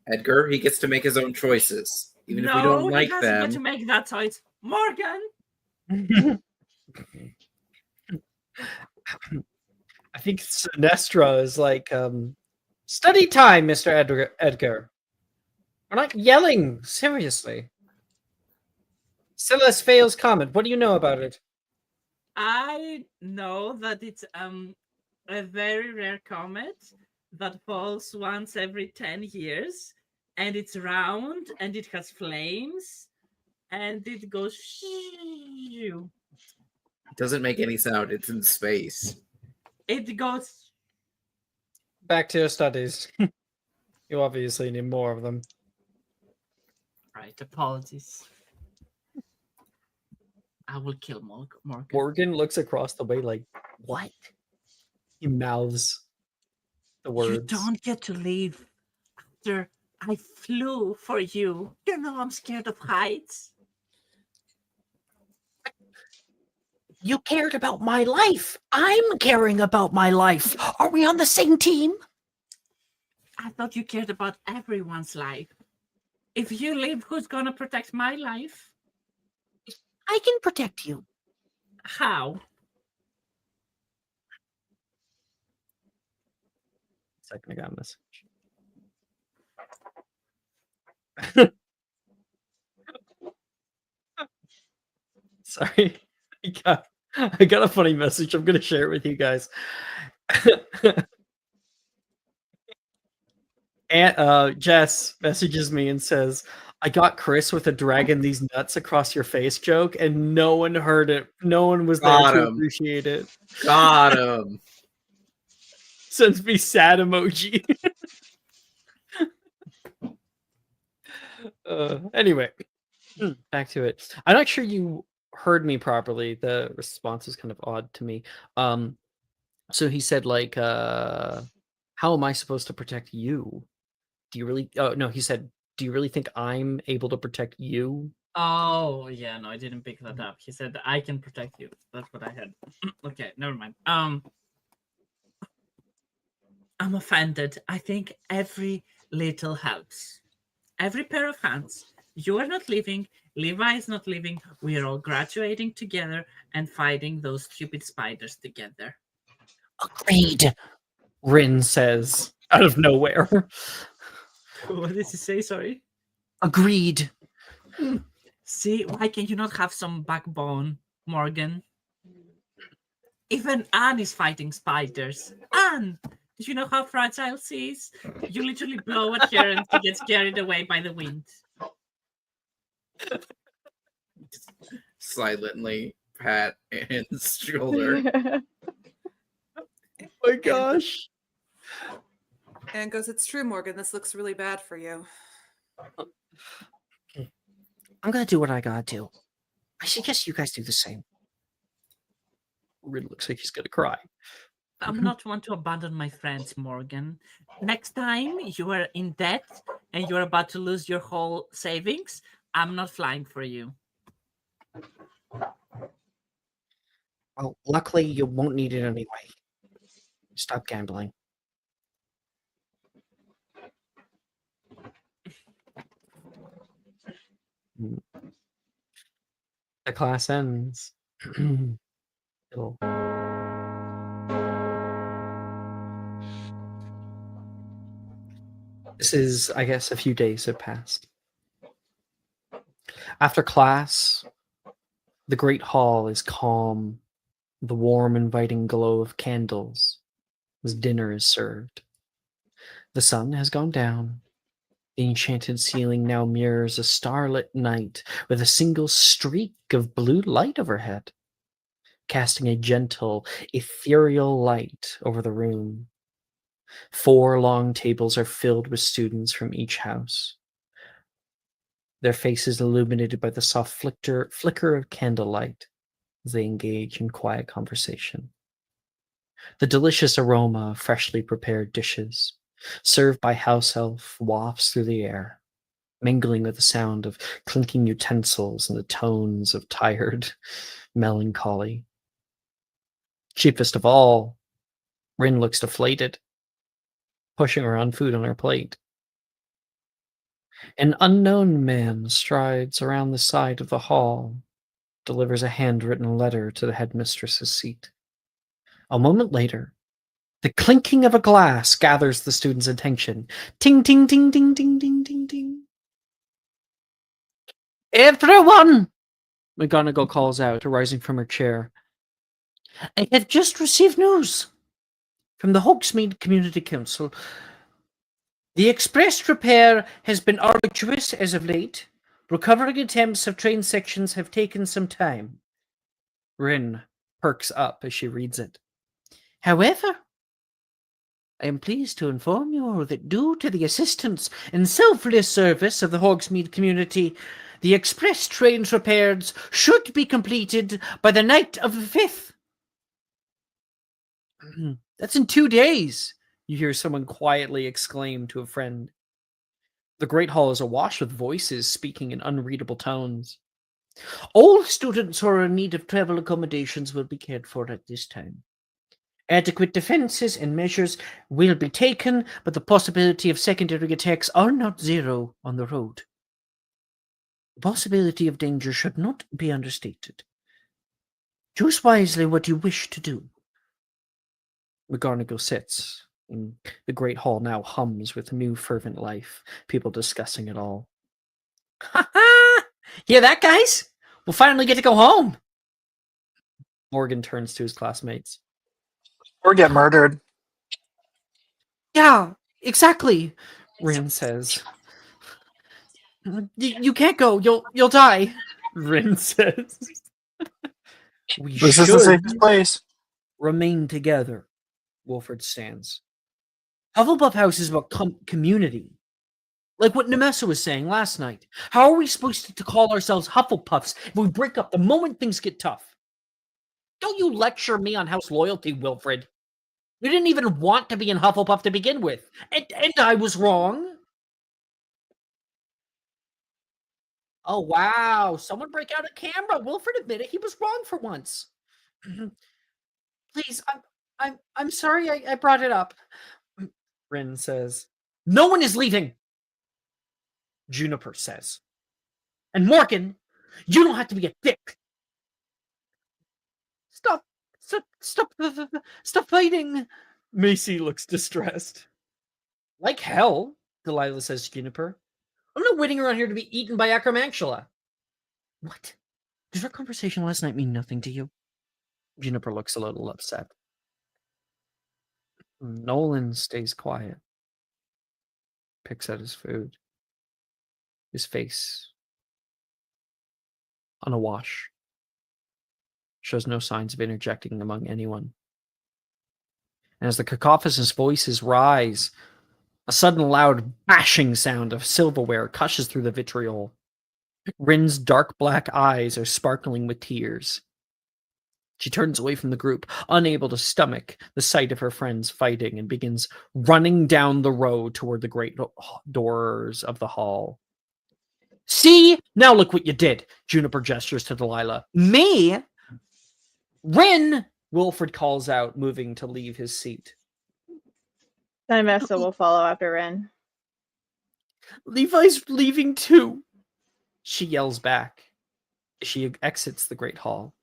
Edgar. He gets to make his own choices, even if we don't like he doesn't get to them. make that choice. Morgan, I think Sinestra is like, study time, Mr. Edgar. We're not yelling, seriously. Silas Fail's comment. What do you know about it? I know that it's a very rare comet that falls once every 10 years, and it's round and it has flames and it goes shoo. It doesn't make any sound. It's in space. It goes Back to your studies. You obviously need more of them. right. Apologies. I will kill Morgan. Morgan looks across the way like, what? He mouths the words. You don't get to leave after I flew for you. You know I'm scared of heights. You cared about my life. I'm caring about my life. Are we on the same team? I thought you cared about everyone's life. If you leave, who's gonna protect my life? I can protect you. How? Second, I got a message. Sorry. I got a funny message. I'm going to share it with you guys. And Jess messages me and says, I got Chris with a dragging these nuts across your face joke, and no one heard it. No one was there Got to him. appreciate it. Got him. Sends me sad emoji. Anyway, back to it. I'm not sure you heard me properly. The response is kind of odd to me. So he said, like, how am I supposed to protect you? Do you really? Oh no, he said, do you really think I'm able to protect you? Oh, yeah, no, I didn't pick that up. He said, I can protect you. That's what I had. Okay, never mind. I'm offended. I think every little helps. Every pair of hands. You are not leaving. Levi is not leaving. We are all graduating together and fighting those stupid spiders together. Agreed. Rin says out of nowhere. What did he say? Sorry. Agreed. See, why can you not have some backbone, Morgan? Even Anne is fighting spiders. Anne! Did you know how fragile she is? You literally blow at her and she gets carried away by the wind. Silently pat Anne's shoulder. Oh my gosh. And goes, it's true, Morgan. This looks really bad for you. I'm gonna do what I gotta do. I suggest you guys do the same. Rin looks like he's gonna cry. I'm not one to abandon my friends, Morgan. Next time you are in debt and you're about to lose your whole savings, I'm not flying for you. Well, luckily you won't need it anyway. Stop gambling. The class ends. It'll- This is, I guess, a few days have passed. After class, the great hall is calm, the warm, inviting glow of candles as dinner is served. The sun has gone down. The enchanted ceiling now mirrors a starlit night with a single streak of blue light overhead, casting a gentle, ethereal light over the room. 4 long tables are filled with students from each house, their faces illuminated by the soft flicker of candlelight as they engage in quiet conversation. The delicious aroma of freshly prepared dishes, served by house elf, wafts through the air, mingling with the sound of clinking utensils and the tones of tired melancholy. Chiefest of all, Rin looks deflated, pushing around food on her plate. An unknown man strides around the side of the hall, delivers a handwritten letter to the headmistress's seat. A moment later, the clinking of a glass gathers the students' attention. Ting, ting, ting, ting, ting, ting, ting, ting. Everyone! McGonagall calls out, rising from her chair. I have just received news from the Hogsmeade Community Council. The express repair has been arduous as of late. Recovering attempts of train sections have taken some time. Rin perks up as she reads it. However, I am pleased to inform you that due to the assistance and selfless service of the Hogsmeade community, the express trains repairs should be completed by the night of the 5th. That's in 2 days, you hear someone quietly exclaim to a friend. The Great Hall is awash with voices speaking in unreadable tones. All students who are in need of travel accommodations will be cared for at this time. Adequate defenses and measures will be taken, but the possibility of secondary attacks are not zero on the road. The possibility of danger should not be understated. Choose wisely what you wish to do. McGonagall sits, and the Great Hall now hums with new fervent life, people discussing it all. Ha ha! Hear that, guys? We'll finally get to go home! Morgan turns to his classmates. Or get murdered. Yeah, exactly, Rin says. You can't go. You'll die, Rin says. We This is the safest place. remain together, Wolford stands. Hufflepuff House is about community. Like what Nemessa was saying last night. How are we supposed to call ourselves Hufflepuffs if we break up the moment things get tough? Don't you lecture me on house loyalty, Wilfred. You didn't even want to be in Hufflepuff to begin with. And I was wrong. Oh, wow. Someone break out a camera. Wilfred admitted he was wrong for once. Please, I'm sorry I brought it up. Rin says. No one is leaving. Juniper says. And Morgan, you don't have to be a dick. Stop fighting. Macy looks distressed. Like hell, Delilah says to Juniper. I'm not waiting around here to be eaten by Acromantula. What? Does our conversation last night mean nothing to you? Juniper looks a little upset. Nolan stays quiet. Picks at his food. His face unawash. Shows no signs of interjecting among anyone. And as the cacophonous voices rise, a sudden loud bashing sound of silverware gushes through the vitriol. Rin's dark black eyes are sparkling with tears. She turns away from the group, unable to stomach the sight of her friends fighting, and begins running down the road toward the great doors of the hall. See? Now look what you did, Juniper gestures to Delilah. Me? Rin! Wilfred calls out, moving to leave his seat. Nymessa will follow after Ren. Levi's leaving too, she yells back. She exits the great hall,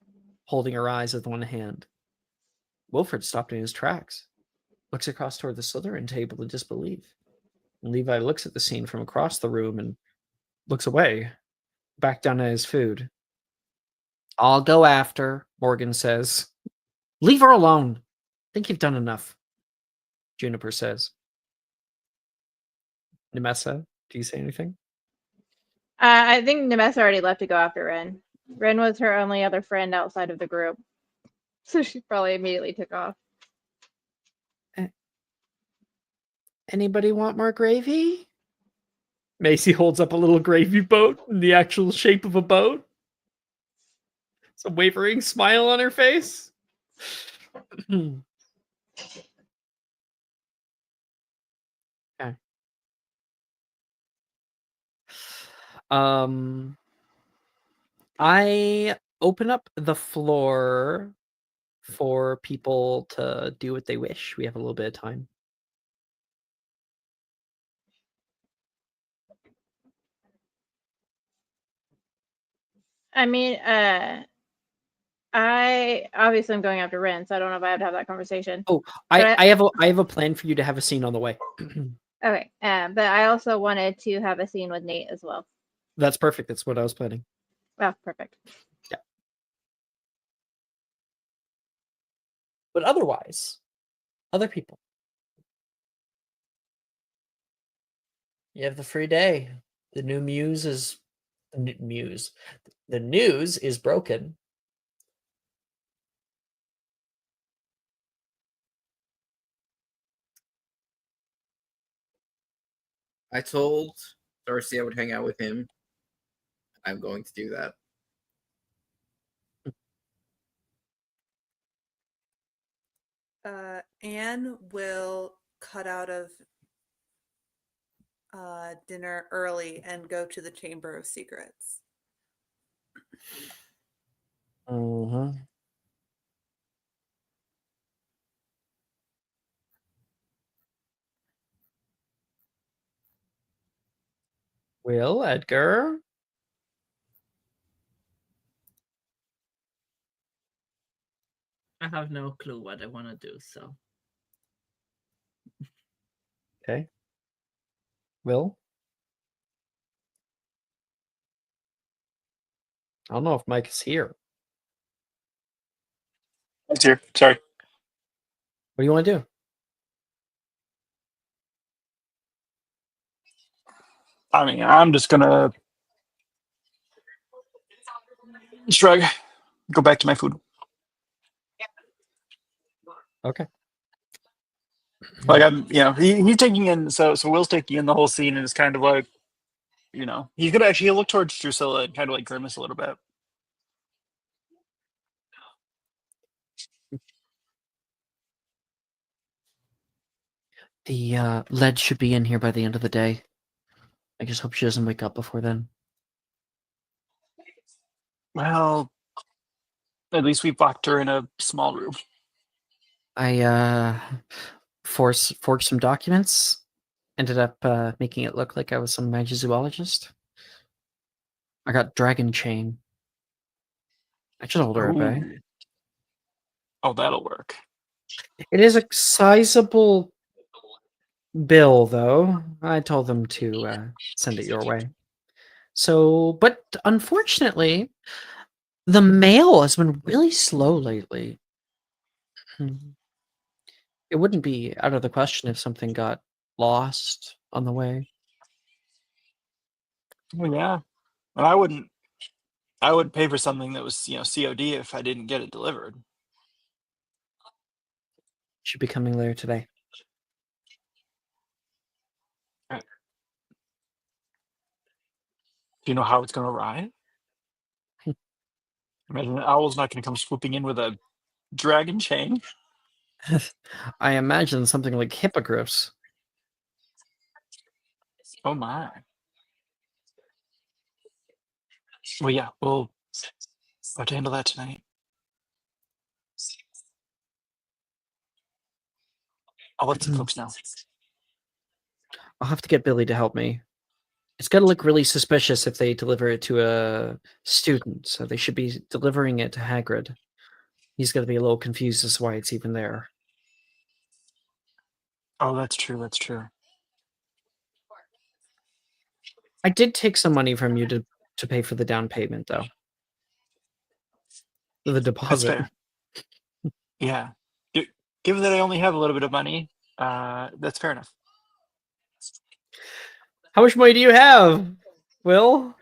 holding her eyes with one hand. Wilfred stopped in his tracks, looks across toward the Slytherin table in disbelief. And Levi looks at the scene from across the room and looks away, back down at his food. I'll go after, Morgan says. Leave her alone. Think you've done enough, Juniper says. Nemessa, do you say anything? I think Nymessa already left to go after Ren. Ren was her only other friend outside of the group. So she probably immediately took off. Anybody want more gravy? Macy holds up a little gravy boat in the actual shape of a boat. It's a wavering smile on her face. Okay. I open up the floor for people to do what they wish. We have a little bit of time. I mean, I obviously am going after Ren, so I don't know if I have to have that conversation. Oh, But I have a plan for you to have a scene on the way. Okay, but I also wanted to have a scene with Nate as well. That's perfect. That's what I was planning. Oh, perfect. Yeah. But otherwise, other people. You have the free day. The new muse is muse. The news is broken. I told Darcy I would hang out with him. I'm going to do that. Anne will cut out of dinner early and go to the Chamber of Secrets. Mm-hmm. Will, Edgar? I have no clue what I want to do, so. Okay. Will? I don't know if Mike is here. It's here. Sorry. What do you want to do? I mean, I'm just gonna shrug, go back to my food. Okay. Like he's taking in so Will's taking in the whole scene and it's kind of like, he's gonna actually look towards Drusilla and kind of like grimace a little bit. The lead should be in here by the end of the day. I just hope she doesn't wake up before then. Well, at least we locked her in a small room. I forged some documents. Ended up making it look like I was some magizoologist. I got dragon chain. I should hold her at bay. Oh, that'll work. It is a sizable bill, though. I told them to send it your way. So, but unfortunately, the mail has been really slow lately. It wouldn't be out of the question if something got lost on the way. Well, yeah, and I wouldn't pay for something that was COD if I didn't get it delivered. Should be coming later today. Do you know how it's going to arrive? Imagine the owl's not going to come swooping in with a dragon chain. I imagine something like hippogriffs. Oh my. Well, yeah, we'll have to handle that tonight. I'll let some folks know. I'll have to get Billy to help me. It's going to look really suspicious if they deliver it to a student, so they should be delivering it to Hagrid. He's going to be a little confused as to why it's even there. Oh, that's true. That's true. I did take some money from you to pay for the down payment, though. The That's deposit. fair. Yeah. Given that I only have a little bit of money, that's fair enough. How much money do you have, Will?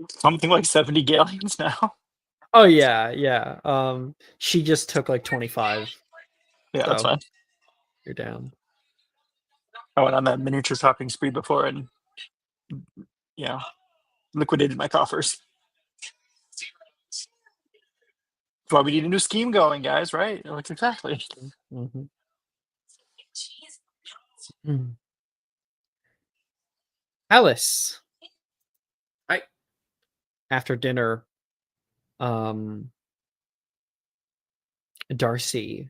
Something like 70 galleons now. Oh yeah. She just took like 25. Yeah, that's So fine. you're down. I went on that miniature shopping spree before and, liquidated my coffers. That's why we need a new scheme going, guys, right? Like, exactly. Mm-hmm. Alice. Hi. After dinner, Darcy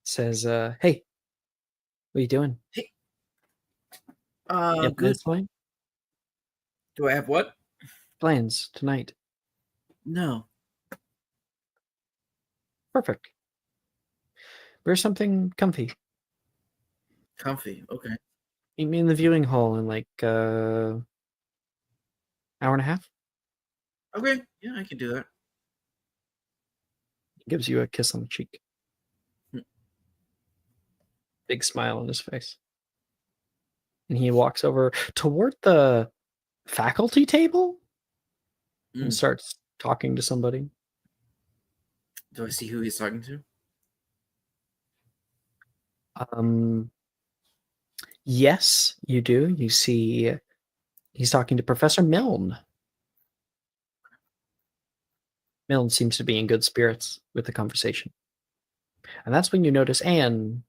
says, hey, what are you doing? You have Good. plans tonight? Do I have what? Plans tonight. No. Perfect. Wear something comfy. Comfy. Okay. Meet me in the viewing hall in like hour and a half. Okay. Yeah, I can do that. He gives you a kiss on the cheek. Big smile on his face. And he walks over toward the faculty table and starts talking to somebody. Do I see who he's talking to? Yes, you do. You see he's talking to Professor Milne. Milne seems to be in good spirits with the conversation. And that's when you notice Anne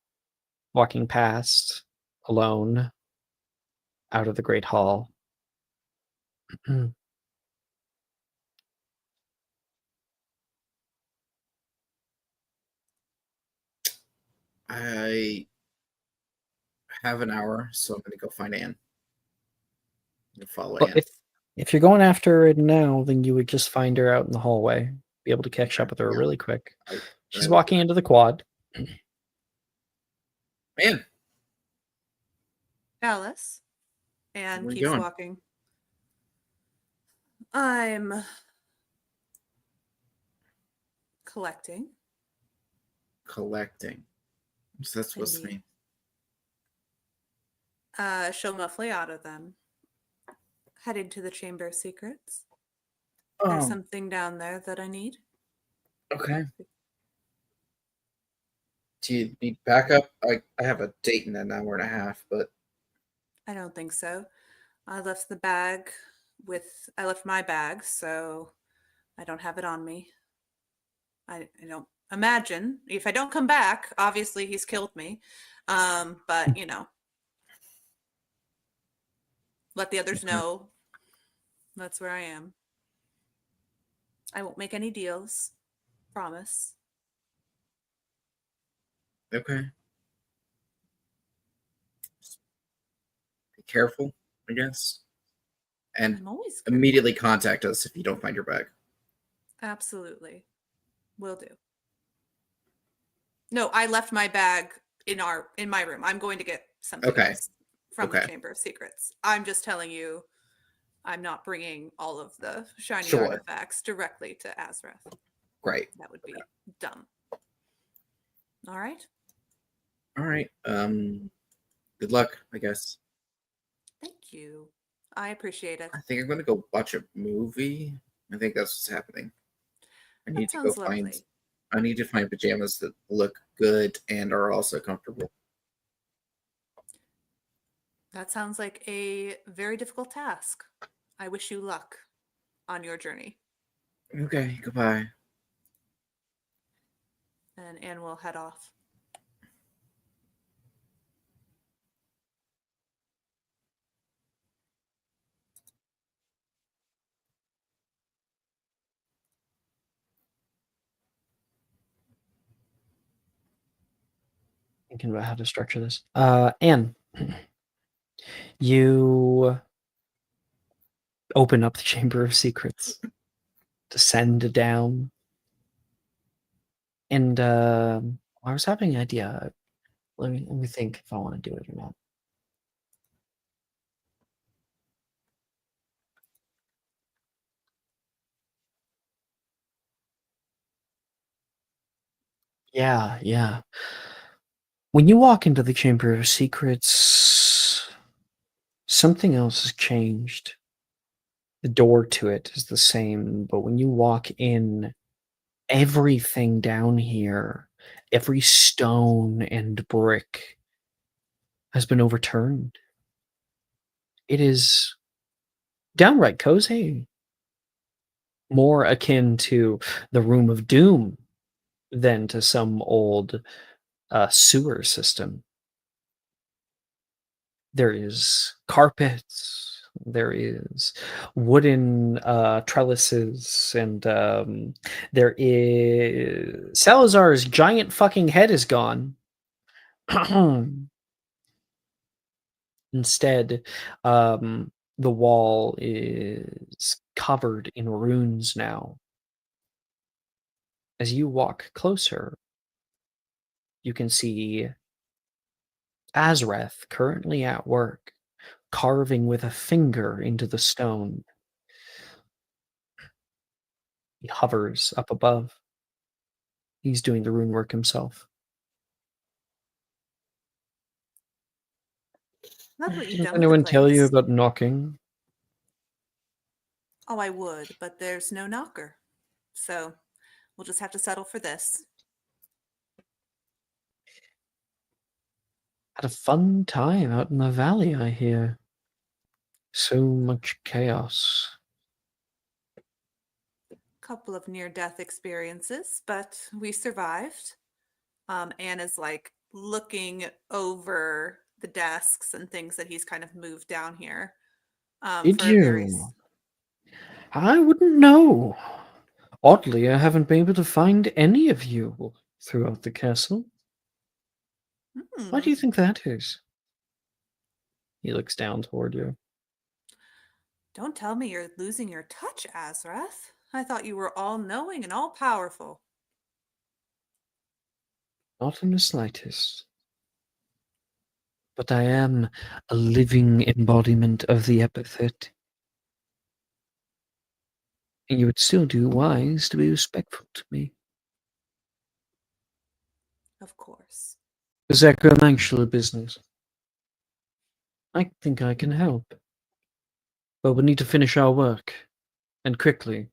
walking past, alone, out of the Great Hall. I have an hour, so I'm going to go find Anne. I'm follow Well, Anne. if you're going after her now, then you would just find her out in the hallway. Be able to catch up with her really quick. She's walking into the quad. Anne. Alice. And Where you keeps going? walking. I'm collecting. Collecting. What's that supposed to mean? Show muffly out of them. Heading to the Chamber of Secrets. Oh. There's something down there that I need. Okay. Do you need backup? I have a date in an hour and a half, but I don't think so. I left my bag, so I don't have it on me. I don't imagine if I don't come back, obviously he's killed me. But let the others know that's where I am. I won't make any deals. Promise. okay. Be careful, I guess. And I'm always immediately contact us if you don't find your bag. Absolutely. Will do. No, I left my bag in my room. I'm going to get something Okay. else from the Okay. Chamber of Secrets. I'm just telling you, I'm not bringing all of the shiny Sure. artifacts directly to Azrath. Great. That would be dumb. All right. All right. Good luck, I guess. Thank you. I appreciate it. I think I'm gonna go watch a movie. I think that's what's happening. I need That to go sounds lovely. I need to find pajamas that look good and are also comfortable. That sounds like a very difficult task. I wish you luck on your journey. Okay, goodbye. And Anne will head off. Thinking about how to structure this. Anne, you open up the Chamber of Secrets, descend down, and I was having an idea. Let me think if I want to do it or not. Yeah. When you walk into the Chamber of Secrets, something else has changed. The door to it is the same, but when you walk in, everything down here, every stone and brick has been overturned. It is downright cozy. More akin to the Room of Doom than to some old sewer system. There is carpets, there is wooden trellises, and there is Salazar's giant fucking head is gone. Instead, the wall is covered in runes now. As you walk closer, you can see Azrath currently at work, carving with a finger into the stone. He hovers up above. He's doing the rune work himself. Not what you've Did done with the anyone tell you place. about knocking? Oh, I would, but there's no knocker. So we'll just have to settle for this. Had a fun time out in the valley, I hear. So much chaos. Couple of near-death experiences, but we survived. Anne is like looking over the desks and things that he's kind of moved down here. Did For a very you? I wouldn't know. Oddly, I haven't been able to find any of you throughout the castle. Why do you think that is? He looks down toward you. Don't tell me you're losing your touch, Azrath. I thought you were all-knowing and all-powerful. Not in the slightest. But I am a living embodiment of the epithet. And you would still do wise to be respectful to me. Of course. Sacramental business. I think I can help. But we need to finish our work. And quickly.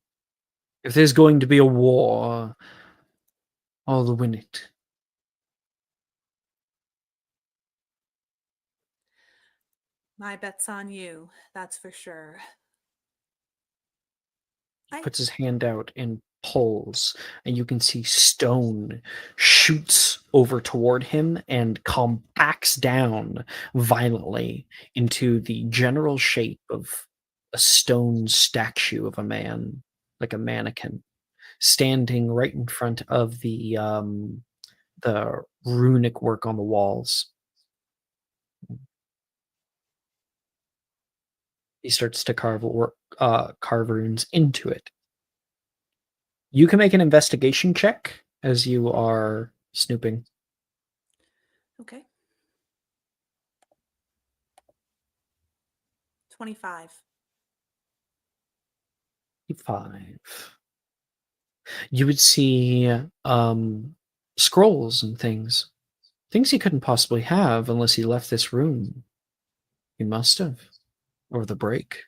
If there's going to be a war, I'll win it. My bet's on you, that's for sure. He puts his hand out and pulls, and you can see stone shoots over toward him and compacts down violently into the general shape of a stone statue of a man, like a mannequin, standing right in front of the runic work on the walls. He starts to carve runes into it. You can make an investigation check as you are snooping. Okay. 25. 5. You would see scrolls and things he couldn't possibly have unless he left this room. He must have, over the break.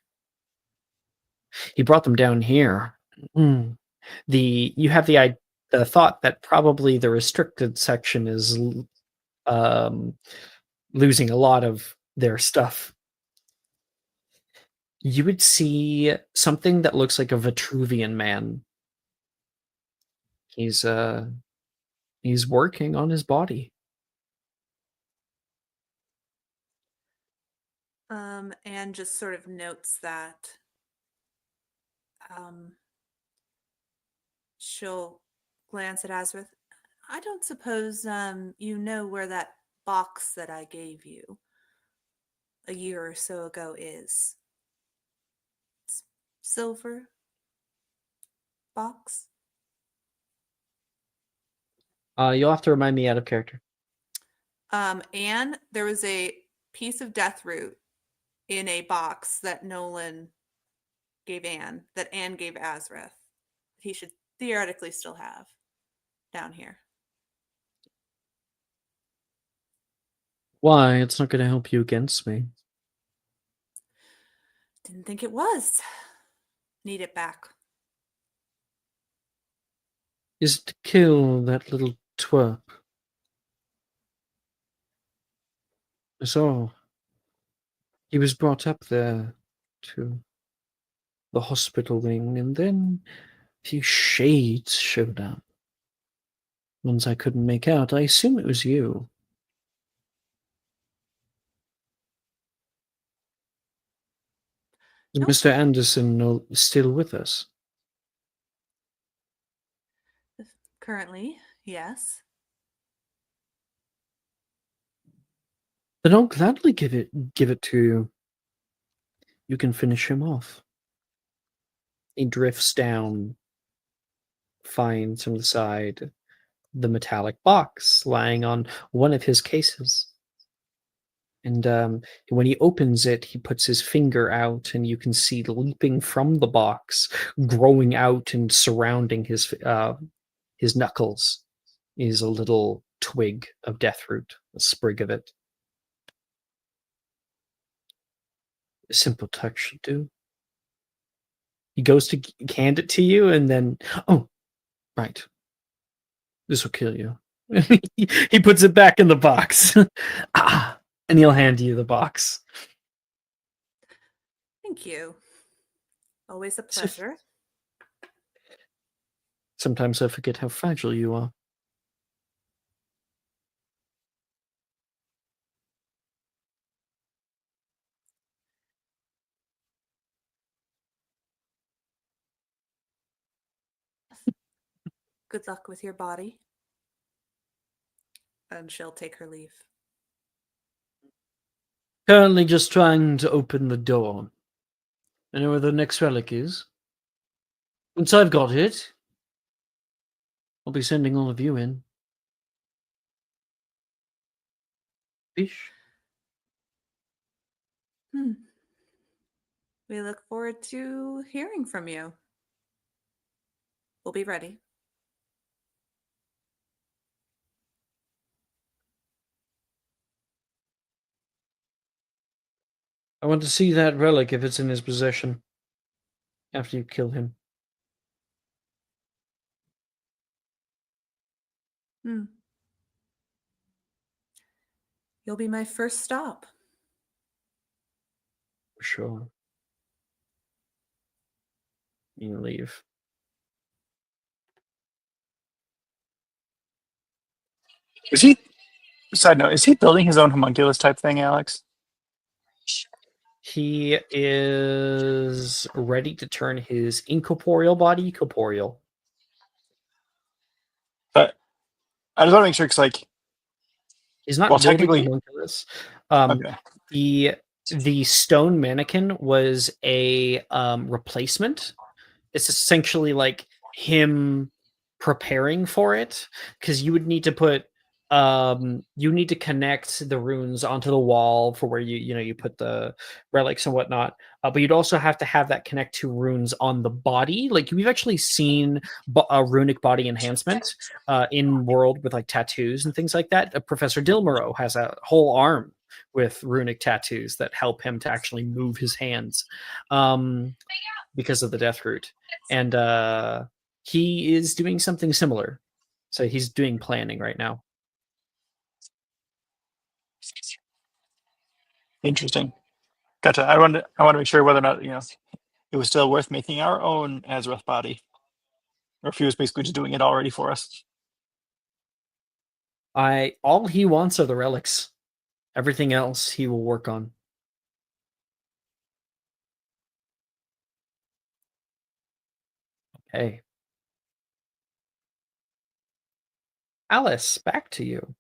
He brought them down here. You have the thought that probably the restricted section is losing a lot of their stuff. You would see something that looks like a Vitruvian man. He's working on his body. And just sort of notes that she'll glance at Azrith. I don't suppose you know where that box that I gave you a year or so ago is. It's silver box. You'll have to remind me out of character. And there was a piece of death root in a box that Nolan gave Anne, that Anne gave Azrith. He should theoretically still have down here. Why? It's not going to help you against me. Didn't think it was. Need it back. Is it to kill that little twerp? So, he was brought up there to the hospital wing, and then a few shades showed up. Ones I couldn't make out. I assume it was you. Is Nope. Mr. Anderson still with us? Currently, yes. Then I'll gladly give it to you. You can finish him off. He drifts down, finds from the side the metallic box lying on one of his cases. And when he opens it, he puts his finger out, and you can see leaping from the box, growing out and surrounding his knuckles, is a little twig of deathroot, a sprig of it. A simple touch should do. He goes to hand it to you, and then, oh, right. This will kill you. He puts it back in the box. And he'll hand you the box. Thank you. Always a pleasure. Sometimes I forget how fragile you are. Good luck with your body. And she'll take her leave. Currently just trying to open the door. I know where the next relic is. Once I've got it, I'll be sending all of you in. Fish? We look forward to hearing from you. We'll be ready. I want to see that relic if it's in his possession. After you kill him. You'll be my first stop. For sure. You leave. Is he? Side note: is he building his own homunculus type thing, Alex? He is ready to turn his incorporeal body corporeal. But I just want to make sure, because like, He's not well, building technically, homunculus. okay. The stone mannequin was a replacement. It's essentially like him preparing for it, because you would need to put you need to connect the runes onto the wall for where you put the relics and whatnot, but you'd also have to have that connect to runes on the body. Like, we've actually seen a runic body enhancement in world with like tattoos and things like that. Professor Dilmero has a whole arm with runic tattoos that help him to actually move his hands because of the death root, and he is doing something similar, so he's doing planning right now. Interesting. Gotcha. I want to make sure whether or not it was still worth making our own Azrath body, or if he was basically just doing it already for us. All he wants are the relics. Everything else he will work on. Okay. Alice, back to you.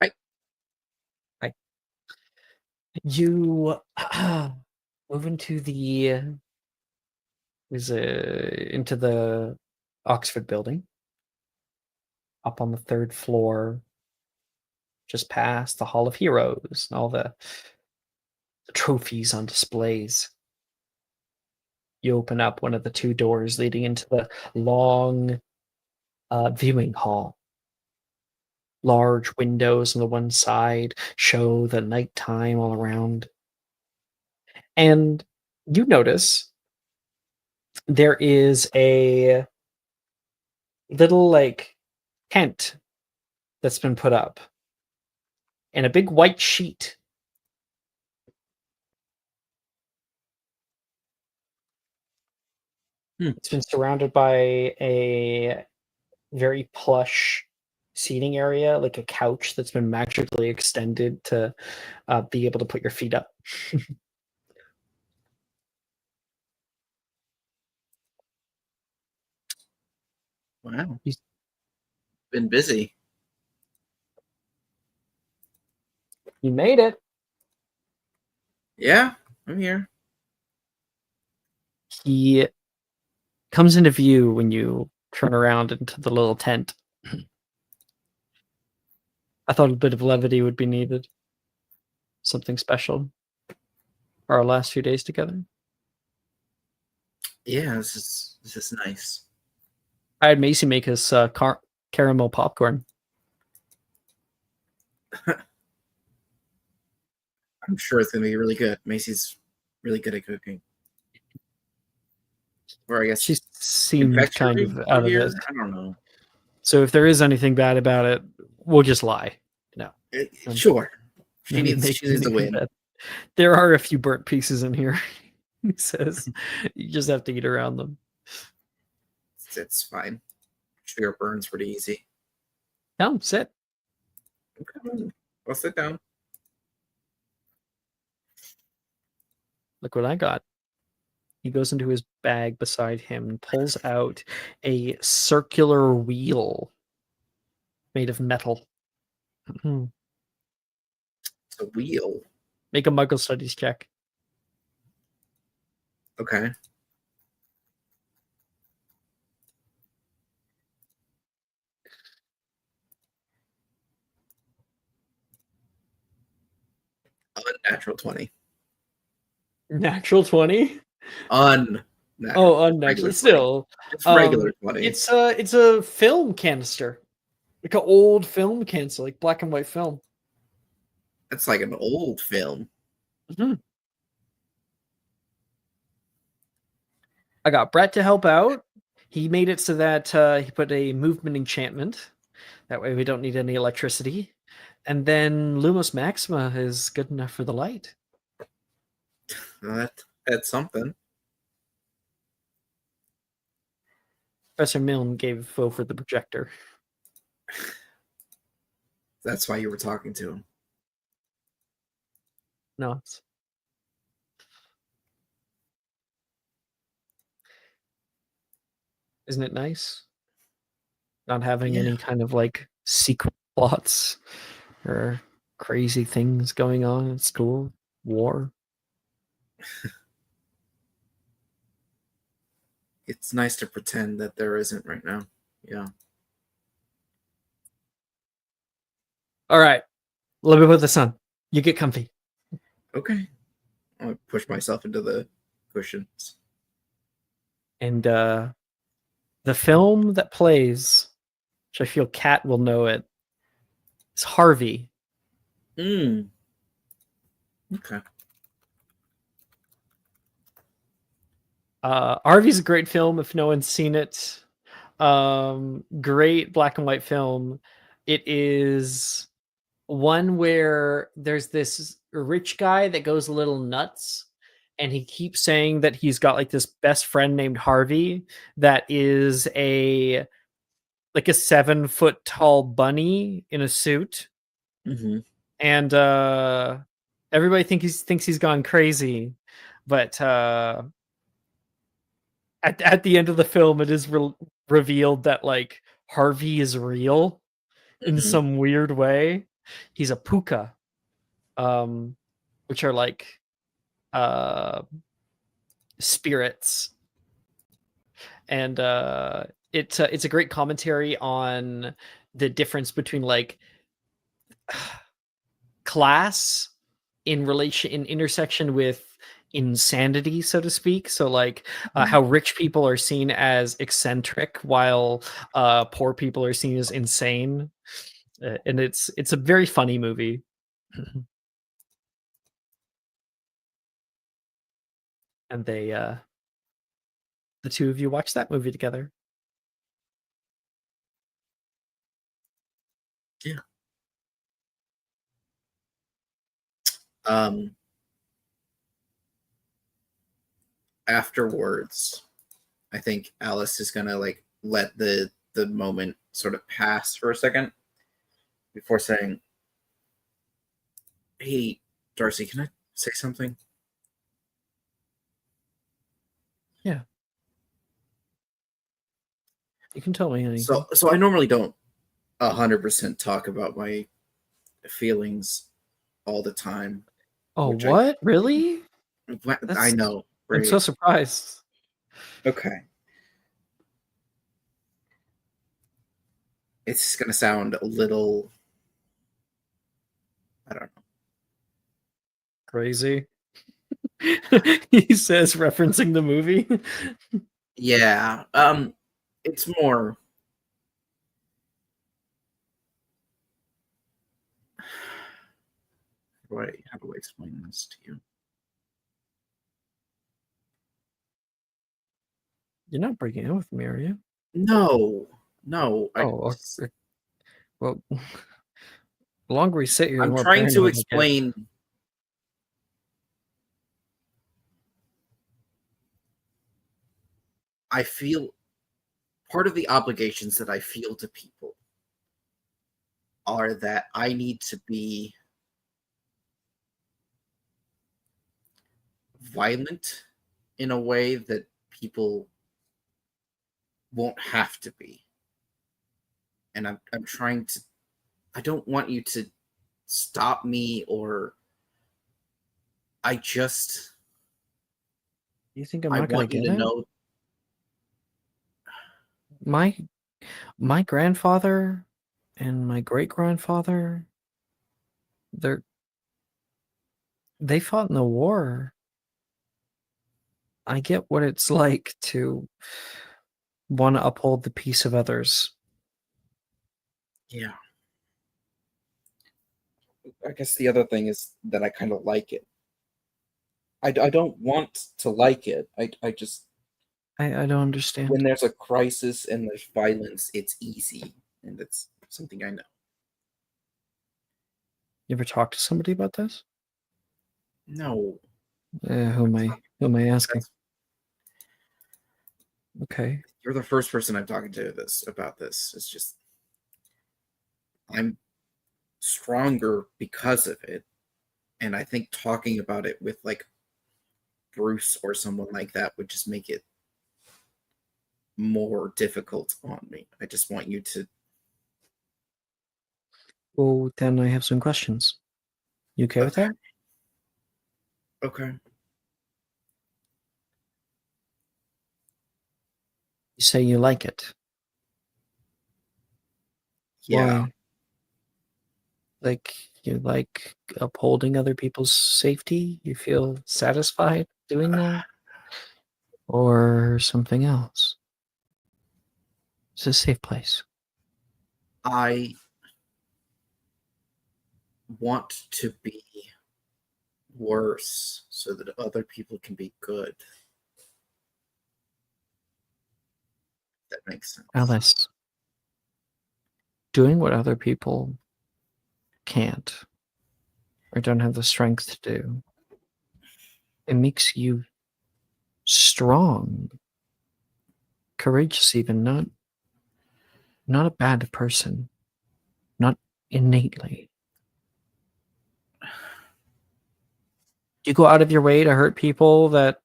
Hi. You move into the Oxford building, up on the 3rd floor, just past the Hall of Heroes and all the trophies on displays. You open up one of the 2 doors leading into the long viewing hall. Large windows on the one side show the nighttime all around. And you notice there is a little like tent that's been put up and a big white sheet. It's been surrounded by a very plush seating area, like a couch that's been magically extended to be able to put your feet up. Wow. He's been busy. You made it. Yeah, I'm here. He comes into view when you turn around into the little tent. I thought a bit of levity would be needed. Something special for our last few days together. Yeah, this is nice. I had Macy make us caramel popcorn. I'm sure it's gonna be really good. Macy's really good at cooking. Or I guess She seemed kind of out of it. I don't know. So if there is anything bad about it, we'll just lie. No. Sure. She needs to win. There are a few burnt pieces in here, he says. You just have to eat around them. It's fine. Sugar burns pretty easy. Come, sit. Okay. I'll sit down. Look what I got. He goes into his bag beside him and pulls out a circular wheel made of metal. It's a wheel. Make a Muggle Studies check. Okay. Unnatural 20. Natural 20? Unnatural. Oh, unnatural. Still. It's regular 20. It's a film canister. Like an old film canister, like black and white film. It's like an old film. Mm-hmm. I got Brett to help out. He made it so that he put a movement enchantment. That way we don't need any electricity. And then Lumos Maxima is good enough for the light. That's something. Professor Milne gave over the projector. That's why you were talking to him. No. Isn't it nice? Not having any kind of like secret plots or crazy things going on at school. War. it's nice to pretend that there isn't right now. Yeah. All right, a little bit with the sun. You get comfy. Okay. I'll push myself into the cushions. And the film that plays, which I feel Kat will know it, is Harvey. Okay. Harvey's a great film if no one's seen it. Great black and white film. It is one where there's this rich guy that goes a little nuts, and he keeps saying that he's got like this best friend named Harvey that is a 7-foot tall bunny in a suit, and everybody thinks he's gone crazy, but at the end of the film, it is revealed that like Harvey is real in some weird way. He's a puka, which are like spirits, and it's a great commentary on the difference between like class in intersection with insanity, so to speak. So like how rich people are seen as eccentric while poor people are seen as insane, and it's a very funny movie. And they the two of you watch that movie together. Yeah. Afterwards, I think Alice is gonna like let the moment sort of pass for a second before saying, "Hey, Darcy, can I say something?" Yeah. You can tell me anything. So I normally don't 100% talk about my feelings all the time. Oh, what? Really? I know. Right? I'm so surprised. Okay. It's gonna sound a little, I don't know. Crazy. He says, referencing the movie. Yeah. It's more. How do I explain this to you? You're not breaking up with me, are you? No. Oh, well, the longer we sit here, the I'm more trying to paranoid I get. explain. I feel part of the obligations that I feel to people are that I need to be violent in a way that people won't have to be. And I'm trying to, I don't want you to stop me, or I just, You think I'm I not going want to you get to it? know. My grandfather and my great grandfather, they fought in the war. I get what it's like to want to uphold the peace of others. Yeah. I guess the other thing is that I kind of like it. I don't want to like it. I just, I don't understand. when there's a crisis and there's violence, it's easy. And that's something I know. You ever talk to somebody about this? No. Who am I asking? Okay. You're the first person I'm talking to about this. It's just, I'm stronger because of it. And I think talking about it with like Bruce or someone like that would just make it more difficult on me. I just want you to. Well, then I have some questions. You okay with that? Okay. You say you like it. Yeah. Why? Like, you like upholding other people's safety? You feel satisfied doing that? Or something else? It's a safe place. I want to be worse so that other people can be good. That makes sense. Alice, doing what other people can't or don't have the strength to do, it makes you strong, courageous even, not a bad person, not innately. Do you go out of your way to hurt people that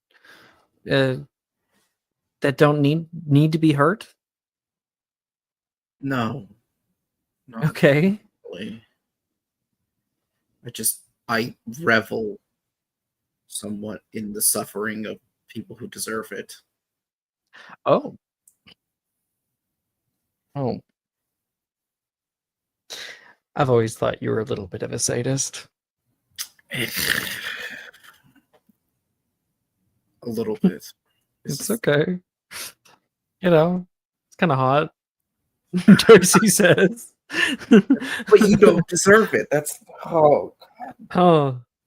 that don't need to be hurt? No. Not Okay. really. I revel somewhat in the suffering of people who deserve it. Oh. Oh. I've always thought you were a little bit of a sadist. A little bit. It's okay. You know, it's kind of hot. Darcy says. But you don't deserve it. That's Oh,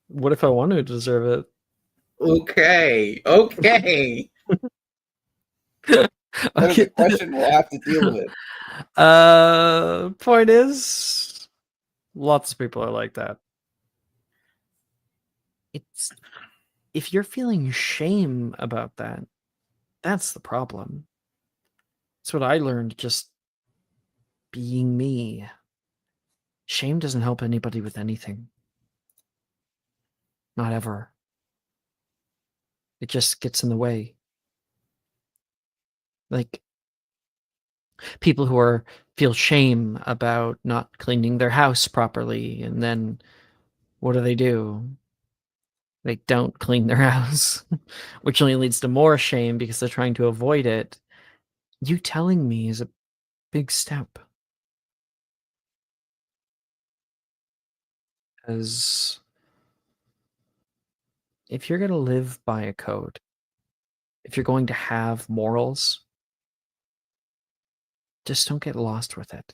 what if I want to deserve it? okay. Okay. That is a question we'll have to deal with. Point is, lots of people are like that. It's if you're feeling shame about that, that's the problem. That's what I learned just being me. Shame doesn't help anybody with anything. Not ever. It just gets in the way. Like people who feel shame about not cleaning their house properly, and then what do? They don't clean their house, which only leads to more shame because they're trying to avoid it. You telling me is a big step. Because if you're going to live by a code, if you're going to have morals, just don't get lost with it.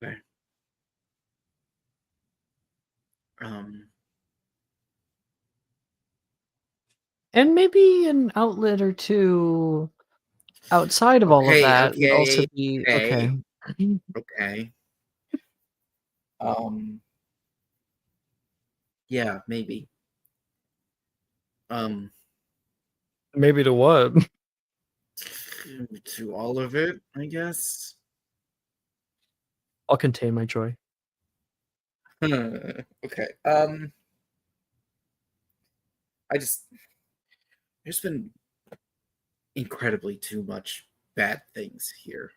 Okay. And maybe an outlet or two outside of all of that would also be okay. Okay. Yeah, maybe. Maybe to what? To all of it, I guess. I'll contain my joy. Okay. There's been incredibly too much bad things here.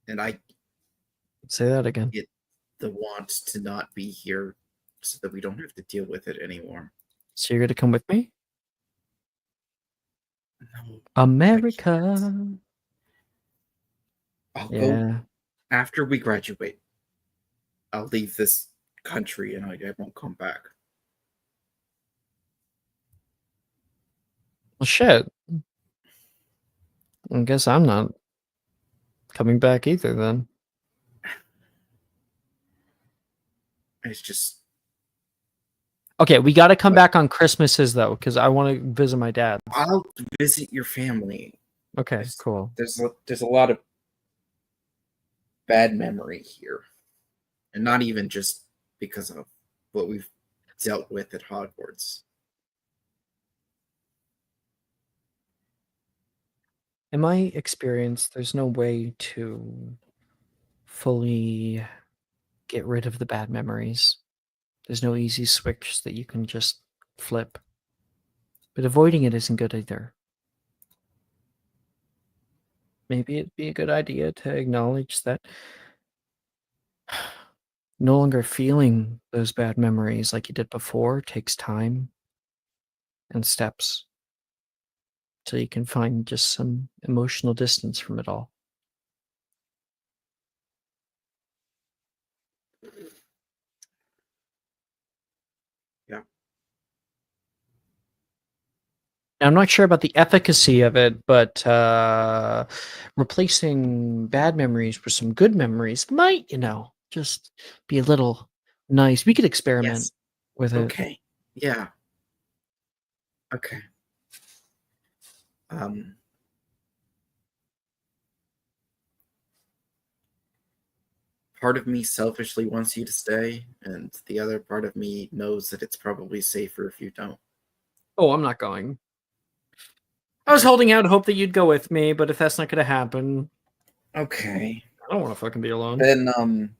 And I Say that again. get the want to not be here so that we don't have to deal with it anymore. So you're going to come with me? No, America. I'll Yeah. go after we graduate. I'll leave this country and I won't come back. Well, shit. I guess I'm not coming back either then. It's just Okay, we got to come back on Christmases though, because I want to visit my dad. I'll visit your family. Okay, cool. There's a lot of bad memory here, and not even just because of what we've dealt with at Hogwarts. In my experience, there's no way to fully get rid of the bad memories. There's no easy switch that you can just flip. But avoiding it isn't good either. Maybe it'd be a good idea to acknowledge that no longer feeling those bad memories like you did before takes time. and steps till you can find just some emotional distance from it all. Yeah. Now, I'm not sure about the efficacy of it, but replacing bad memories with some good memories might, just be a little nice. We could experiment Yes. with it. Okay. Yeah. Okay. Part of me selfishly wants you to stay, and the other part of me knows that it's probably safer if you don't. Oh, I'm not going. I was holding out hope that you'd go with me, but if that's not going to happen, Okay. I don't want to fucking be alone. Then,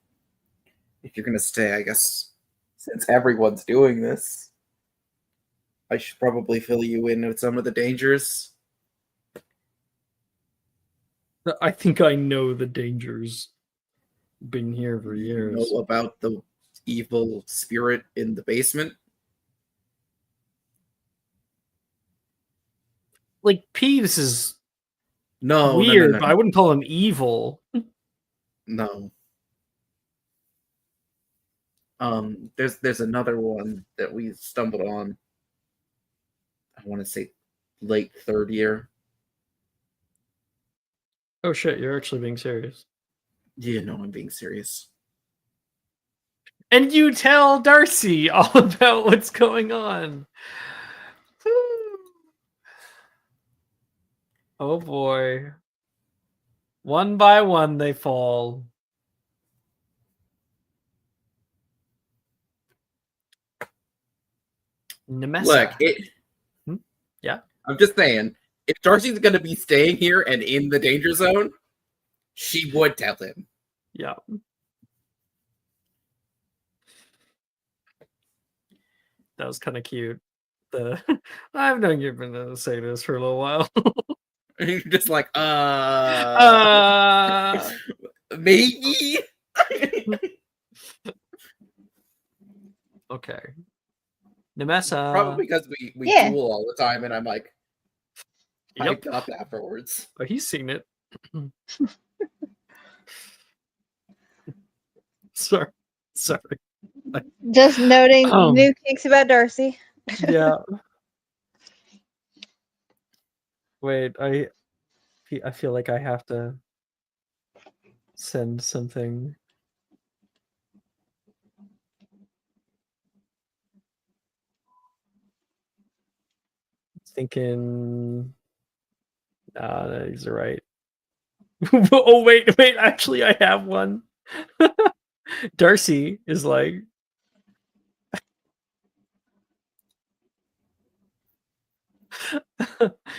if you're gonna stay, I guess, since everyone's doing this, I should probably fill you in with some of the dangers. I think I know the dangers. Been here for You years. know about the evil spirit in the basement? Like, Peeves is No, weird, no. but I wouldn't call him evil. No. There's another one that we stumbled on. I want to say late third year. Oh shit, you're actually being serious. Yeah, no, I'm being serious. And you tell Darcy all about what's going on. Oh boy. One by one they fall. Nemessa. Look, Yeah. I'm just saying, if Darcy's gonna be staying here and in the danger zone, she would tell him. Yeah. That was kind of cute. I've known you've been saying this for a little while. You're just like, maybe. Okay. Nemessa. Probably because we Yeah. duel all the time, and I'm like, Yep. hyped up afterwards. Oh, he's seen it. Sorry. Just noting new kinks about Darcy. Yeah. Wait, I feel like I have to send something. Thinking, these are right. Oh wait, actually I have one. Darcy is like,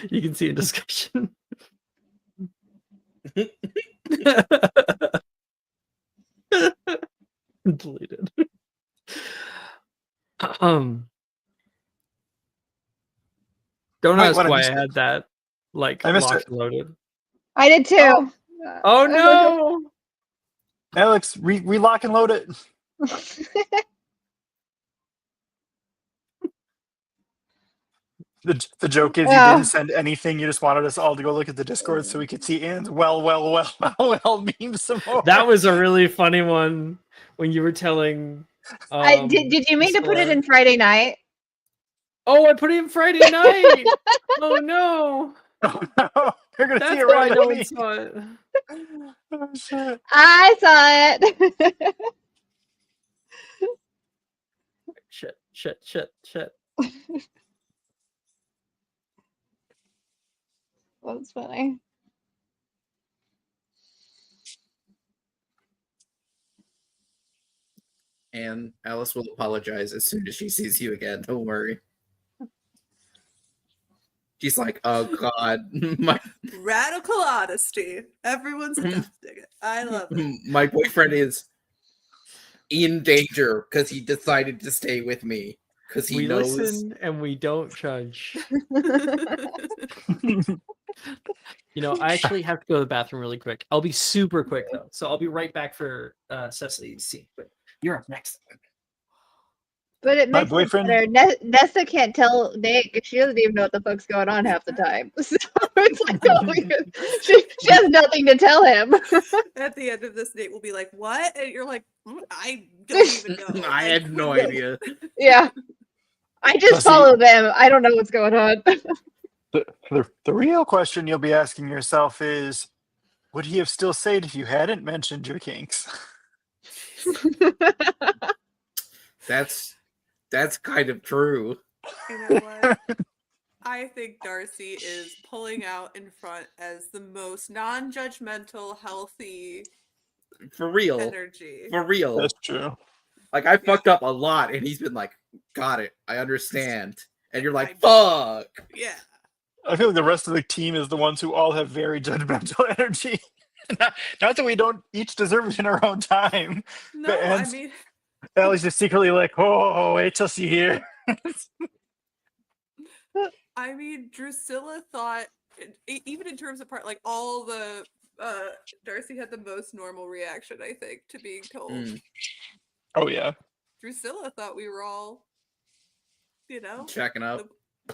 you can see in discussion. Deleted. Don't Wait, ask what, I why missed I it. had that I missed locked it. and loaded. I did too. Oh no! Alex, relock and load it. The joke is you didn't send anything. You just wanted us all to go look at the Discord so we could see Anne's well memes some more. That was a really funny one when you were telling. Did you mean to put it in Friday night? Oh, I put it in Friday night. Oh no! Oh no! You're gonna That's see it why right no away. one saw it. Oh shit! I saw it. Shit. That's funny. And Alice will apologize as soon as she sees you again. Don't worry. She's like, oh god, my Radical honesty. Everyone's adopting it. I love it. my boyfriend is in danger because he decided to stay with me because he knows. Listen and we don't judge. I actually have to go to the bathroom really quick. I'll be super quick though, so I'll be right back for Cecily's scene. But you're up next. But it My makes boyfriend- it better. Nessa can't tell Nate 'cause she doesn't even know what the fuck's going on half the time. So it's like, oh my God. She has nothing to tell him. At the end of this, Nate will be like, "What?" And you're like, "I don't even know." I Like, had no idea. Yeah. I just Plus, he- follow them. I don't know what's going on. The real question you'll be asking yourself is, would he have still stayed if you hadn't mentioned your kinks? That's kind of true. You know what? I think Darcy is pulling out in front as the most non-judgmental, healthy For real. energy. For real. That's true. Like, I fucked up a lot, and he's been like, got it. I understand. And you're like, I- fuck. Yeah. I feel like the rest of the team is the ones who all have very judgmental energy. Not that we don't each deserve it in our own time. No, And I mean, Allie's just secretly like, oh, wait till she here. Drusilla thought, even in terms of part, like all the, Darcy had the most normal reaction, I think, to being told. Mm, Oh, yeah. Drusilla thought we were all, you know, checking up.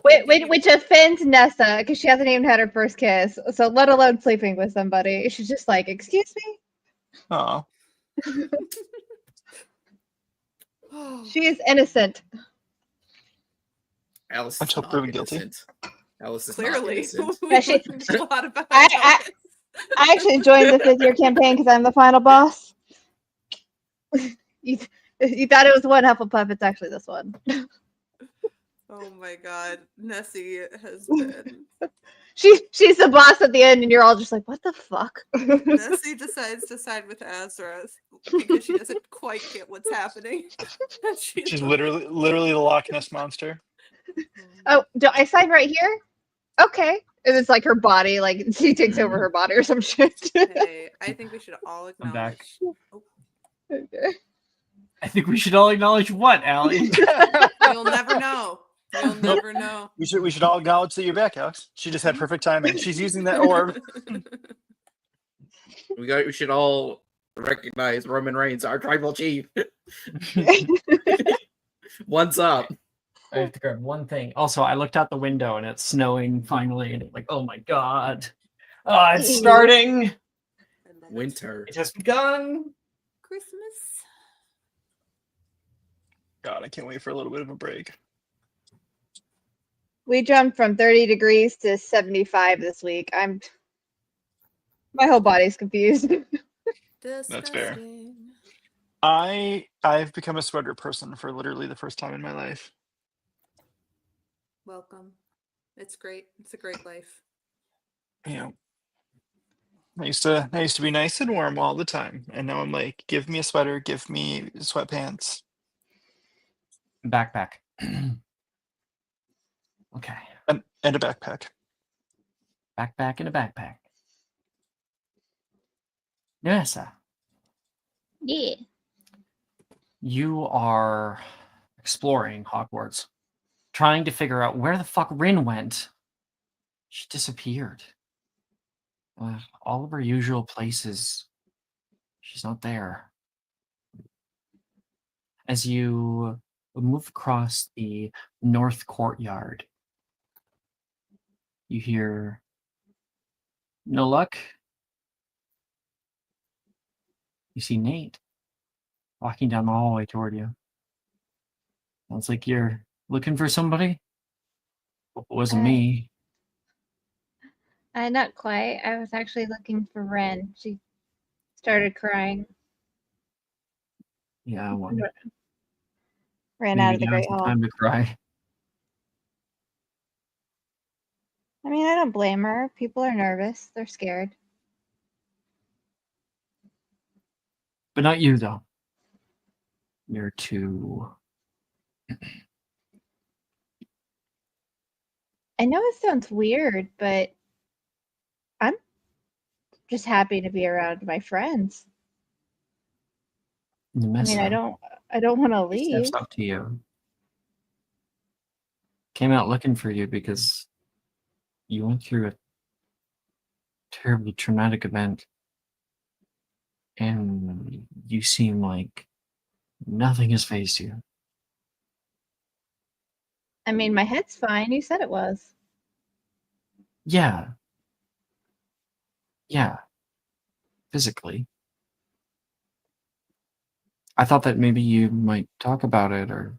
Which offends Nessa because she hasn't even had her first kiss. So let alone sleeping with somebody. She's just like, excuse me? Oh. She is innocent. Alice is Until not proven guilty. innocent. Alice is not clearly. innocent. We Yeah, she- learned a lot about I- Alice. I actually joined the 5th year campaign because I'm the final boss. you thought it was one Hufflepuff. It's actually this one. Oh my God, Nessie has been. She's the boss at the end, and you're all just like, what the fuck? Nessie decides to side with Azra because she doesn't quite get what's happening. And She's like, literally the Loch Ness monster. Oh, do I sign right here? Okay. And it's like her body, like she takes over her body or some shit. Hey, I think we should all I'm back. acknowledge. Oh, Okay. I think we should all acknowledge what, Allie? you'll never know. You'll never know. We should all acknowledge that you're back, Alex. She just had perfect timing. She's using that orb. We should all recognize Roman Reigns, our tribal chief. What's up? I have to grab one thing. Also, I looked out the window and it's snowing finally, and it's like, oh my god. Oh, it's starting. I love it. Winter. It has begun. Christmas. God, I can't wait for a little bit of a break. We jumped from 30 degrees to 75 this week. My whole body's confused. That's fair. Disgusting. I've become a sweater person for literally the first time in my life. Welcome. It's great. It's a great life. You know, I used to be nice and warm all the time, and now I'm like, give me a sweater, give me sweatpants. Backpack. Okay. And a backpack. Backpack and a backpack. Nessa, Yeah. you are exploring Hogwarts, trying to figure out where the fuck Rin went. She disappeared. All of her usual places. She's not there. As you move across the north courtyard, you hear, no luck. You see Nate walking down the hallway toward you. Sounds like you're looking for somebody. Hope it wasn't me. Not quite. I was actually looking for Ren. She started crying. Yeah, well, Ran out maybe of the now's Great the Hall. time to cry. I mean, I don't blame her. People are nervous. They're scared. But not you, though. You're too. I know it sounds weird, but I'm just happy to be around my friends. I mean, I don't want to leave. Steps up to you. Came out looking for you because you went through a terribly traumatic event. And you seem like nothing has phased you. I mean, my head's fine. You said it was. Yeah. Yeah. Physically. I thought that maybe you might talk about it or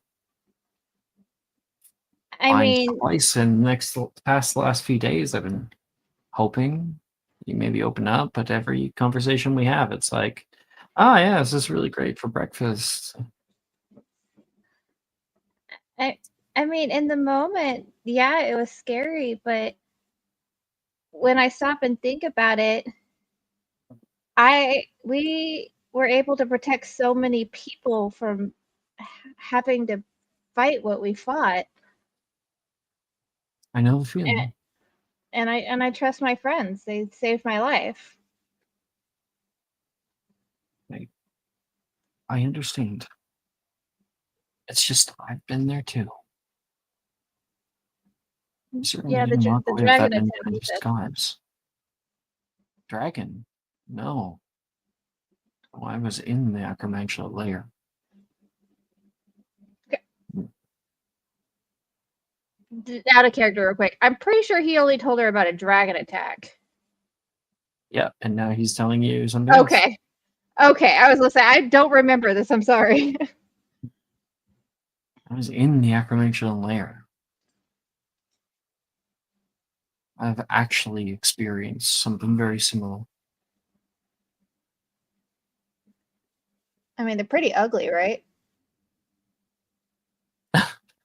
I find mean, twice in the last few days. I've been hoping you maybe open up, but every conversation we have, it's like, oh yeah, this is really great for breakfast. I mean, in the moment, yeah, it was scary, but when I stop and think about it, we were able to protect so many people from having to fight what we fought, I know the and feeling. I trust my friends. They saved my life. I understand. It's just I've been there too. I certainly Yeah, didn't walk the away with that dragon many attack, you precious said. scarves. Dragon? No. Oh, I was in the acromantula layer. Out of character real quick. I'm pretty sure he only told her about a dragon attack. Yeah, and now he's telling you something else. Okay. Okay, I was gonna say, I don't remember this. I'm sorry. I was in the acromantula layer. I've actually experienced something very similar. I mean, they're pretty ugly, right?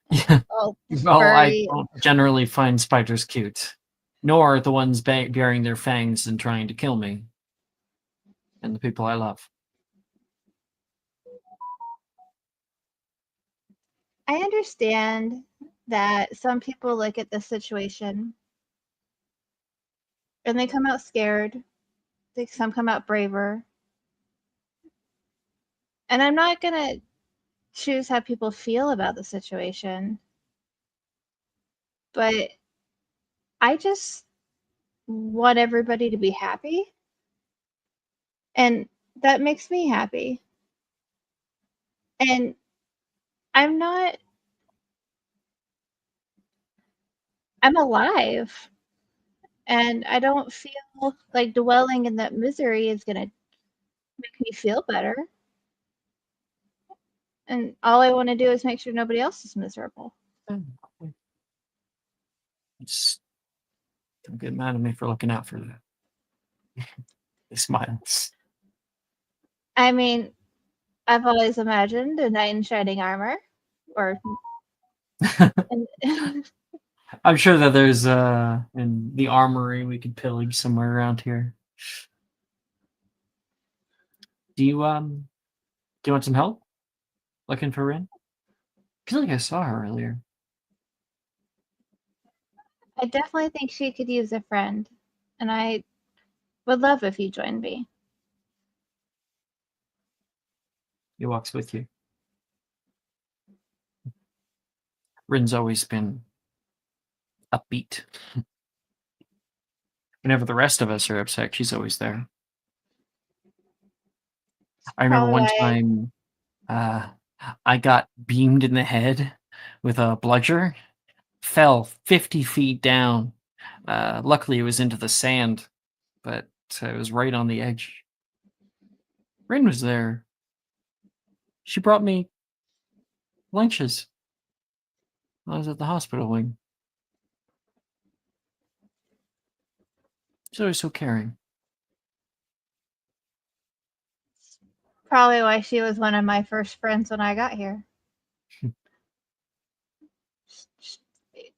Yeah. All Well, I furry. don't generally find spiders cute, nor the ones baring their fangs and trying to kill me and the people I love. I understand that some people look at this situation and they come out scared. Some come out braver. And I'm not gonna choose how people feel about the situation, but I just want everybody to be happy. And that makes me happy. And I'm not, I'm alive. And I don't feel like dwelling in that misery is going to make me feel better. And all I want to do is make sure nobody else is miserable. Just don't get mad at me for looking out for that. He smiles. I mean, I've always imagined a knight in shining armor, or I'm sure that there's in the armory we could pillage somewhere around here. Do you want some help looking for Rin? I feel like I saw her earlier. I definitely think she could use a friend, and I would love if you joined me. He walks with you. Rin's always been upbeat. Whenever the rest of us are upset, she's always there. I remember Probably one why time I got beamed in the head with a bludger, fell 50 feet down. Luckily, it was into the sand, but it was right on the edge. Rin was there. She brought me lunches. I was at the hospital wing. She's always so caring. probably why she was one of my first friends when I got here.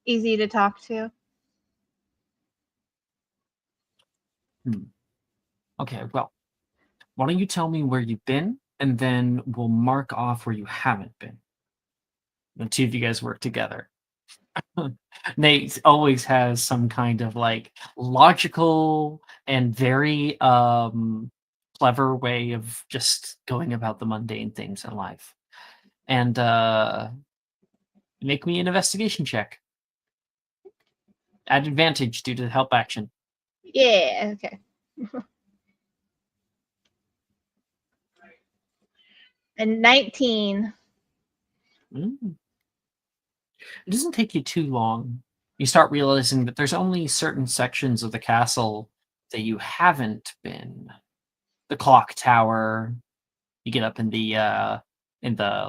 Easy to talk to. Okay, well, why don't you tell me where you've been, and then we'll mark off where you haven't been. The two of you guys work together. Nate always has some kind of like logical and very clever way of just going about the mundane things in life. And make me an investigation check. Add advantage due to help action. Yeah, okay. And 19. Mm. It doesn't take you too long. You start realizing that there's only certain sections of the castle that you haven't been. The clock tower. You get up in the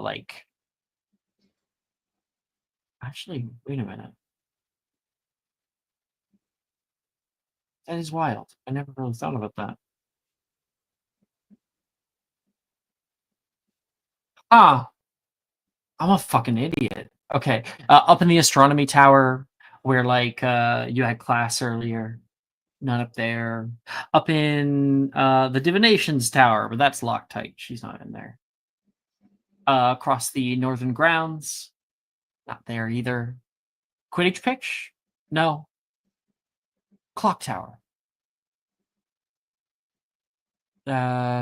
like. Actually, wait a minute. That is wild. I never really thought about that. Ah, I'm a fucking idiot. Okay, up in the astronomy tower, where like you had class earlier. Not up there. Up in the divinations tower, but that's locked tight. She's not in there. Across the northern grounds, not there either. Quidditch pitch? No. Clock tower.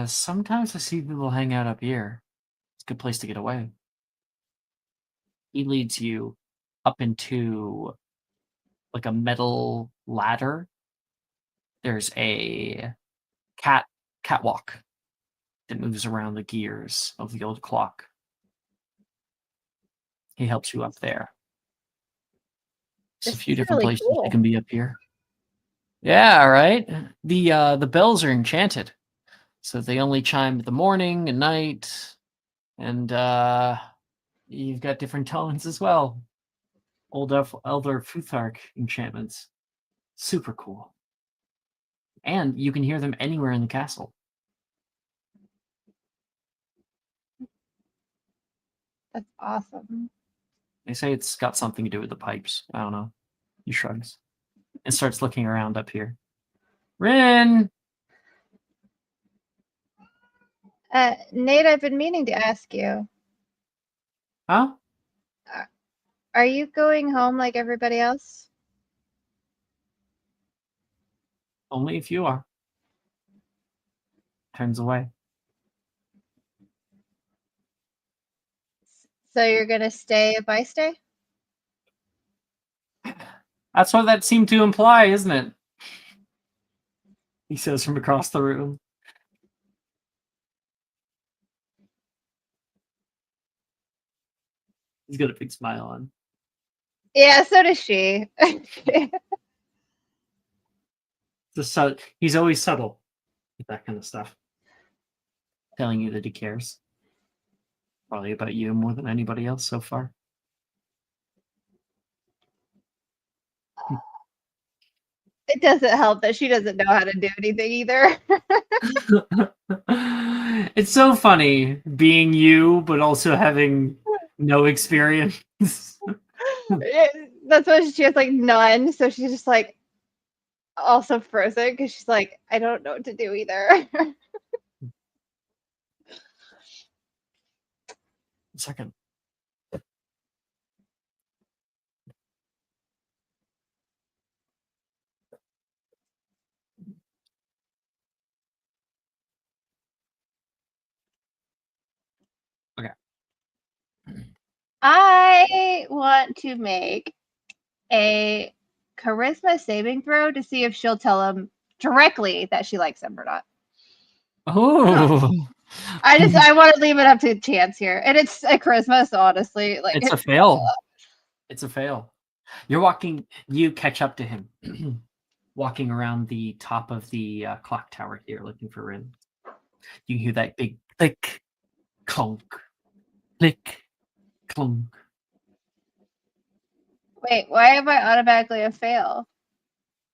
Sometimes I see people hang out up here. It's a good place to get away. He leads you up into like a metal ladder. There's a catwalk that moves around the gears of the old clock. He helps you up there. There's a few different places you can be up here. Yeah, right. The bells are enchanted, so they only chime at the morning and night, and you've got different tones as well. Elder Futhark enchantments, super cool, and you can hear them anywhere in the castle. That's awesome. They say it's got something to do with the pipes. I don't know. He shrugs and starts looking around up here. Rin! Nate, I've been meaning to ask you. Huh? Are you going home like everybody else? Only if you are. Turns away. So you're gonna stay if I stay? That's what that seemed to imply, isn't it? He says from across the room. He's got a big smile on. Yeah, so does she. He's always subtle with that kind of stuff. Telling you that he cares. Probably about you more than anybody else so far. It doesn't help that she doesn't know how to do anything either. It's so funny being you, but also having no experience. That's why she has like none. So she's just like also frozen because she's like, I don't know what to do either. Second. Okay. I want to make a charisma saving throw to see if she'll tell him directly that she likes him or not. Oh. I want to leave it up to chance here. And it's a charisma, so honestly, like it's a fail. It's a fail. You catch up to him. Walking around the top of the clock tower here looking for Rin. You hear that big click, clunk, click, clunk. Wait, why am I automatically a fail?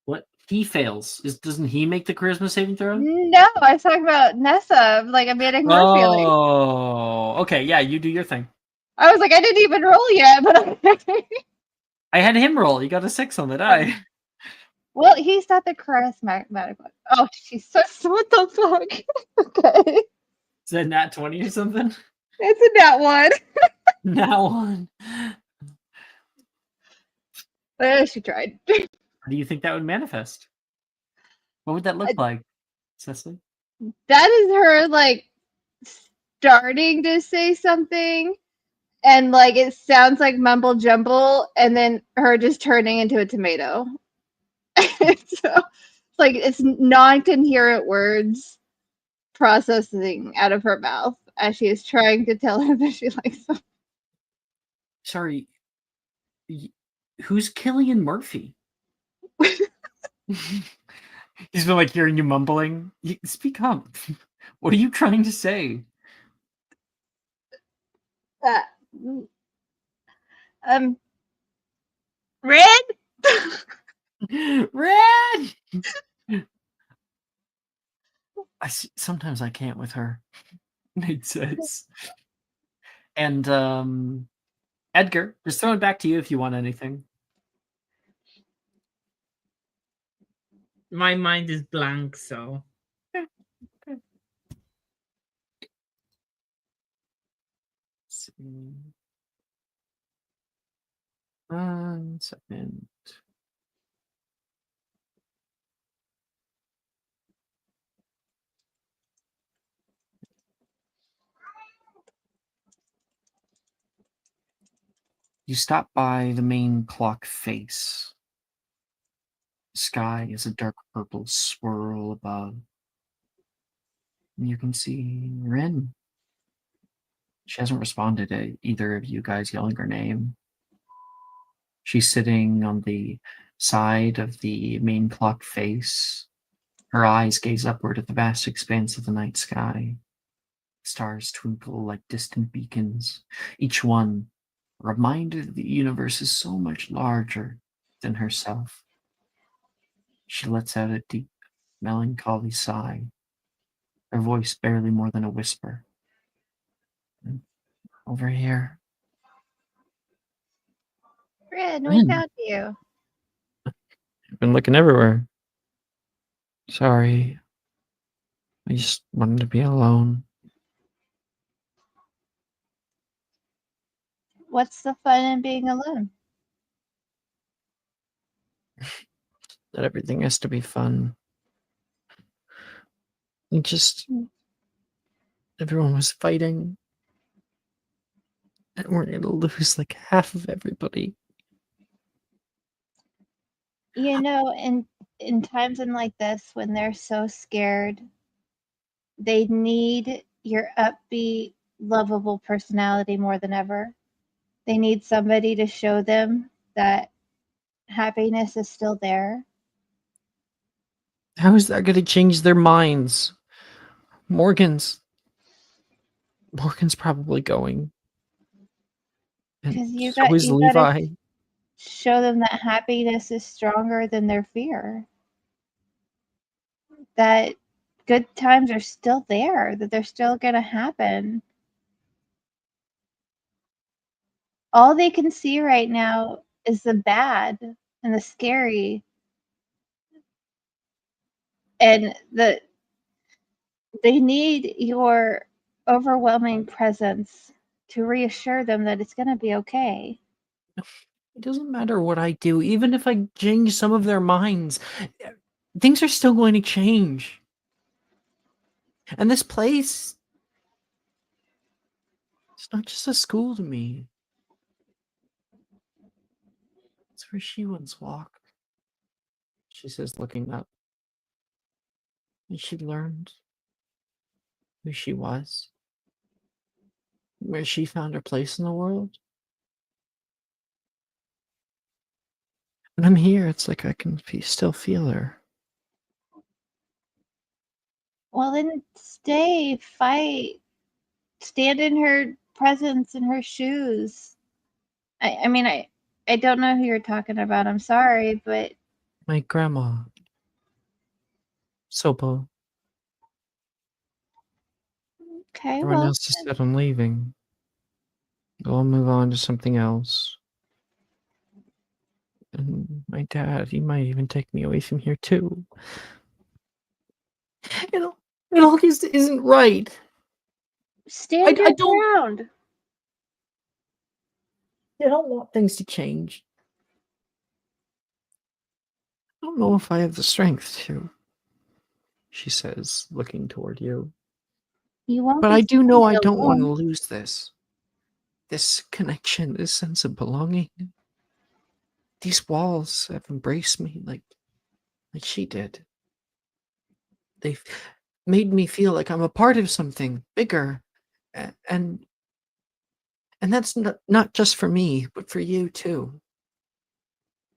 What? He fails. Doesn't he make the charisma saving throw? No, I was talking about Nessa. Like, I'm getting her feeling. Oh, okay. Yeah, you do your thing. I was like, I didn't even roll yet, but I had him roll. You got a 6 on the die. Well, he's not the charismatic one. Oh, she's so what the fuck? Okay. Is that nat 20 or something? It's a nat 1. Nat 1. She tried. How do you think that would manifest? What would that look like, Cecily? That is her, like, starting to say something, and, like, it sounds like mumble jumble, and then her just turning into a tomato. So, like, it's non-coherent words processing out of her mouth as she is trying to tell him that she likes him. Sorry, Who's Killian Murphy? He's been like hearing you mumbling. Speak up. What are you trying to say? Red? Red! Sometimes I can't with her. Nate says. And Edgar, just throw it back to you if you want anything. My mind is blank, so. Okay. 1 second. You stop by the main clock face. The sky is a dark purple swirl above. And you can see Rin. She hasn't responded to either of you guys yelling her name. She's sitting on the side of the main clock face. Her eyes gaze upward at the vast expanse of the night sky. Stars twinkle like distant beacons, each one a reminder that the universe is so much larger than herself. She lets out a deep, melancholy sigh, her voice barely more than a whisper. Over here. Red, we Rin. found you. I've been looking everywhere. Sorry. I just wanted to be alone. What's the fun in being alone? That everything has to be fun. And just everyone was fighting. And we're gonna lose like half of everybody. You know, in times like this, when they're so scared, they need your upbeat, lovable personality more than ever. They need somebody to show them that happiness is still there. How is that gonna change their minds? Morgan's probably going. And 'Cause you so is gotta Levi. show them that happiness is stronger than their fear. That good times are still there, that they're still gonna happen. All they can see right now is the bad and the scary. And they need your overwhelming presence to reassure them that it's gonna be okay. It doesn't matter what I do, even if I change some of their minds, things are still going to change. And this place, it's not just a school to me. It's where she once walked, she says, looking up. And she learned who she was, where she found her place in the world. When I'm here, it's like I can still feel her. Well, then stay, fight, stand in her presence, in her shoes. I mean, I don't know who you're talking about. I'm sorry, but My grandma, Sopo. okay, Everyone well, else has said I'm leaving. I'll move on to something else. And my dad, he might even take me away from here too. It all just isn't right. stand your I don't ground. I don't want things to change. I don't know if I have the strength to, she says, looking toward you. You won't But be I do know I standing don't want to alone. lose this. This connection, this sense of belonging. These walls have embraced me like she did. They've made me feel like I'm a part of something bigger. And that's not just for me, but for you too.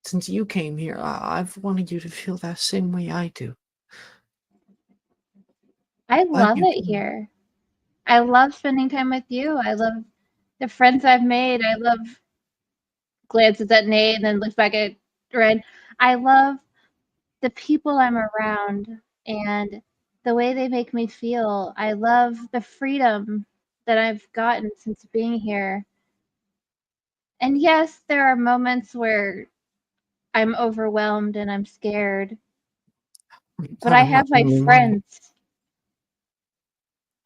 since you came here, I've wanted you to feel that same way I do. I Glad love you it came. here. I love spending time with you. I love the friends I've made. I love glances at Nate and then looks back at Ren. I love the people I'm around and the way they make me feel. I love the freedom that I've gotten since being here. And yes, there are moments where I'm overwhelmed and I'm scared, but I I'm not have the my only one. friends.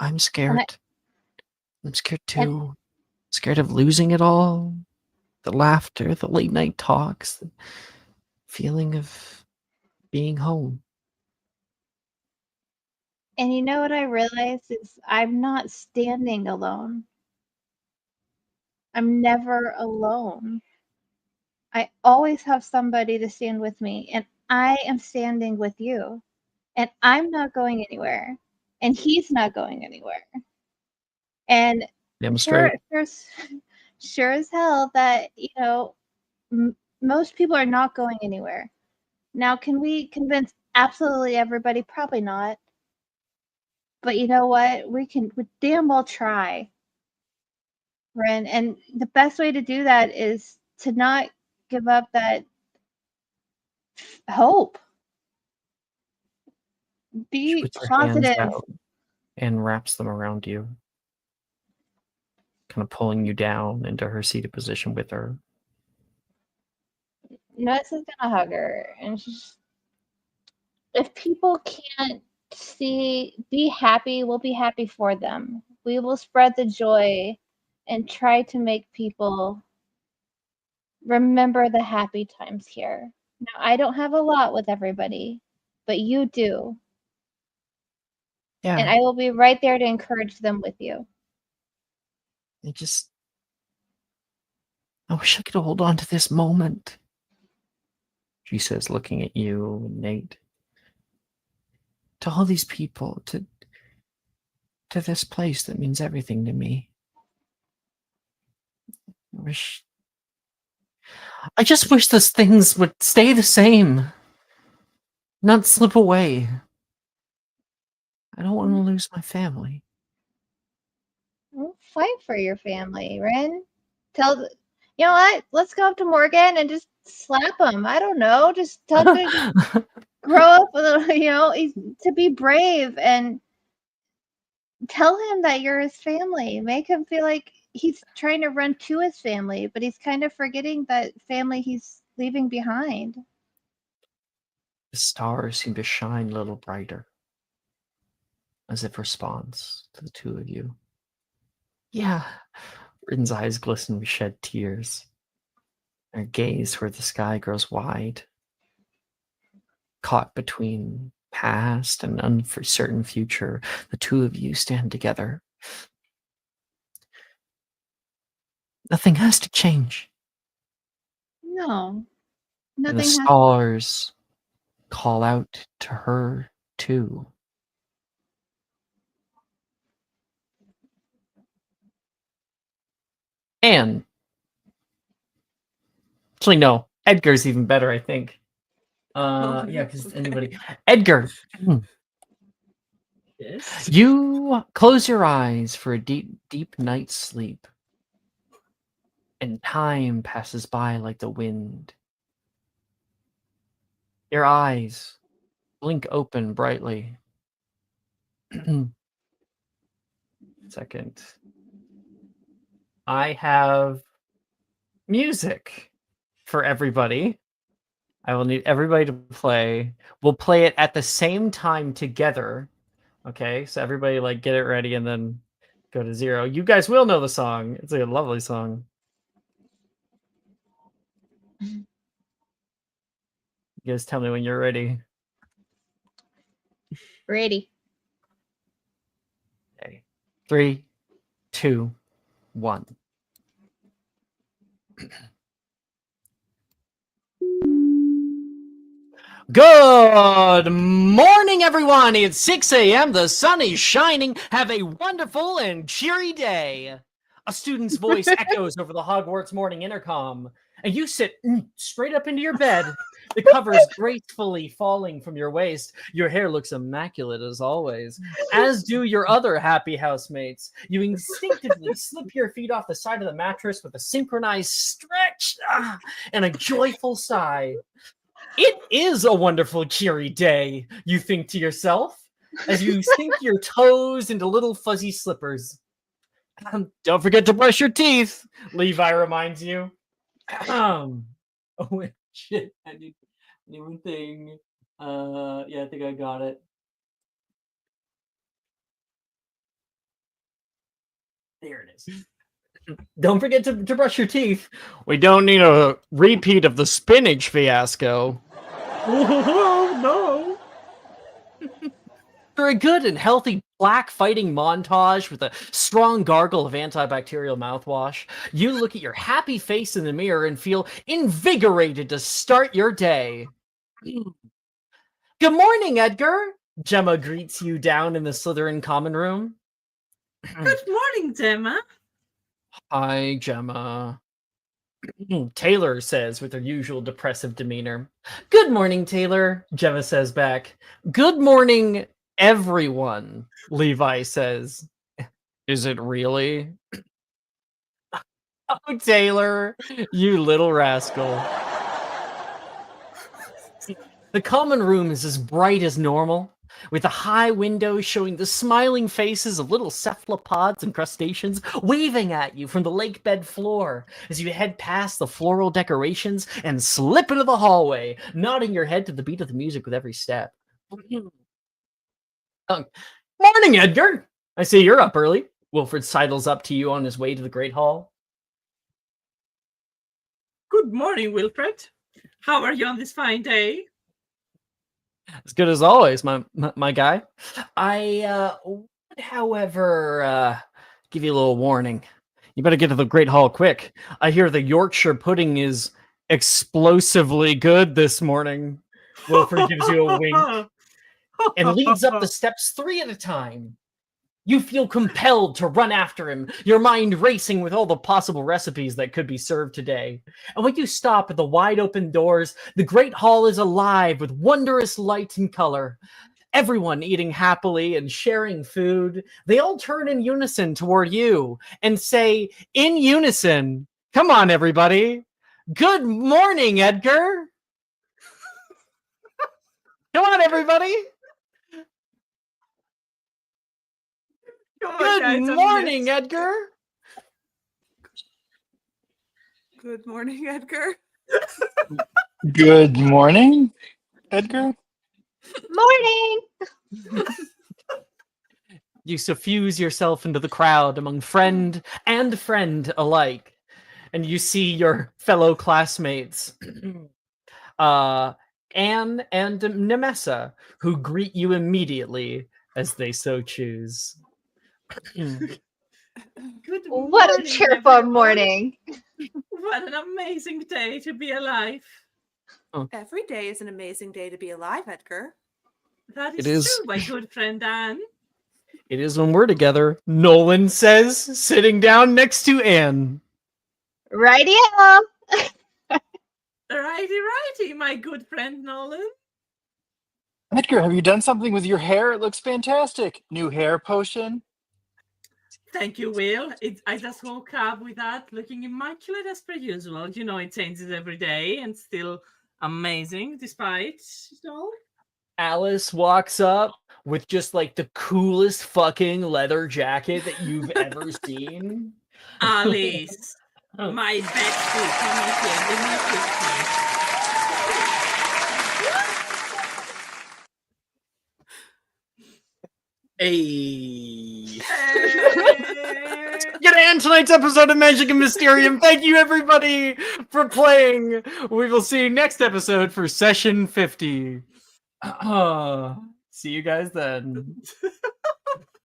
I'm And scared. I'm scared and too. Scared of losing it all. The laughter, the late night talks, the feeling of being home. and you know what I realized is I'm not standing alone. I'm never alone. I always have somebody to stand with me, and I am standing with you. And I'm not going anywhere, and he's not going anywhere. And Damn sure, straight. sure as hell that most people are not going anywhere. Now, can we convince absolutely everybody? Probably not. But you know what? We damn well try, Ren. And the best way to do that is to not give up that hope. She Be puts her hands positive. out and wraps them around you, kind of pulling you down into her seated position with her. Nuts is gonna hug her, and she's, if people can't be happy, we'll be happy for them. We will spread the joy and try to make people remember the happy times here. Now, I don't have a lot with everybody, but you do. And Yeah, I will be right there to encourage them with you. I wish I could hold on to this moment, she says, looking at you, Nate. To all these people, to this place that means everything to me. I just wish those things would stay the same, not slip away. I don't want to lose my family. We'll fight for your family, Ren. You know what? Let's go up to Morgan and just slap him. I don't know. Just tell him to grow up a little, to be brave, and tell him that you're his family. Make him feel like he's trying to run to his family, but he's kind of forgetting that family he's leaving behind. The stars seem to shine a little brighter, as if response to the two of you. Yeah. Rin's eyes glisten with shed tears. Her gaze toward the sky grows wide. Caught between past and uncertain future, the two of you stand together. Nothing has to change. No, And the nothing has. stars call out to her too. And actually, no, Edgar's even better, I think. Yeah, because anybody. Edgar, Yes. you close your eyes for a deep, deep night's sleep, and time passes by like the wind. Your eyes blink open brightly. Second. I have music for everybody. I will need everybody to play. We'll play it at the same time together. Okay, so everybody get it ready and then go to 0. You guys will know the song. It's a lovely song. You guys tell me when you're ready. Ready. Okay. 3, 2, 1. Good morning, everyone. It's 6 a.m. The sun is shining. Have a wonderful and cheery day. A student's voice echoes over the Hogwarts morning intercom. and you sit straight up into your bed. The covers gracefully falling from your waist. Your hair looks immaculate as always, as do your other happy housemates. You instinctively slip your feet off the side of the mattress with a synchronized stretch and a joyful sigh. It is a wonderful, cheery day, you think to yourself, as you sink your toes into little fuzzy slippers. Don't forget to brush your teeth, Levi reminds you. Oh shit! I need one thing. Yeah, I think I got it. There it is. Don't forget to brush your teeth. We don't need a repeat of the spinach fiasco. Oh no! For a good and healthy black fighting montage with a strong gargle of antibacterial mouthwash, you look at your happy face in the mirror and feel invigorated to start your day. Good morning, Edgar! Gemma greets you down in the Slytherin common room. Good morning, Gemma. Hi, Gemma. Taylor says with her usual depressive demeanor. Good morning, Taylor, Gemma says back. Good morning, everyone, Levi says. Is it really? Oh, Taylor, you little rascal. The common room is as bright as normal, with the high windows showing the smiling faces of little cephalopods and crustaceans waving at you from the lake bed floor as you head past the floral decorations and slip into the hallway, nodding your head to the beat of the music with every step. Morning, Edgar! I see you're up early. Wilfred sidles up to you on his way to the Great Hall. Good morning, Wilfred. How are you on this fine day? As good as always, my guy. I would, however, give you a little warning. You better get to the Great Hall quick. I hear the Yorkshire pudding is explosively good this morning. Wilfred gives you a wink and leads up the steps 3 at a time. You feel compelled to run after him, your mind racing with all the possible recipes that could be served today. And when you stop at the wide open doors, the Great Hall is alive with wondrous light and color. Everyone eating happily and sharing food. They all turn in unison toward you and say, in unison, come on, everybody. Good morning, Edgar. Come on, everybody. Good morning, Edgar. Good morning, Edgar. Good morning, Edgar. Morning. You suffuse yourself into the crowd among friend and friend alike, and you see your fellow classmates, Anne and Nemessa, who greet you immediately as they so choose. Good What a morning, cheerful everyone. morning. What an amazing day to be alive. Every day is an amazing day to be alive, Edgar. That It is is. true, my good friend Anne. It is when we're together, Nolan says, sitting down next to Anne. Rightio. Righty, my good friend Nolan. Edgar, have you done something with your hair? It looks fantastic. New hair potion. Thank you, Will. I just woke up with that looking immaculate as per usual. You know, it changes every day and still amazing despite it all. Alice walks up with just like the coolest fucking leather jacket that you've ever seen. Alice, my bestie, come in here. Give me a kiss. Hey. Get to end tonight's episode of Magic and Mysterium. Thank you, everybody, for playing. We will see you next episode for session 50. See you guys then.